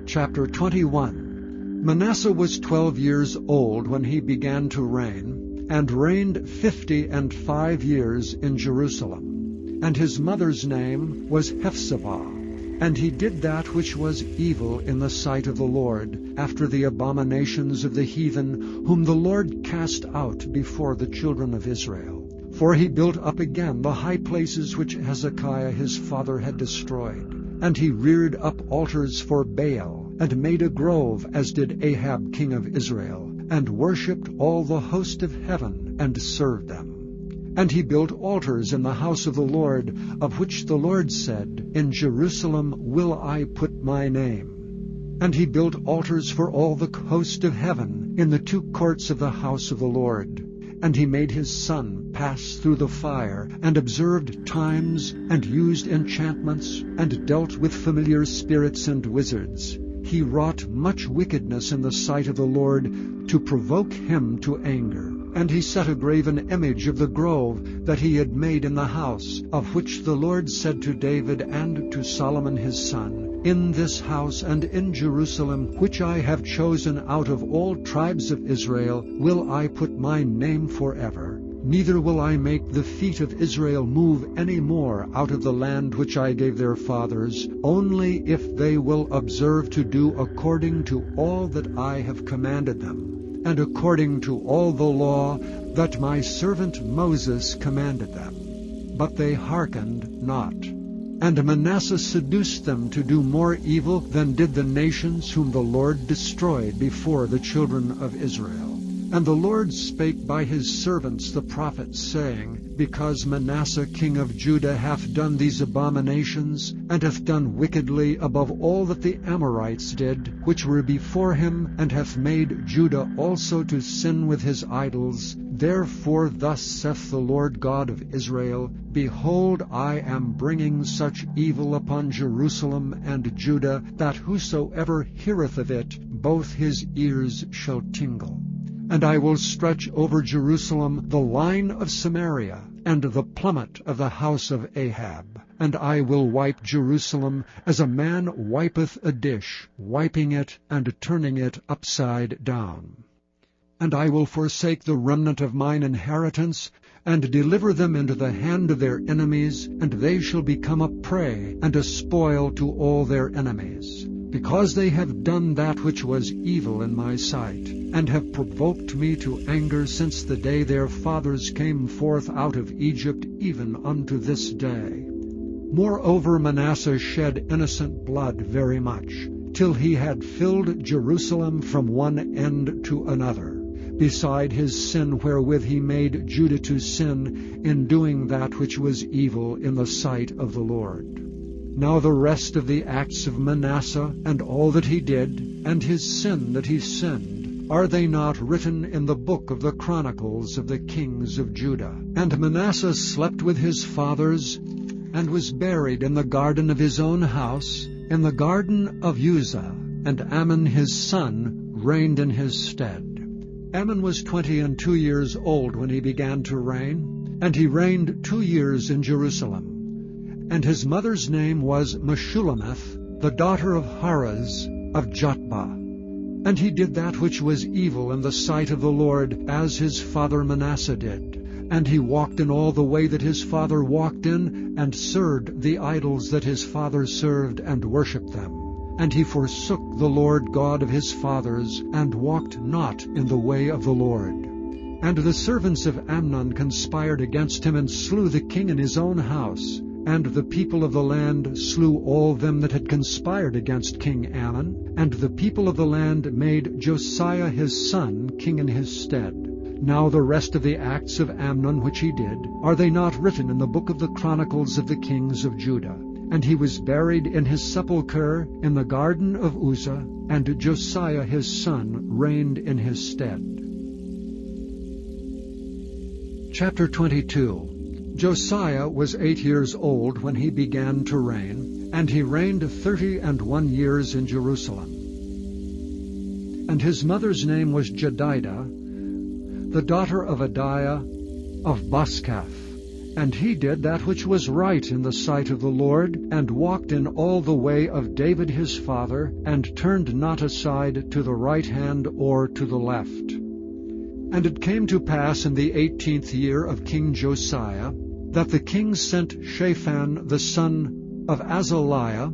Chapter 21. Manasseh was 12 years old when he began to reign, and reigned 55 years in Jerusalem. And his mother's name was Hephzibah. And he did that which was evil in the sight of the Lord, after the abominations of the heathen, whom the Lord cast out before the children of Israel. For he built up again the high places which Hezekiah his father had destroyed. And he reared up altars for Baal, and made a grove, as did Ahab king of Israel, and worshipped all the host of heaven, and served them. And he built altars in the house of the Lord, of which the Lord said, In Jerusalem will I put my name. And he built altars for all the host of heaven in the 2 courts of the house of the Lord. And he made his son pass through the fire, and observed times, and used enchantments, and dealt with familiar spirits and wizards. He wrought much wickedness in the sight of the Lord, to provoke him to anger. And he set a graven image of the grove that he had made in the house, of which the Lord said to David and to Solomon his son, In this house and in Jerusalem, which I have chosen out of all tribes of Israel, will I put my name forever. Neither will I make the feet of Israel move any more out of the land which I gave their fathers, only if they will observe to do according to all that I have commanded them, and according to all the law that my servant Moses commanded them. But they hearkened not. And Manasseh seduced them to do more evil than did the nations whom the Lord destroyed before the children of Israel. And the Lord spake by his servants the prophets, saying, Because Manasseh king of Judah hath done these abominations, and hath done wickedly above all that the Amorites did, which were before him, and hath made Judah also to sin with his idols, therefore thus saith the Lord God of Israel, Behold, I am bringing such evil upon Jerusalem and Judah, that whosoever heareth of it, both his ears shall tingle. And I will stretch over Jerusalem the line of Samaria, and the plummet of the house of Ahab. And I will wipe Jerusalem as a man wipeth a dish, wiping it and turning it upside down. And I will forsake the remnant of mine inheritance, and deliver them into the hand of their enemies, and they shall become a prey and a spoil to all their enemies. Because they have done that which was evil in my sight, and have provoked me to anger since the day their fathers came forth out of Egypt, even unto this day. Moreover, Manasseh shed innocent blood very much, till he had filled Jerusalem from one end to another, beside his sin wherewith he made Judah to sin, in doing that which was evil in the sight of the Lord. Now the rest of the acts of Manasseh, and all that he did, and his sin that he sinned, are they not written in the book of the Chronicles of the kings of Judah? And Manasseh slept with his fathers, and was buried in the garden of his own house, in the garden of Uzzah, and Amon his son reigned in his stead. Amon was 22 years old when he began to reign, and he reigned 2 years in Jerusalem. And his mother's name was Meshullemeth, the daughter of Haraz of Jotbah. And he did that which was evil in the sight of the Lord, as his father Manasseh did. And he walked in all the way that his father walked in, and served the idols that his father served, and worshipped them. And he forsook the Lord God of his fathers, and walked not in the way of the Lord. And the servants of Amnon conspired against him, and slew the king in his own house. And the people of the land slew all them that had conspired against King Ammon, and the people of the land made Josiah his son king in his stead. Now the rest of the acts of Amnon which he did, are they not written in the book of the Chronicles of the kings of Judah? And he was buried in his sepulchre in the garden of Uzzah, and Josiah his son reigned in his stead. Chapter 22. Josiah was 8 years old when he began to reign, and he reigned 31 years in Jerusalem. And his mother's name was Jedidah, the daughter of Adiah of Boskath. And he did that which was right in the sight of the Lord, and walked in all the way of David his father, and turned not aside to the right hand or to the left. And it came to pass in the 18th year of King Josiah, that the king sent Shaphan the son of Azaliah,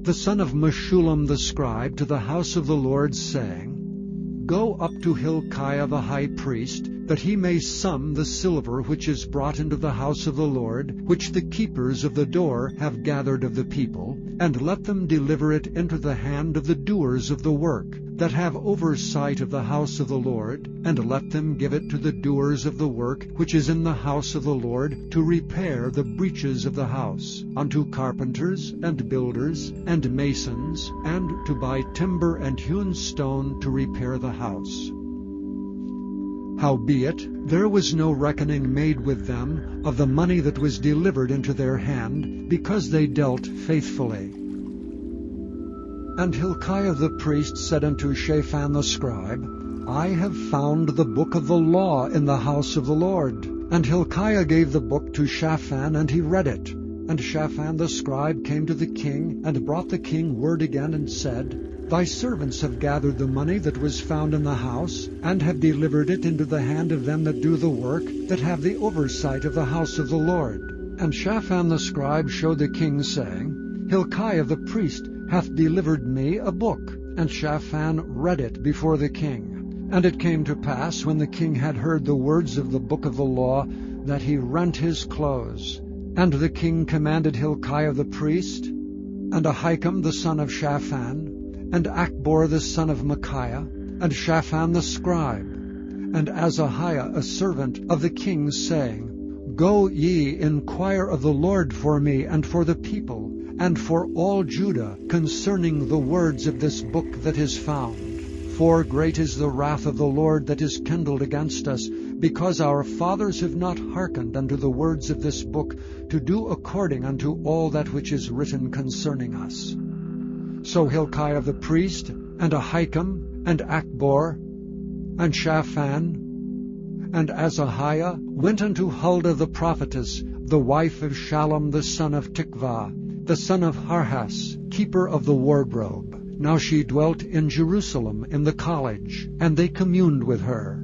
the son of Meshullam the scribe, to the house of the Lord, saying, Go up to Hilkiah the high priest, that he may sum the silver which is brought into the house of the Lord, which the keepers of the door have gathered of the people, and let them deliver it into the hand of the doers of the work, that have oversight of the house of the Lord, and let them give it to the doers of the work which is in the house of the Lord, to repair the breaches of the house, unto carpenters and builders and masons, and to buy timber and hewn stone to repair the house. Howbeit, there was no reckoning made with them of the money that was delivered into their hand, because they dealt faithfully. And Hilkiah the priest said unto Shaphan the scribe, I have found the book of the law in the house of the Lord. And Hilkiah gave the book to Shaphan, and he read it. And Shaphan the scribe came to the king, and brought the king word again, and said, Thy servants have gathered the money that was found in the house, and have delivered it into the hand of them that do the work, that have the oversight of the house of the Lord. And Shaphan the scribe showed the king, saying, Hilkiah the priest hath delivered me a book. And Shaphan read it before the king. And it came to pass, when the king had heard the words of the book of the law, that he rent his clothes. And the king commanded Hilkiah the priest, and Ahikam the son of Shaphan, and Achbor the son of Micaiah, and Shaphan the scribe, and Azahiah a servant of the king, saying, Go ye, inquire of the Lord for me, and for the people, and for all Judah, concerning the words of this book that is found. For great is the wrath of the Lord that is kindled against us, because our fathers have not hearkened unto the words of this book, to do according unto all that which is written concerning us. So Hilkiah the priest, and Ahikam, and Achbor, and Shaphan, and Azahiah went unto Huldah the prophetess, the wife of Shallum the son of Tikvah, the son of Harhas, keeper of the wardrobe. Now she dwelt in Jerusalem in the college, and they communed with her.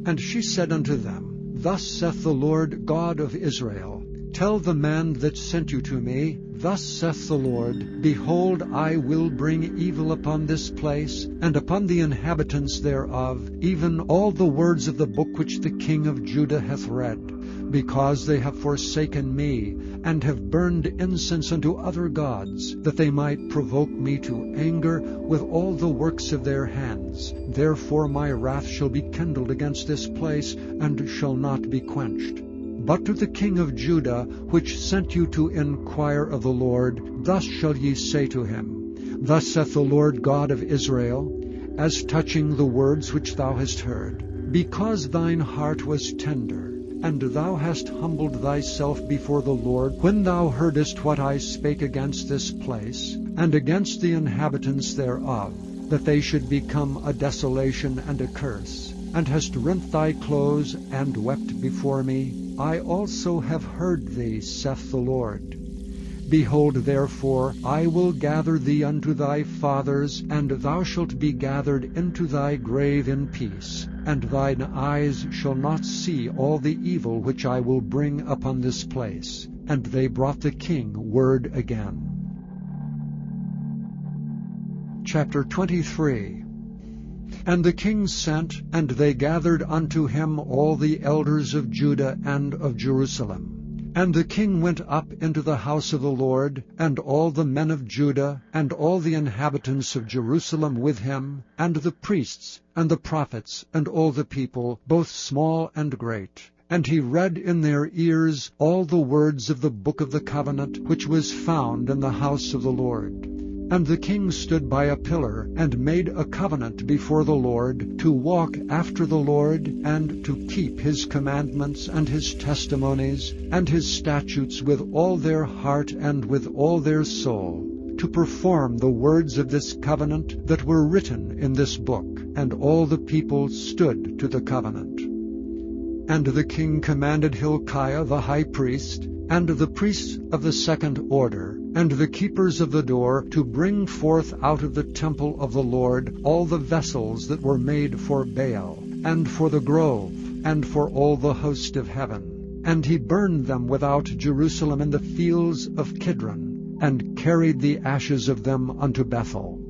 And she said unto them, Thus saith the Lord God of Israel, Tell the man that sent you to me, Thus saith the Lord, Behold, I will bring evil upon this place, and upon the inhabitants thereof, even all the words of the book which the king of Judah hath read, because they have forsaken me, and have burned incense unto other gods, that they might provoke me to anger with all the works of their hands. Therefore my wrath shall be kindled against this place, and shall not be quenched. But to the king of Judah, which sent you to inquire of the Lord, thus shall ye say to him, Thus saith the Lord God of Israel, as touching the words which thou hast heard, because thine heart was tender, and thou hast humbled thyself before the Lord, when thou heardest what I spake against this place, and against the inhabitants thereof, that they should become a desolation and a curse, and hast rent thy clothes, and wept before me, I also have heard thee, saith the Lord. Behold, therefore, I will gather thee unto thy fathers, and thou shalt be gathered into thy grave in peace, and thine eyes shall not see all the evil which I will bring upon this place. And they brought the king word again. Chapter 23. And the king sent, and they gathered unto him all the elders of Judah and of Jerusalem. And the king went up into the house of the Lord, and all the men of Judah, and all the inhabitants of Jerusalem with him, and the priests, and the prophets, and all the people, both small and great. And he read in their ears all the words of the book of the covenant, which was found in the house of the Lord. And the king stood by a pillar, and made a covenant before the Lord, to walk after the Lord, and to keep his commandments, and his testimonies, and his statutes with all their heart and with all their soul, to perform the words of this covenant that were written in this book. And all the people stood to the covenant. And the king commanded Hilkiah the high priest, and the priests of the second order, and the keepers of the door, to bring forth out of the temple of the Lord all the vessels that were made for Baal, and for the grove, and for all the host of heaven. And he burned them without Jerusalem in the fields of Kidron, and carried the ashes of them unto Bethel.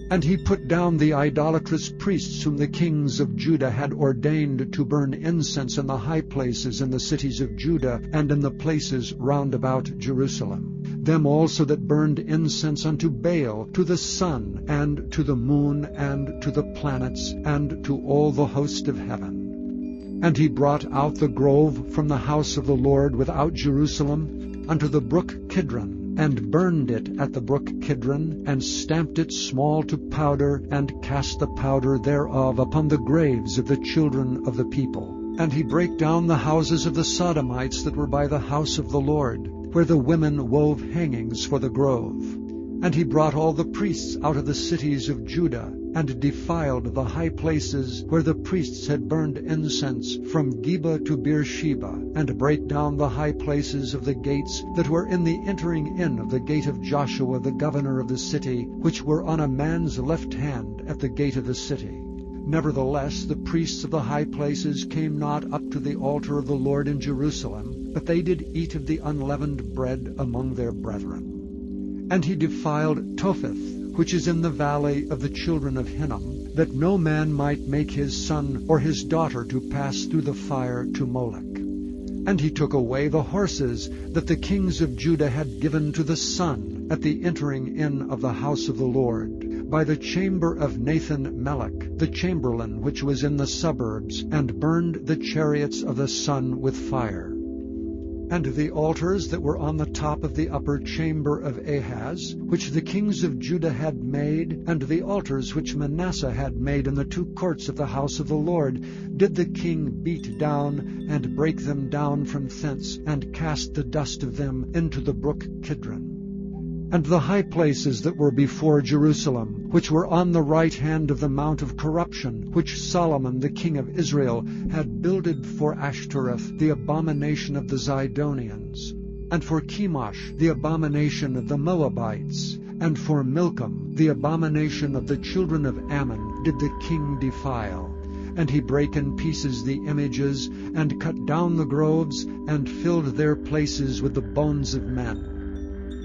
And he put down the idolatrous priests whom the kings of Judah had ordained to burn incense in the high places in the cities of Judah, and in the places round about Jerusalem. Them also that burned incense unto Baal, to the sun, and to the moon, and to the planets, and to all the host of heaven. And he brought out the grove from the house of the Lord without Jerusalem unto the brook Kidron, and burned it at the brook Kidron, and stamped it small to powder, and cast the powder thereof upon the graves of the children of the people. And he brake down the houses of the Sodomites that were by the house of the Lord, where the women wove hangings for the grove. And he brought all the priests out of the cities of Judah, and defiled the high places where the priests had burned incense, from Geba to Beersheba, and brake down the high places of the gates that were in the entering in of the gate of Joshua the governor of the city, which were on a man's left hand at the gate of the city. Nevertheless the priests of the high places came not up to the altar of the Lord in Jerusalem, but they did eat of the unleavened bread among their brethren. And he defiled Topheth, which is in the valley of the children of Hinnom, that no man might make his son or his daughter to pass through the fire to Molech. And he took away the horses that the kings of Judah had given to the sun at the entering in of the house of the Lord, by the chamber of Nathan-Melech, the chamberlain which was in the suburbs, and burned the chariots of the sun with fire. And the altars that were on the top of the upper chamber of Ahaz, which the kings of Judah had made, and the altars which Manasseh had made in the two courts of the house of the Lord, did the king beat down, and break them down from thence, and cast the dust of them into the brook Kidron. And the high places that were before Jerusalem, which were on the right hand of the mount of corruption, which Solomon the king of Israel had builded for Ashtoreth, the abomination of the Zidonians, and for Chemosh, the abomination of the Moabites, and for Milcom, the abomination of the children of Ammon, did the king defile. And he brake in pieces the images, and cut down the groves, and filled their places with the bones of men.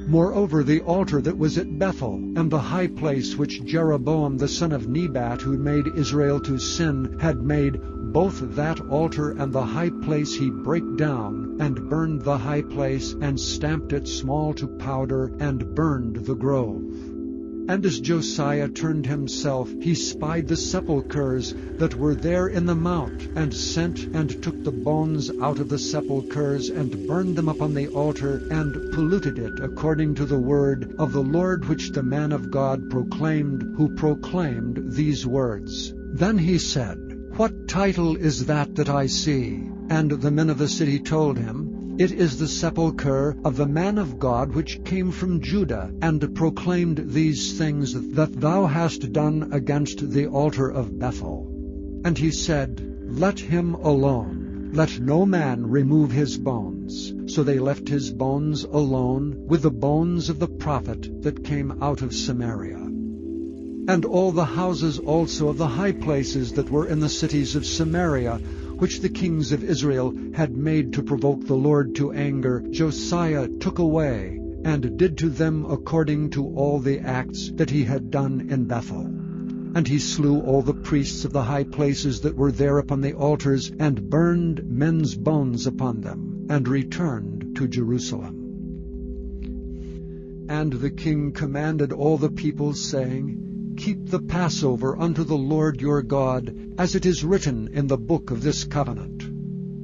Moreover, the altar that was at Bethel, and the high place which Jeroboam the son of Nebat, who made Israel to sin, had made, both that altar and the high place he brake down, and burned the high place, and stamped it small to powder, and burned the grove. And as Josiah turned himself, he spied the sepulchres that were there in the mount, and sent and took the bones out of the sepulchres, and burned them upon the altar, and polluted it according to the word of the Lord which the man of God proclaimed, who proclaimed these words. Then he said, What title is that I see? And the men of the city told him, It is the sepulchre of the man of God which came from Judah, and proclaimed these things that thou hast done against the altar of Bethel. And he said, Let him alone, let no man remove his bones. So they left his bones alone, with the bones of the prophet that came out of Samaria. And all the houses also of the high places that were in the cities of Samaria, which the kings of Israel had made to provoke the Lord to anger, Josiah took away, and did to them according to all the acts that he had done in Bethel. And he slew all the priests of the high places that were there upon the altars, and burned men's bones upon them, and returned to Jerusalem. And the king commanded all the people, saying, Keep the Passover unto the Lord your God, as it is written in the book of this covenant.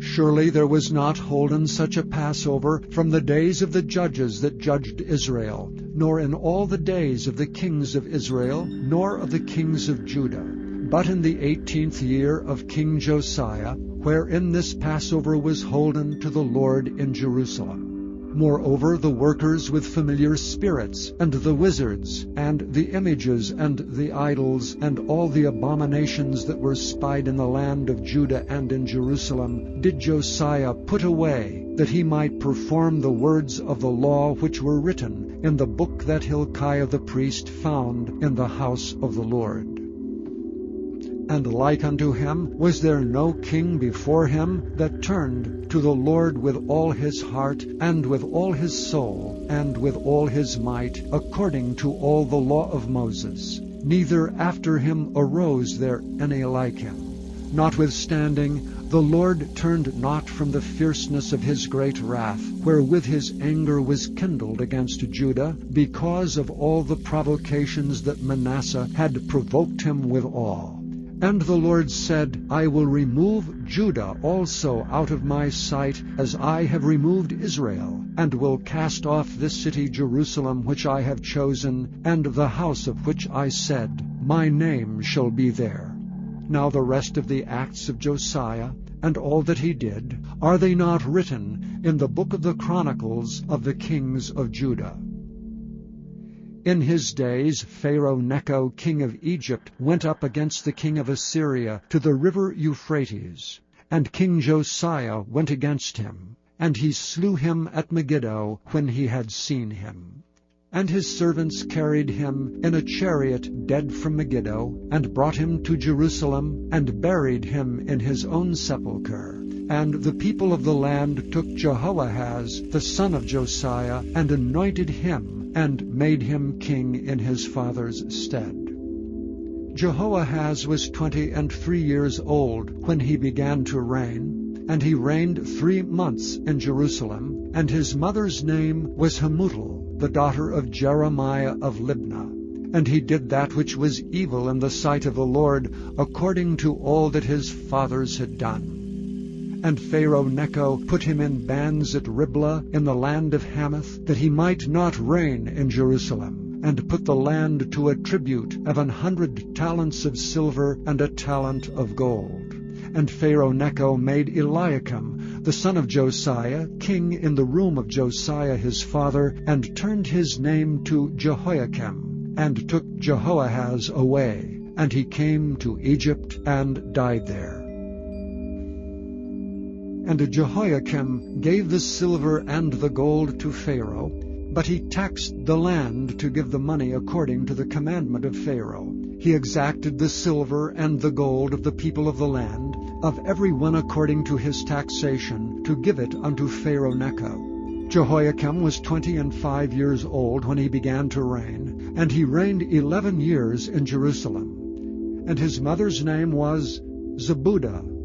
Surely there was not holden such a Passover from the days of the judges that judged Israel, nor in all the days of the kings of Israel, nor of the kings of Judah, but in the 18th year of King Josiah, wherein this Passover was holden to the Lord in Jerusalem. Moreover, the workers with familiar spirits, and the wizards, and the images, and the idols, and all the abominations that were spied in the land of Judah and in Jerusalem, did Josiah put away, that he might perform the words of the law which were written in the book that Hilkiah the priest found in the house of the Lord. And like unto him was there no king before him that turned to the Lord with all his heart, and with all his soul, and with all his might, according to all the law of Moses. Neither after him arose there any like him. Notwithstanding, the Lord turned not from the fierceness of his great wrath, wherewith his anger was kindled against Judah, because of all the provocations that Manasseh had provoked him withal. And the Lord said, I will remove Judah also out of my sight, as I have removed Israel, and will cast off this city Jerusalem which I have chosen, and the house of which I said, My name shall be there. Now the rest of the acts of Josiah, and all that he did, are they not written in the book of the Chronicles of the kings of Judah? In his days Pharaoh Necho, king of Egypt, went up against the king of Assyria to the river Euphrates. And King Josiah went against him, and he slew him at Megiddo when he had seen him. And his servants carried him in a chariot dead from Megiddo, and brought him to Jerusalem, and buried him in his own sepulchre. And the people of the land took Jehoahaz, the son of Josiah, and anointed him, and made him king in his father's stead. Jehoahaz was 23 years old when he began to reign, and he reigned 3 months in Jerusalem, and his mother's name was Hamutal, the daughter of Jeremiah of Libnah. And he did that which was evil in the sight of the Lord, according to all that his fathers had done. And Pharaoh Necho put him in bands at Riblah in the land of Hamath, that he might not reign in Jerusalem, and put the land to a tribute of 100 talents of silver and a talent of gold. And Pharaoh Necho made Eliakim, the son of Josiah, king in the room of Josiah his father, and turned his name to Jehoiakim, and took Jehoahaz away. And he came to Egypt and died there. And Jehoiakim gave the silver and the gold to Pharaoh, but he taxed the land to give the money according to the commandment of Pharaoh. He exacted the silver and the gold of the people of the land, of every one according to his taxation, to give it unto Pharaoh Necho. Jehoiakim was 25 years old when he began to reign, and he reigned 11 years in Jerusalem. And his mother's name was Zebudah,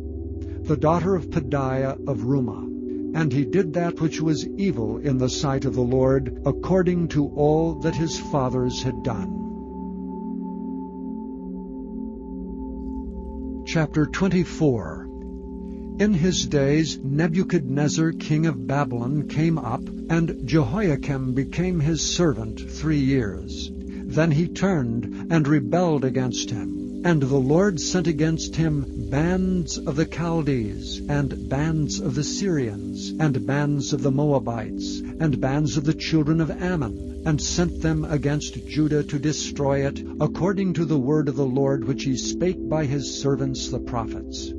the daughter of Pedaiah of Rumah. And he did that which was evil in the sight of the Lord, according to all that his fathers had done. Chapter 24. In his days Nebuchadnezzar king of Babylon came up, and Jehoiakim became his servant 3 years. Then he turned and rebelled against him. And the Lord sent against him bands of the Chaldees, and bands of the Syrians, and bands of the Moabites, and bands of the children of Ammon, and sent them against Judah to destroy it, according to the word of the Lord which he spake by his servants the prophets.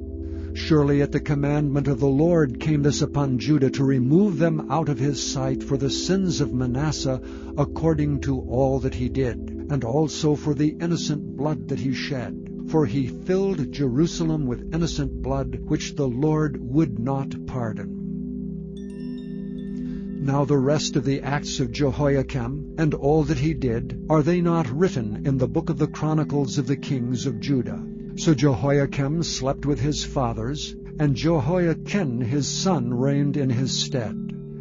Surely at the commandment of the Lord came this upon Judah, to remove them out of his sight for the sins of Manasseh, according to all that he did, and also for the innocent blood that he shed. For he filled Jerusalem with innocent blood, which the Lord would not pardon. Now the rest of the acts of Jehoiakim, and all that he did, are they not written in the book of the Chronicles of the kings of Judah? So Jehoiakim slept with his fathers, and Jehoiachin his son reigned in his stead.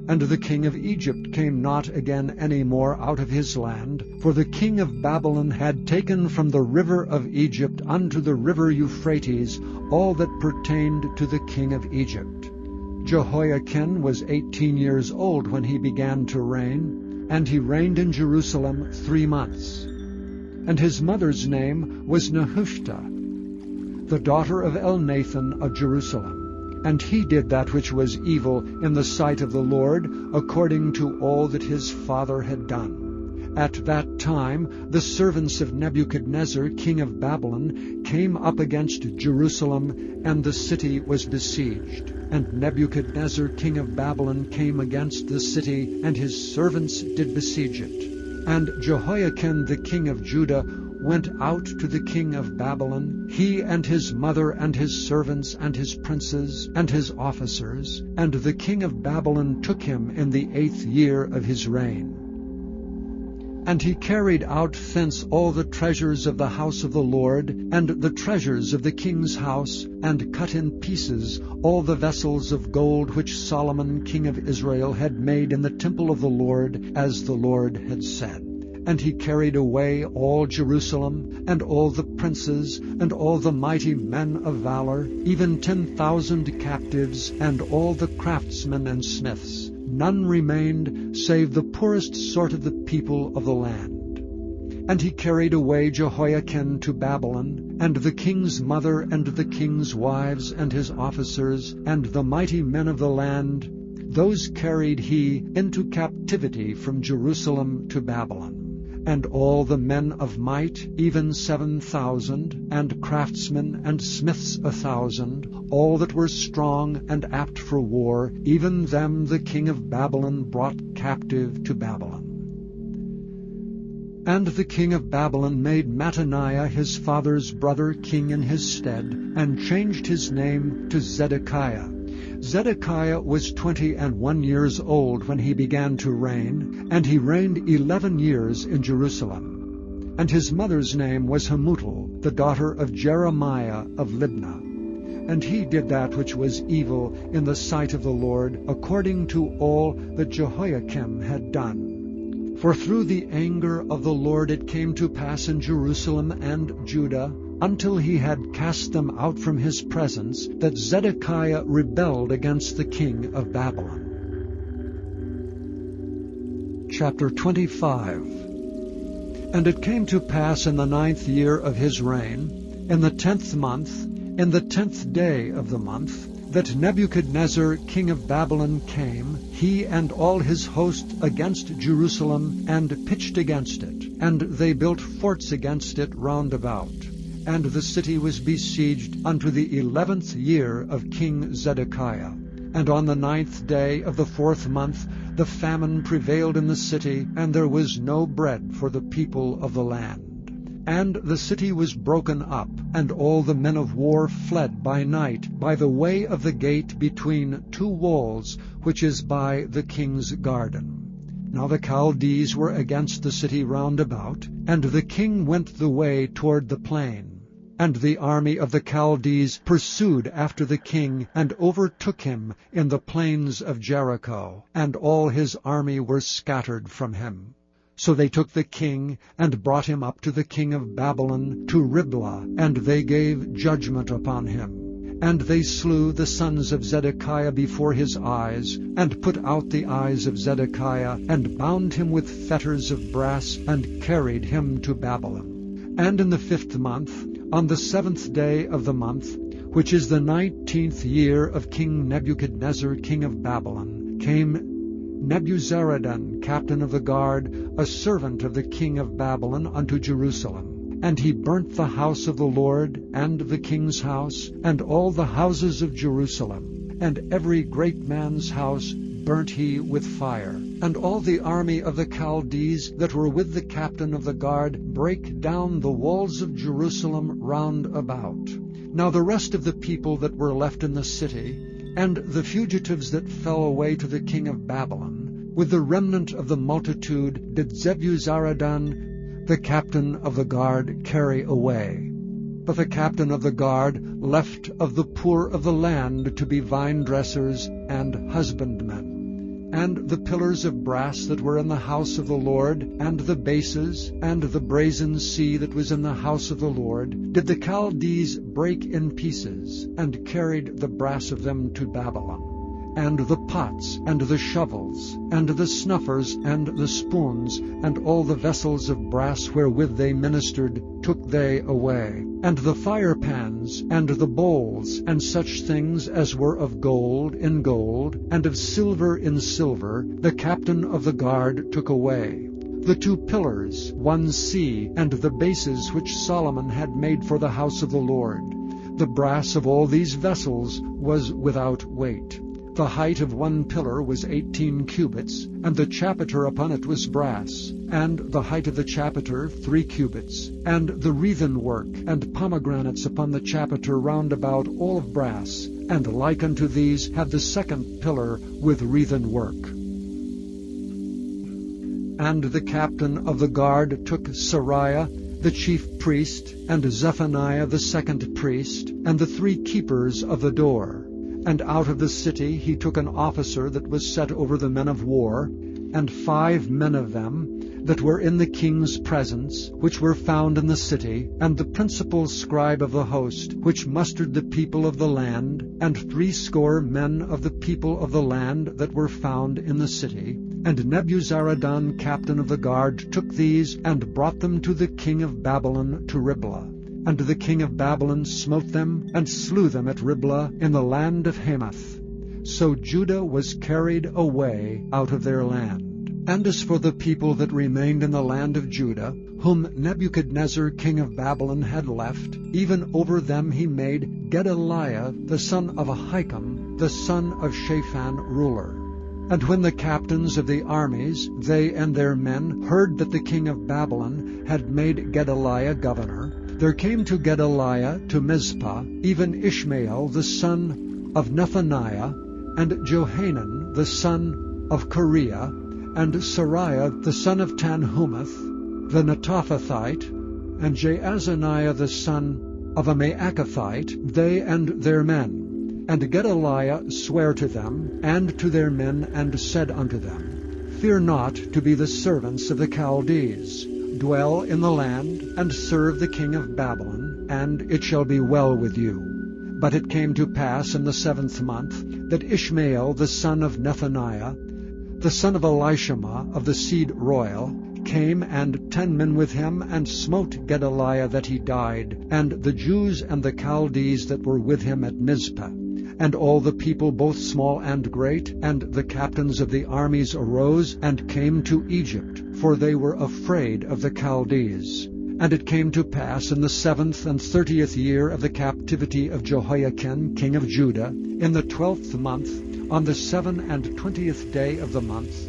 And the king of Egypt came not again any more out of his land, for the king of Babylon had taken from the river of Egypt unto the river Euphrates all that pertained to the king of Egypt. Jehoiachin was 18 years old when he began to reign, and he reigned in Jerusalem 3 months. And his mother's name was Nehushta, the daughter of Elnathan of Jerusalem. And he did that which was evil in the sight of the Lord, according to all that his father had done. At that time the servants of Nebuchadnezzar, king of Babylon, came up against Jerusalem, and the city was besieged. And Nebuchadnezzar, king of Babylon, came against the city, and his servants did besiege it. And Jehoiachin the king of Judah went out to the king of Babylon, he and his mother and his servants and his princes and his officers, and the king of Babylon took him in the 8th year of his reign. And he carried out thence all the treasures of the house of the Lord, and the treasures of the king's house, and cut in pieces all the vessels of gold which Solomon king of Israel had made in the temple of the Lord, as the Lord had said. And he carried away all Jerusalem, and all the princes, and all the mighty men of valor, even 10,000 captives, and all the craftsmen and smiths. None remained, save the poorest sort of the people of the land. And he carried away Jehoiachin to Babylon, and the king's mother, and the king's wives, and his officers, and the mighty men of the land. Those carried he into captivity from Jerusalem to Babylon. And all the men of might, even 7,000, and craftsmen and smiths 1,000, all that were strong and apt for war, even them the king of Babylon brought captive to Babylon. And the king of Babylon made Mattaniah his father's brother king in his stead, and changed his name to Zedekiah. Zedekiah was 21 years old when he began to reign, and he reigned 11 years in Jerusalem. And his mother's name was Hamutal, the daughter of Jeremiah of Libnah. And he did that which was evil in the sight of the Lord, according to all that Jehoiakim had done. For through the anger of the Lord it came to pass in Jerusalem and Judah, until he had cast them out from his presence, that Zedekiah rebelled against the king of Babylon. Chapter 25. And it came to pass in the 9th year of his reign, in the 10th month, in the 10th day of the month, that Nebuchadnezzar king of Babylon came, he and all his host, against Jerusalem, and pitched against it. And they built forts against it round about. And the city was besieged unto the 11th year of King Zedekiah. And on the 9th day of the 4th month the famine prevailed in the city, and there was no bread for the people of the land. And the city was broken up, and all the men of war fled by night by the way of the gate between 2 walls, which is by the king's garden. Now the Chaldees were against the city round about, and the king went the way toward the plain. And the army of the Chaldees pursued after the king, and overtook him in the plains of Jericho, and all his army were scattered from him. So they took the king, and brought him up to the king of Babylon, to Riblah, and they gave judgment upon him. And they slew the sons of Zedekiah before his eyes, and put out the eyes of Zedekiah, and bound him with fetters of brass, and carried him to Babylon. And in the 5th month, on the 7th day of the month, which is the 19th year of King Nebuchadnezzar king of Babylon, came Nebuzaradan, captain of the guard, a servant of the king of Babylon, unto Jerusalem. And he burnt the house of the Lord, and the king's house, and all the houses of Jerusalem, and every great man's house burnt he with fire. And all the army of the Chaldees that were with the captain of the guard brake down the walls of Jerusalem round about. Now the rest of the people that were left in the city, and the fugitives that fell away to the king of Babylon, with the remnant of the multitude did Nebuzaradan, the captain of the guard, carry away. But the captain of the guard left of the poor of the land to be vine dressers and husbandmen. and the pillars of brass that were in the house of the Lord, and the bases, and the brazen sea that was in the house of the Lord, did the Chaldees break in pieces, and carried the brass of them to Babylon. And the pots, and the shovels, and the snuffers, and the spoons, and all the vessels of brass wherewith they ministered, took they away. And the firepans, and the bowls, and such things as were of gold in gold, and of silver in silver, the captain of the guard took away. The 2 pillars, 1 sea, and the bases which Solomon had made for the house of the Lord. The brass of all these vessels was without weight. The height of 1 pillar was 18 cubits, and the chapiter upon it was brass, and the height of the chapiter 3 cubits, and the wreathen work and pomegranates upon the chapiter round about all of brass, and like unto these had the 2nd pillar with wreathen work. And the captain of the guard took Sariah the chief priest, and Zephaniah the 2nd priest, and the 3 keepers of the door. And out of the city he took an officer that was set over the men of war, and 5 men of them that were in the king's presence, which were found in the city, and the principal scribe of the host, which mustered the people of the land, and 60 men of the people of the land that were found in the city. And Nebuzaradan, captain of the guard, took these, and brought them to the king of Babylon to Riblah. And the king of Babylon smote them, and slew them at Riblah in the land of Hamath. So Judah was carried away out of their land. And as for the people that remained in the land of Judah, whom Nebuchadnezzar king of Babylon had left, even over them he made Gedaliah the son of Ahikam, the son of Shaphan, ruler. And when the captains of the armies, they and their men, heard that the king of Babylon had made Gedaliah governor, there came to Gedaliah to Mizpah even Ishmael the son of Nethaniah, and Johanan the son of Kareah, and Sariah the son of Tanhumeth, the Netophathite, and Jaazaniah the son of a Maacathite, they and their men. And Gedaliah sware to them, and to their men, and said unto them, Fear not to be the servants of the Chaldees. Dwell in the land, and serve the king of Babylon, and it shall be well with you. But it came to pass in the 7th month, that Ishmael the son of Nethaniah, the son of Elishama of the seed royal, came, and 10 men with him, and smote Gedaliah that he died, and the Jews and the Chaldees that were with him at Mizpah. And all the people, both small and great, and the captains of the armies arose, and came to Egypt, for they were afraid of the Chaldees. And it came to pass in the 7th and 30th year of the captivity of Jehoiakim king of Judah, in the 12th month, on the 27th and 20th day of the month,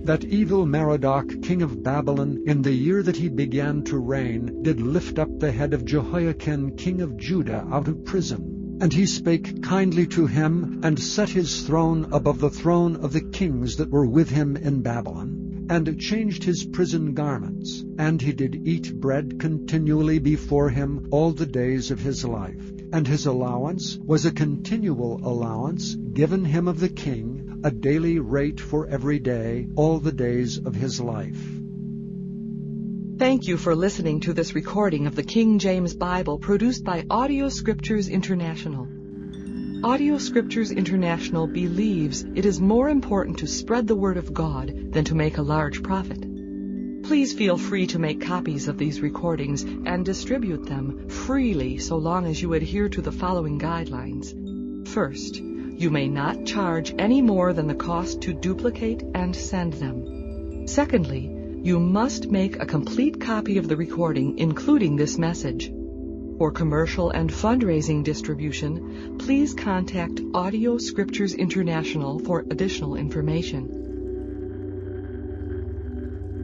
that evil Merodach king of Babylon, in the year that he began to reign, did lift up the head of Jehoiakim king of Judah out of prison. And he spake kindly to him, and set his throne above the throne of the kings that were with him in Babylon, and changed his prison garments. And he did eat bread continually before him all the days of his life. And his allowance was a continual allowance given him of the king, a daily rate for every day, all the days of his life. Thank you for listening to this recording of the King James Bible produced by Audio Scriptures International. Audio Scriptures International believes it is more important to spread the Word of God than to make a large profit. Please feel free to make copies of these recordings and distribute them freely so long as you adhere to the following guidelines. First, you may not charge any more than the cost to duplicate and send them. Secondly, you must make a complete copy of the recording, including this message. For commercial and fundraising distribution, please contact Audio Scriptures International for additional information.